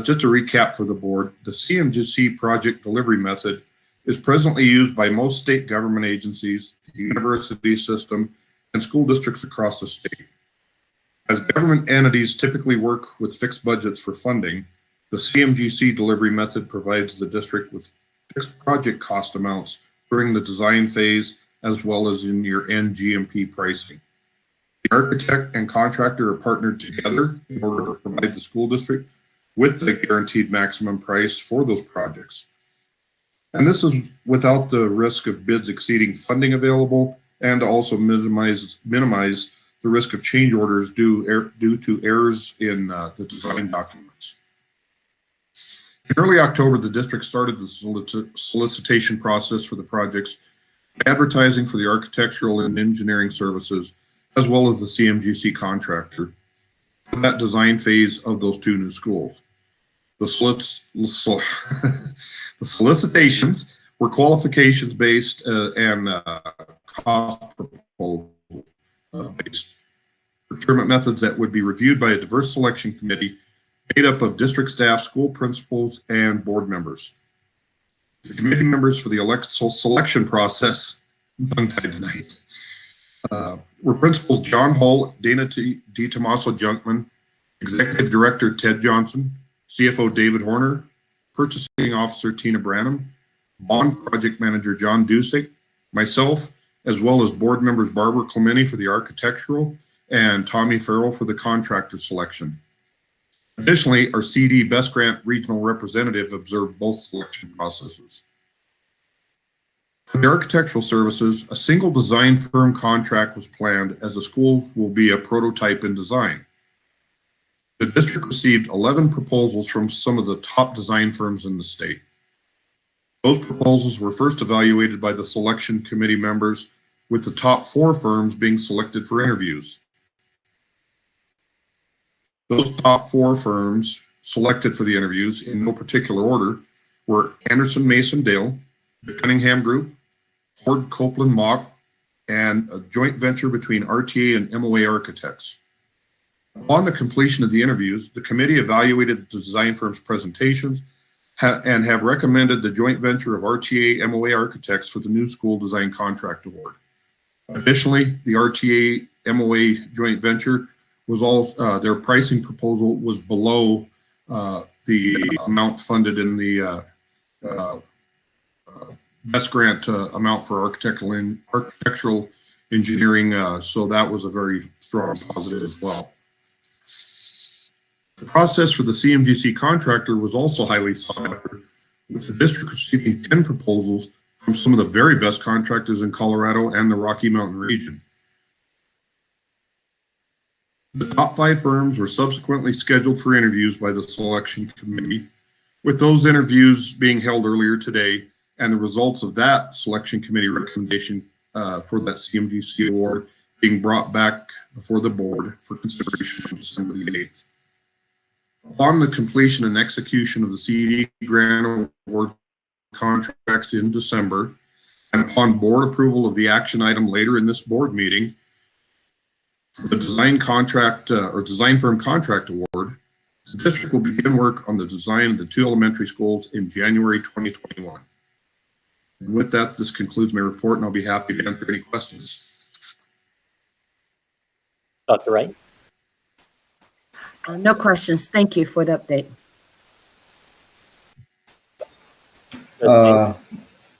Just a recap for the board, the CMGC project delivery method is presently used by most state government agencies, the university system, and school districts across the state. As government entities typically work with fixed budgets for funding, the CMGC delivery method provides the district with fixed project cost amounts during the design phase, as well as in year-end GMP pricing. The architect and contractor are partnered together in order to provide the school district with the guaranteed maximum price for those projects. And this is without the risk of bids exceeding funding available, and also minimize the risk of change orders due to errors in the design documents. In early October, the district started the solicitation process for the projects, advertising for the architectural and engineering services, as well as the CMGC contractor for that design phase of those 2 new schools. The solicitations were qualifications based and cost proposal based procurement methods that would be reviewed by a diverse selection committee made up of district staff, school principals, and board members. The committee members for the selection process, tongue-tied tonight, were principals John Hull, Dana D. Tomaso Junkman, Executive Director Ted Johnson, CFO David Horner, Purchasing Officer Tina Branham, Bond Project Manager John Dusick, myself, as well as board members Barbara Clementi for the architectural and Tommy Farrell for the contractor selection. Additionally, our CD Best Grant Regional Representative observed both selection processes. For the architectural services, a single design firm contract was planned as the school will be a prototype in design. The district received 11 proposals from some of the top design firms in the state. Those proposals were first evaluated by the selection committee members, with the top 4 firms being selected for interviews. Those top 4 firms selected for the interviews in no particular order were Anderson Mason Dale, the Cunningham Group, Ford Copeland Mock, and a joint venture between RTA and MOA Architects. Upon the completion of the interviews, the committee evaluated the design firm's presentations and have recommended the joint venture of RTA MOA Architects for the new school design contract award. Additionally, the RTA MOA joint venture was their pricing proposal was below the amount funded in the best grant amount for architectural engineering, so that was a very strong positive as well. The process for the CMGC contractor was also highly sought after, with the district receiving 10 proposals from some of the very best contractors in Colorado and the Rocky Mountain region. The top 5 firms were subsequently scheduled for interviews by the selection committee, with those interviews being held earlier today, and the results of that selection committee recommendation for that CMGC award being brought back before the board for consideration on December the 8th. Upon the completion and execution of the CED grant award contracts in December, and upon board approval of the action item later in this board meeting, for the design contract or design firm contract award, the district will begin work on the design of the 2 elementary schools in January 2021. And with that, this concludes my report, and I'll be happy to answer any questions. Dr. Wright? No questions. Thank you for the update.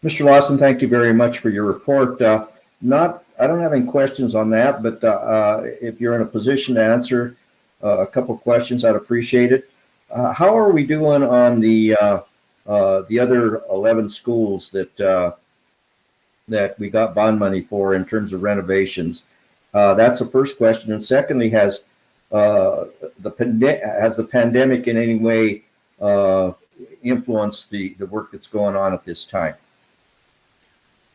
Mr. Lawson, thank you very much for your report. I don't have any questions on that, but if you're in a position to answer a couple of questions, I'd appreciate it. How are we doing on the other 11 schools that we got bond money for in terms of renovations? That's the first question. And secondly, has the pandemic in any way influenced the work that's going on at this time?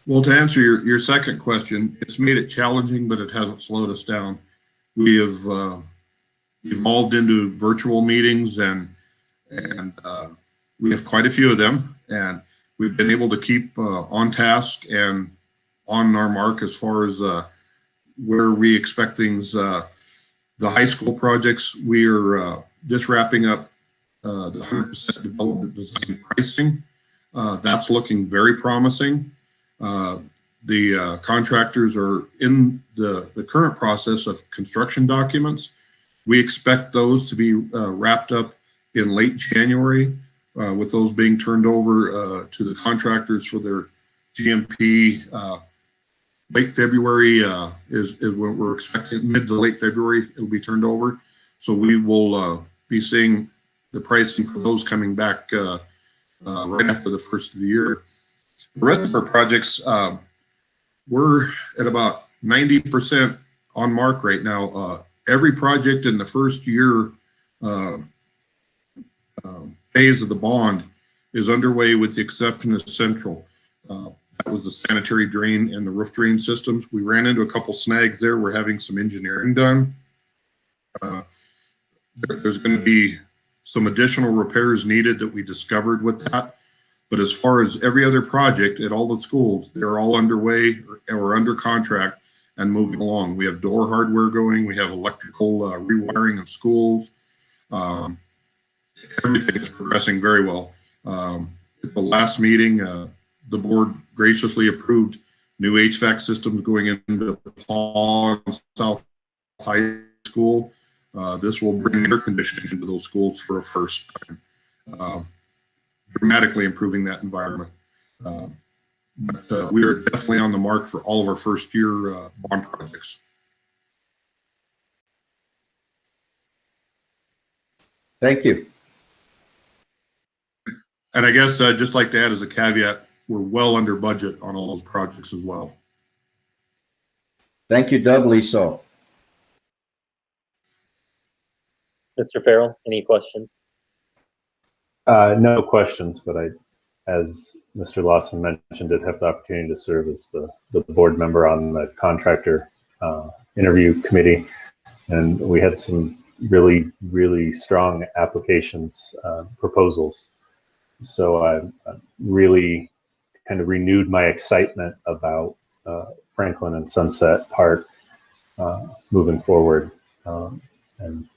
Well, to answer your second question, it's made it challenging, but it hasn't slowed us down. We have evolved into virtual meetings, and we have quite a few of them, and we've been able to keep on task and on our mark as far as where we expect things. The high school projects, we are just wrapping up the 100% development design pricing. That's looking very promising. The contractors are in the current process of construction documents. We expect those to be wrapped up in late January, with those being turned over to the contractors for their GMP. Late February is what we're expecting. Mid to late February, it'll be turned over. So we will be seeing the pricing for those coming back right after the first of the year. The rest of our projects, we're at about 90% on mark right now. Every project in the first year phase of the bond is underway, with the exception of Central. That was the sanitary drain and the roof drain systems. We ran into a couple snags there. We're having some engineering done. There's going to be some additional repairs needed that we discovered with that. But as far as every other project at all the schools, they're all underway or under contract and moving along. We have door hardware going. We have electrical rewiring of schools. Everything is progressing very well. At the last meeting, the board graciously approved new HVAC systems going into Paul South High School. This will bring air conditioning into those schools for a first time. Dramatically improving that environment. But we are definitely on the mark for all of our first year bond projects. Thank you. And I guess I'd just like to add as a caveat, we're well under budget on all those projects as well. Thank you, doubly so. Mr. Farrell, any questions? No questions, but as Mr. Lawson mentioned, did have the opportunity to serve as the board member on the contractor interview committee, and we had some really strong applications, proposals. So I really kind of renewed my excitement about Franklin and Sunset Park moving forward, and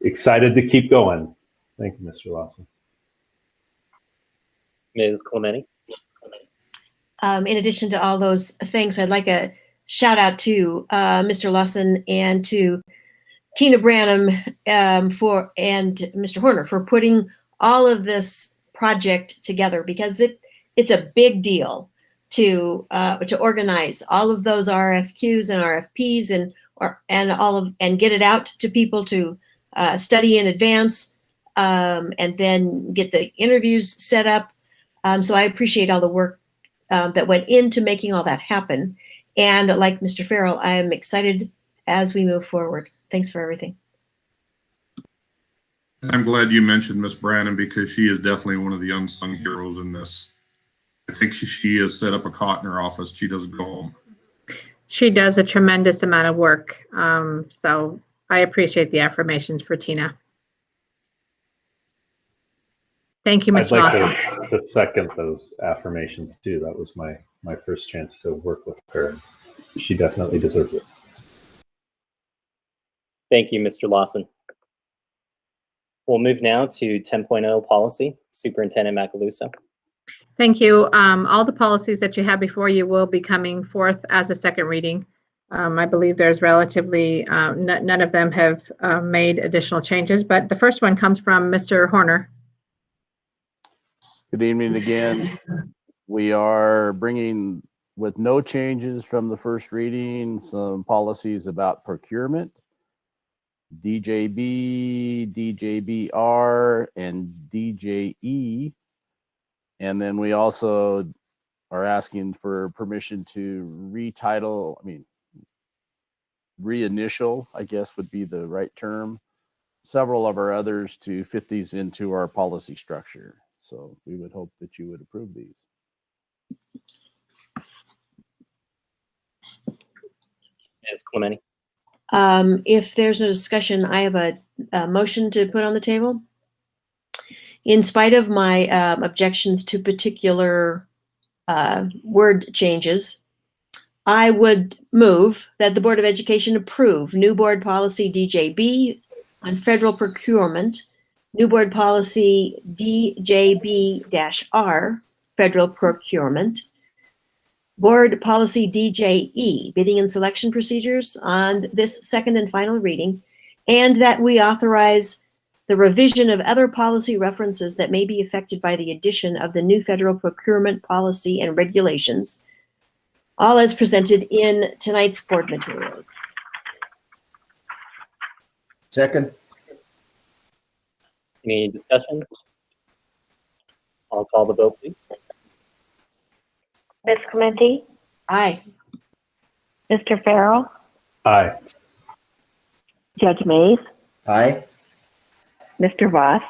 excited to keep going. Thank you, Mr. Lawson. Ms. Clementi? In addition to all those things, I'd like a shout out to Mr. Lawson and to Tina Branham and Mr. Horner for putting all of this project together, because it's a big deal to organize all of those RFQs and RFPs and get it out to people to study in advance. And then get the interviews set up. So I appreciate all the work that went into making all that happen. And like Mr. Farrell, I am excited as we move forward. Thanks for everything. I'm glad you mentioned Miss Brannon, because she is definitely one of the unsung heroes in this. I think she has set up a cot in her office. She doesn't go home. She does a tremendous amount of work. So I appreciate the affirmations for Tina. Thank you, I'd Ms. like Lawson. to second those affirmations too. That was my first chance to work with her. She definitely deserves it. Thank you, Mr. Lawson. We'll move now to 10.0 policy, Superintendent Macaluso. Thank you. All the policies that you have before you will be coming forth as a second reading. I believe there's relatively, none of them have made additional changes, but the first one comes from Mr. Horner. Good evening again. We are bringing, with no changes from the first reading, some policies about procurement, DJB, DJBR, and DJE. And then we also are asking for permission to reinitial, I guess would be the right term, several of our others to fit these into our policy structure. So we would hope that you would approve these. Ms. Clementi. If there's no discussion, I have a motion to put on the table. In spite of my objections to particular word changes, I would move that the Board of Education approve new board policy DJB on federal procurement, new board policy DJB-R, federal procurement, board policy DJE, bidding and selection procedures, on this second and final reading, and that we authorize the revision of other policy references that may be affected by the addition of the new federal procurement policy and regulations, all as presented in tonight's board materials. Second. Any discussion? I'll call the vote, please. Ms. Clementi? Aye. Mr. Farrell? Aye. Judge Mays? Aye. Mr. Voss?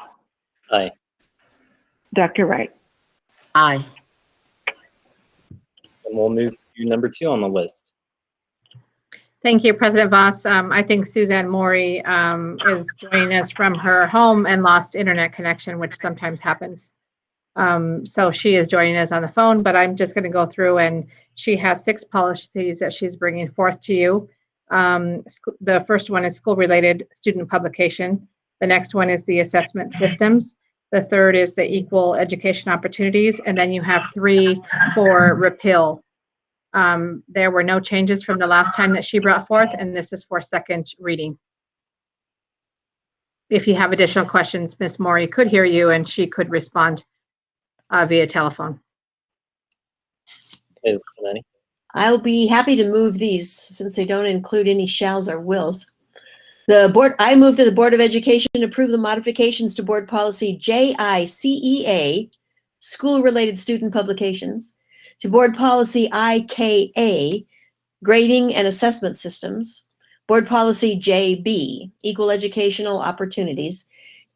Aye. Dr. Wright? Aye. And we'll move to number 2 on the list. Thank you, President Voss. I think Suzanne Maury is joining us from her home and lost internet connection, which sometimes happens. So she is joining us on the phone, but I'm just going to go through, and she has 6 policies that she's bringing forth to you. The first one is school-related student publication. The next one is the assessment systems. The third is the equal education opportunities. And then you have 3 for repeal. There were no changes from the last time that she brought forth, and this is for second reading. If you have additional questions, Ms. Maury could hear you and she could respond via telephone. Ms. Clementi. I'll be happy to move these since they don't include any shalls or wills. I move that the Board of Education approve the modifications to board policy JICEA, school-related student publications, to board policy IKA, grading and assessment systems, board policy JB, equal educational opportunities,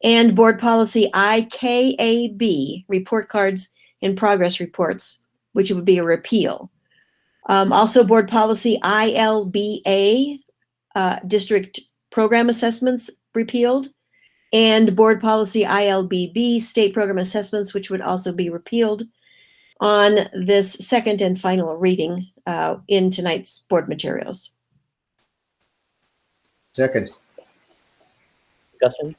and board policy IKAB, report cards and progress reports, which would be a repeal. Also board policy ILBA, district program assessments, repealed, and board policy ILBB, state program assessments, which would also be repealed, on this second and final reading in tonight's board materials. Second. Discussion?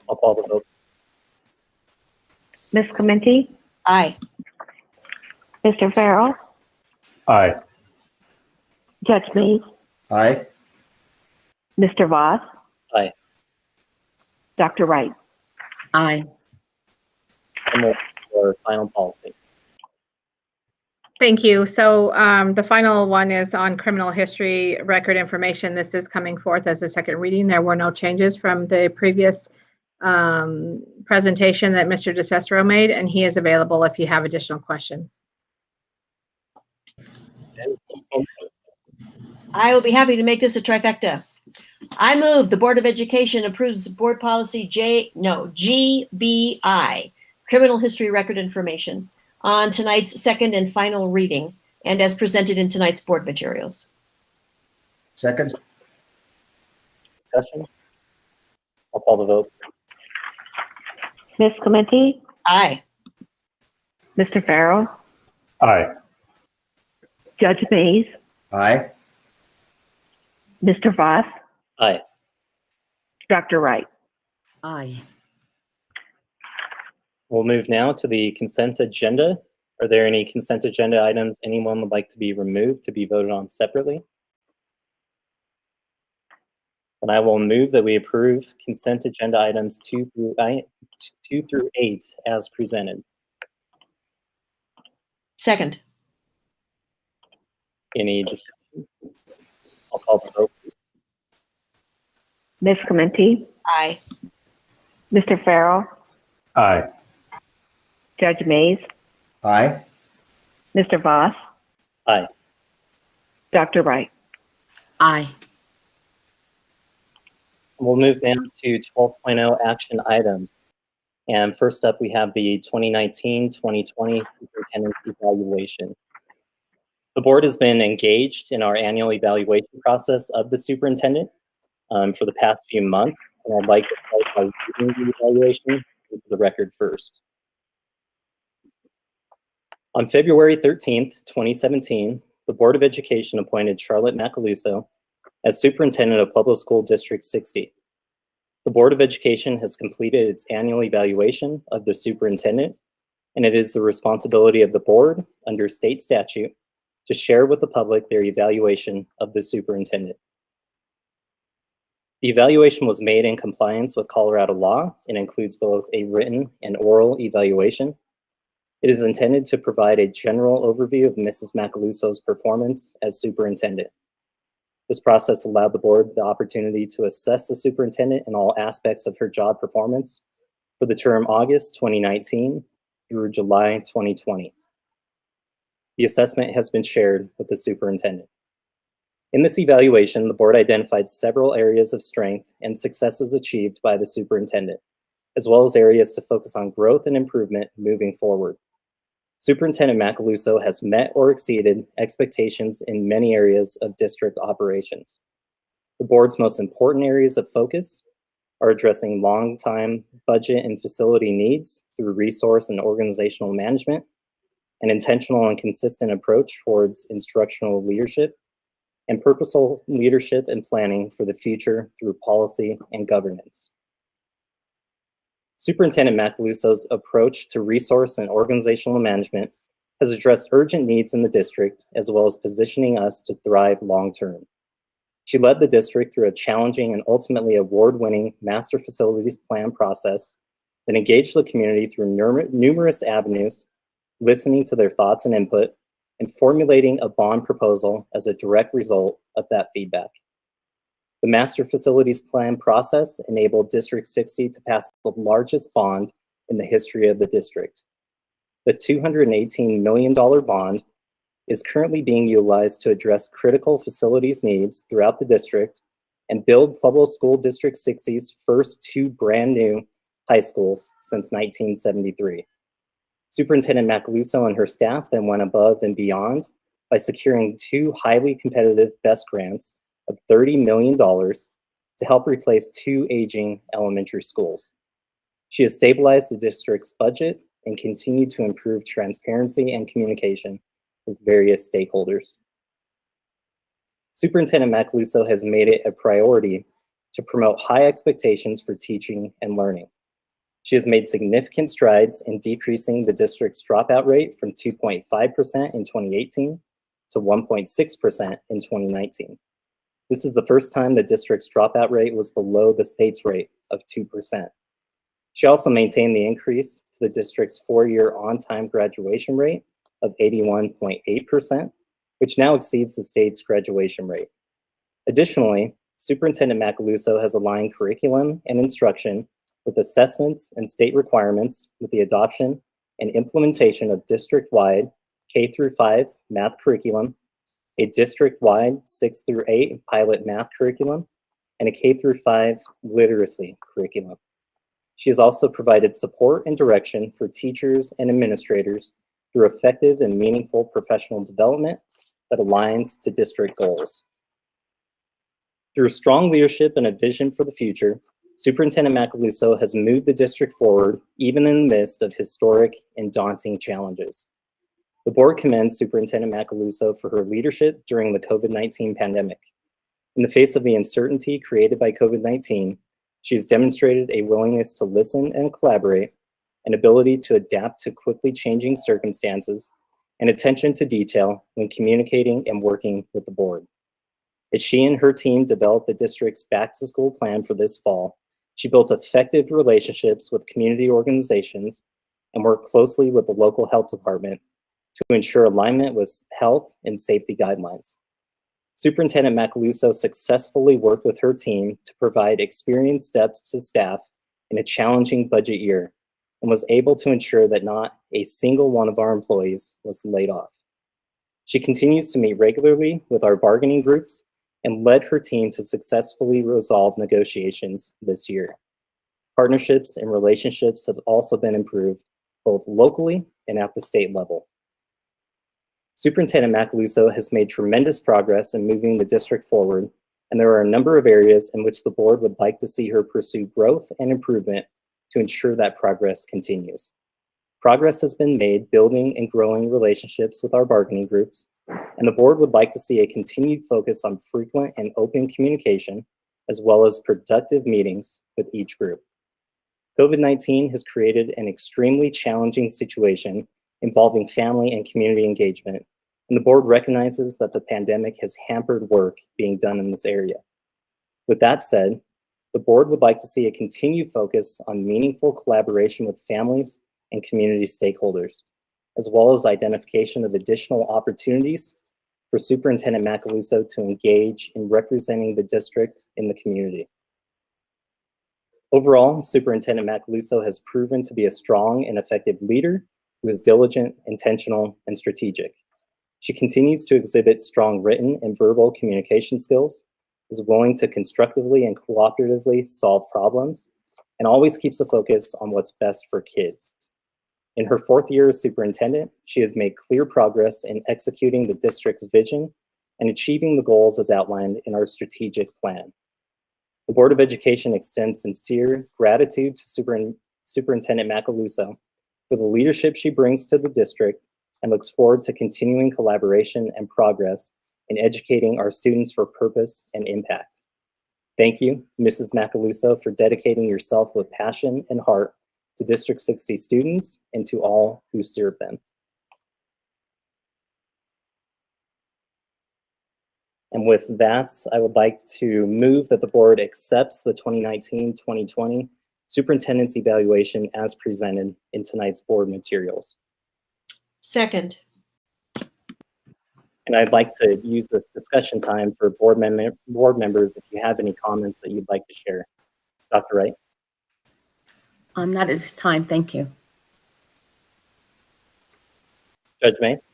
I'll call the vote. Ms. Clementi? Aye. Mr. Farrell? Aye. Judge Mays? Aye. Mr. Voss? Aye. Dr. Wright? Aye. And we'll for final policy. Thank you. So the final one is on criminal history record information. This is coming forth as a second reading. There were no changes from the previous presentation that Mr. DeCicero made, and he is available if you have additional questions. I will be happy to make this a trifecta. I move the Board of Education approves board policy GBI, criminal history record information, on tonight's second and final reading, and as presented in tonight's board materials. Second. Discussion? I'll call the vote. Ms. Clementi, Aye. Mr. Farrell, Aye. Judge Mays, Aye. Mr. Voss, Aye. Dr. Wright. Aye. We'll move now to the consent agenda. Are there any consent agenda items anyone would like to be removed to be voted on separately? And I will move that we approve consent agenda items 2 through 8 as presented. Second. Any discussion? I'll call the vote, please. Ms. Clementi, Aye. Mr. Farrell, Aye. Judge Mays, Aye. Mr. Voss, Aye. Dr. Wright. Aye. We'll move down to 12.0 action items. And first up, we have the 2019-2020 superintendent's evaluation. The board has been engaged in our annual evaluation process of the superintendent for the past few months, and I'd like to start by reading the evaluation into the record first. On February 13th, 2017, the Board of Education appointed Charlotte Macaluso as superintendent of Pueblo School District 60. The Board of Education has completed its annual evaluation of the superintendent, and it is the responsibility of the board under state statute to share with the public their evaluation of the superintendent. The evaluation was made in compliance with Colorado law and includes both a written and oral evaluation. It is intended to provide a general overview of Mrs. Macaluso's performance as superintendent. This process allowed the board the opportunity to assess the superintendent in all aspects of her job performance for the term August 2019 through July 2020. The assessment has been shared with the superintendent. In this evaluation, the board identified several areas of strength and successes achieved by the superintendent, as well as areas to focus on growth and improvement moving forward. Superintendent Macaluso has met or exceeded expectations in many areas of district operations. The board's most important areas of focus are addressing long-time budget and facility needs through resource and organizational management, an intentional and consistent approach towards instructional leadership, and purposeful leadership and planning for the future through policy and governance. Superintendent Macaluso's approach to resource and organizational management has addressed urgent needs in the district, as well as positioning us to thrive long-term. She led the district through a challenging and ultimately award-winning master facilities plan process that engaged the community through numerous avenues, listening to their thoughts and input, and formulating a bond proposal as a direct result of that feedback. The Master Facilities Plan process enabled District 60 to pass the largest bond in the history of the district. The $218 million bond is currently being utilized to address critical facilities needs throughout the district and build Pueblo School District 60's first 2 brand new high schools since 1973. Superintendent Macaluso and her staff then went above and beyond by securing 2 highly competitive BEST grants of $30 million to help replace 2 aging elementary schools. She has stabilized the district's budget and continued to improve transparency and communication with various stakeholders. Superintendent Macaluso has made it a priority to promote high expectations for teaching and learning. She has made significant strides in decreasing the district's dropout rate from 2.5% in 2018 to 1.6% in 2019. This is the first time the district's dropout rate was below the state's rate of 2%. She also maintained the increase to the district's 4-year on-time graduation rate of 81.8%, which now exceeds the state's graduation rate. Additionally, Superintendent Macaluso has aligned curriculum and instruction with assessments and state requirements with the adoption and implementation of district-wide K-5 math curriculum, a district-wide 6 through 8 pilot math curriculum, and a K-5 literacy curriculum. She has also provided support and direction for teachers and administrators through effective and meaningful professional development that aligns to district goals. Through strong leadership and a vision for the future, Superintendent Macaluso has moved the district forward even in the midst of historic and daunting challenges. The board commends Superintendent Macaluso for her leadership during the COVID-19 pandemic. In the face of the uncertainty created by COVID-19, she has demonstrated a willingness to listen and collaborate, an ability to adapt to quickly changing circumstances, and attention to detail when communicating and working with the board. As she and her team developed the district's back-to-school plan for this fall, she built effective relationships with community organizations and worked closely with the local health department to ensure alignment with health and safety guidelines. Superintendent Macaluso successfully worked with her team to provide experienced steps to staff in a challenging budget year and was able to ensure that not a single one of our employees was laid off. She continues to meet regularly with our bargaining groups and led her team to successfully resolve negotiations this year. Partnerships and relationships have also been improved both locally and at the state level. Superintendent Macaluso has made tremendous progress in moving the district forward, and there are a number of areas in which the board would like to see her pursue growth and improvement to ensure that progress continues. Progress has been made building and growing relationships with our bargaining groups, and the board would like to see a continued focus on frequent and open communication, as well as productive meetings with each group. COVID-19 has created an extremely challenging situation involving family and community engagement, and the board recognizes that the pandemic has hampered work being done in this area. With that said, the board would like to see a continued focus on meaningful collaboration with families and community stakeholders, as well as identification of additional opportunities for Superintendent Macaluso to engage in representing the district in the community. Overall, Superintendent Macaluso has proven to be a strong and effective leader who is diligent, intentional, and strategic. She continues to exhibit strong written and verbal communication skills, is willing to constructively and cooperatively solve problems, and always keeps a focus on what's best for kids. In her fourth year as superintendent, she has made clear progress in executing the district's vision and achieving the goals as outlined in our strategic plan. The Board of Education extends sincere gratitude to Superintendent Macaluso for the leadership she brings to the district and looks forward to continuing collaboration and progress in educating our students for purpose and impact. Thank you, Mrs. Macaluso, for dedicating yourself with passion and heart to District 60 students and to all who serve them. And with that, I would like to move that the board accepts the 2019-2020 superintendent's evaluation as presented in tonight's board materials. Second. And I'd like to use this discussion time for board members if you have any comments that you'd like to share. Dr. Wright? Not at this time, thank you. Judge Mays?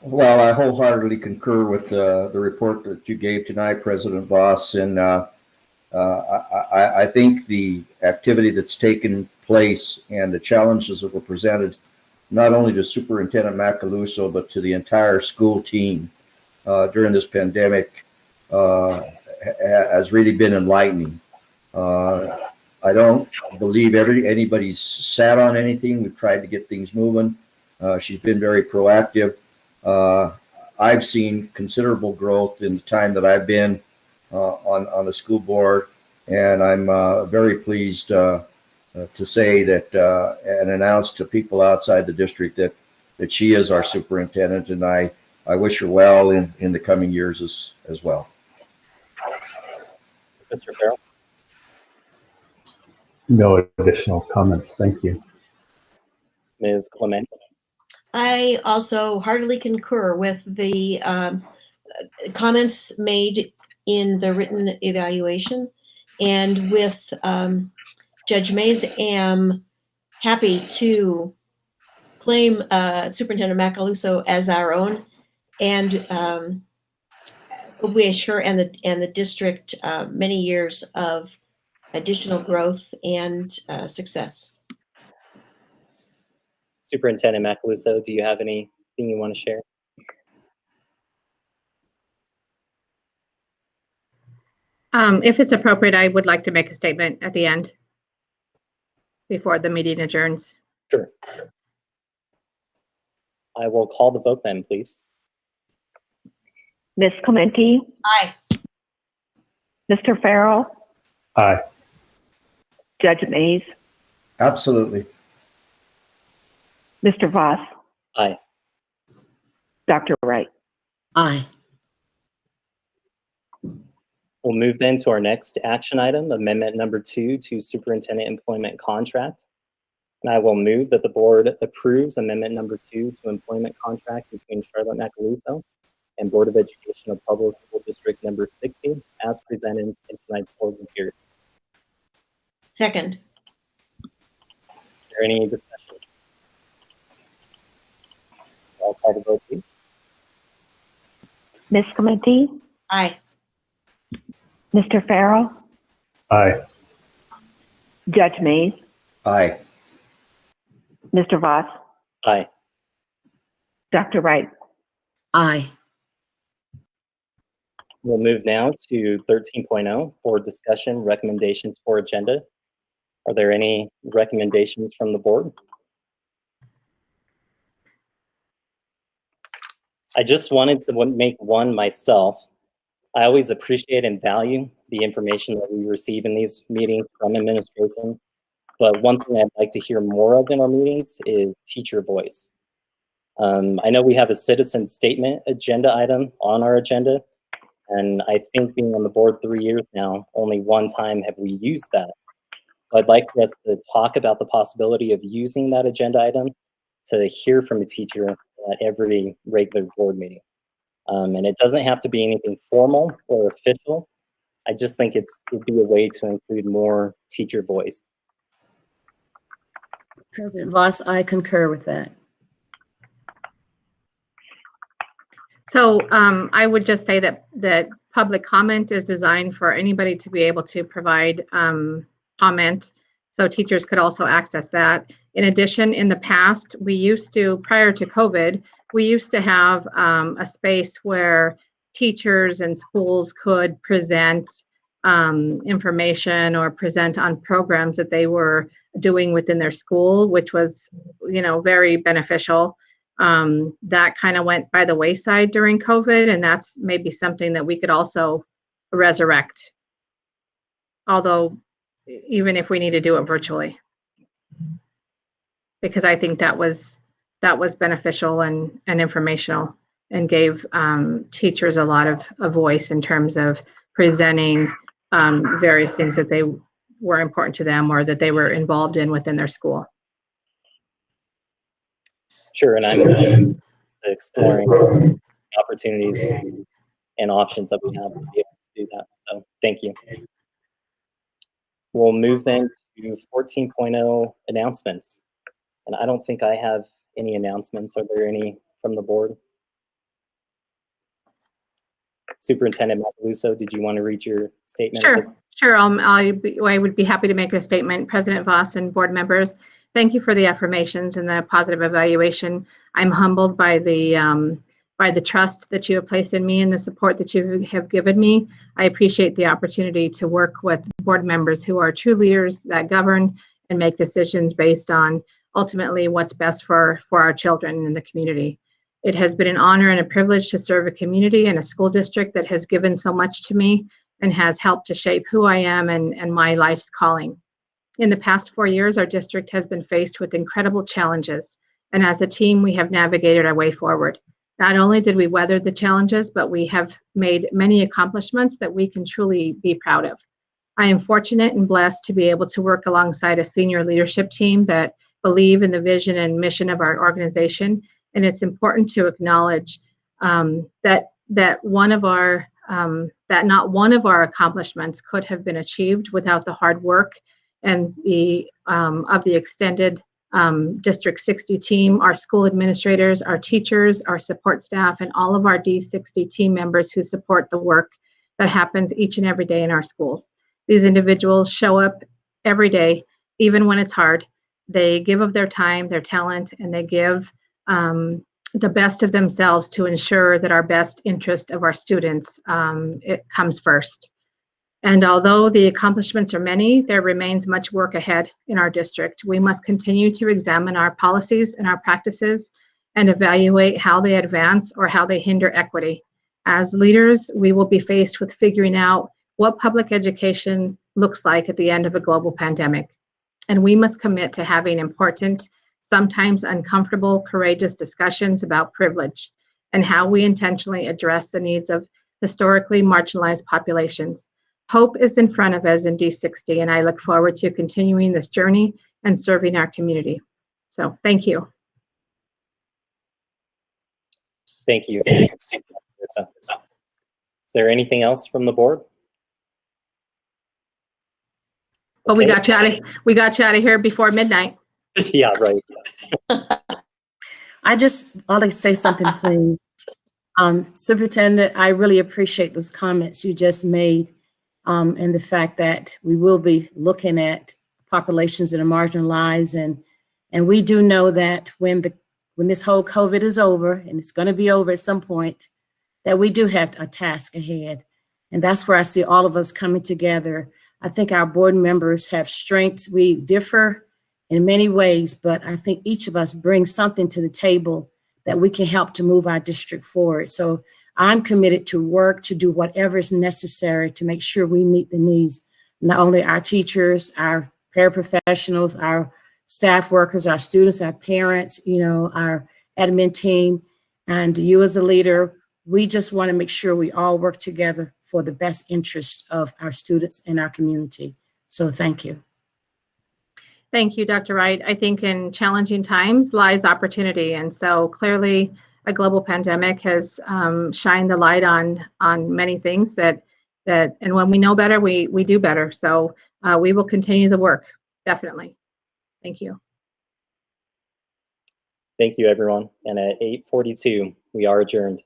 Well, I wholeheartedly concur with the report that you gave tonight, President Voss, and I think the activity that's taken place and the challenges that were presented not only to Superintendent Macaluso, but to the entire school team during this pandemic has really been enlightening. I don't believe anybody's sat on anything. We've tried to get things moving. She's been very proactive. I've seen considerable growth in the time that I've been on the school board, and I'm very pleased to say that and announce to people outside the district that she is our superintendent, and I wish her well in the coming years as well. Mr. Farrell? No additional comments. Thank you. Ms. Clement? I also heartily concur with the comments made in the written evaluation, and with Judge Mays, am happy to claim Superintendent Macaluso as our own, and wish her and the district many years of additional growth and success. Superintendent Macaluso, do you have anything you want to share? If it's appropriate, I would like to make a statement at the end before the meeting adjourns. Sure. I will call the vote then, please. Ms. Clementi? Aye. Mr. Farrell? Aye. Judge Mays? Absolutely. Mr. Voss? Aye. Dr. Wright? Aye. We'll move then to our next action item, amendment number 2 to superintendent employment contract. And I will move that the board approves amendment number 2 to employment contract between Charlotte Macaluso and Board of Education of Pueblo School District number 60 as presented in tonight's board materials. Second. Is there any discussion? I'll call the vote, please. Ms. Clementi? Aye. Mr. Farrell? Aye. Judge Mays? Aye. Mr. Voss? Aye. Dr. Wright? Aye. We'll move now to 13.0 for discussion recommendations for agenda. Are there any recommendations from the board? I just wanted to make one myself. I always appreciate and value the information that we receive in these meetings from administration. But one thing I'd like to hear more of in our meetings is teacher voice. I know we have a citizen statement agenda item on our agenda, and I think being on the board 3 years now, only one time have we used that. So I'd like for us to talk about the possibility of using that agenda item to hear from a teacher at every regular board meeting. And it doesn't have to be anything formal or official. I just think it'd be a way to include more teacher voice. President Voss, I concur with that. So I would just say that public comment is designed for anybody to be able to provide comment. So teachers could also access that. In addition, in the past, we used to, prior to COVID, we used to have a space where teachers and schools could present information or present on programs that they were doing within their school, which was, very beneficial. That kind of went by the wayside during COVID, and that's maybe something that we could also resurrect. Although, even if we need to do it virtually, because I think that was beneficial and informational, and gave teachers a lot of a voice in terms of presenting various things that they were important to them or that they were involved in within their school. Sure, and I'm exploring opportunities and options that we have to be able to do that. So thank you. We'll move then to 14.0 announcements. And I don't think I have any announcements. Are there any from the board? Superintendent Macaluso, did you want to read your statement? Sure. I would be happy to make a statement. President Voss and board members, thank you for the affirmations and the positive evaluation. I'm humbled by the trust that you have placed in me and the support that you have given me. I appreciate the opportunity to work with board members who are true leaders that govern and make decisions based on ultimately what's best for our children in the community. It has been an honor and a privilege to serve a community and a school district that has given so much to me and has helped to shape who I am and my life's calling. In the past 4 years, our district has been faced with incredible challenges, and as a team, we have navigated our way forward. Not only did we weather the challenges, but we have made many accomplishments that we can truly be proud of. I am fortunate and blessed to be able to work alongside a senior leadership team that believe in the vision and mission of our organization. And it's important to acknowledge that not one of our accomplishments could have been achieved without the hard work and of the extended District 60 team, our school administrators, our teachers, our support staff, and all of our D60 team members who support the work that happens each and every day in our schools. These individuals show up every day, even when it's hard. they give of their time, their talent, and they give the best of themselves to ensure that our best interest of our students it comes first. And although the accomplishments are many, there remains much work ahead in our district. We must continue to examine our policies and our practices and evaluate how they advance or how they hinder equity. As leaders, we will be faced with figuring out what public education looks like at the end of a global pandemic. And we must commit to having important, sometimes uncomfortable, courageous discussions about privilege and how we intentionally address the needs of historically marginalized populations. Hope is in front of us in D60, and I look forward to continuing this journey and serving our community. So thank you. Thank you. Is there anything else from the board? Well, we got you out of here before midnight. Yeah, right. I'd like to say something, please. Superintendent, I really appreciate those comments you just made, and the fact that we will be looking at populations that are marginalized, and we do know that when this whole COVID is over, and it's going to be over at some point, that we do have a task ahead, and that's where I see all of us coming together. I think our board members have strengths. We differ in many ways, but I think each of us brings something to the table that we can help to move our district forward. So I'm committed to work to do whatever is necessary to make sure we meet the needs, not only our teachers, our paraprofessionals, our staff workers, our students, our parents, our admin team, and you as a leader. We just want to make sure we all work together for the best interest of our students and our community. So thank you. Thank you, Dr. Wright. I think in challenging times lies opportunity. And so clearly a global pandemic has shined the light on many things that and when we know better, we do better. So we will continue the work, definitely. Thank you. Thank you, everyone. And at 8:42, we are adjourned.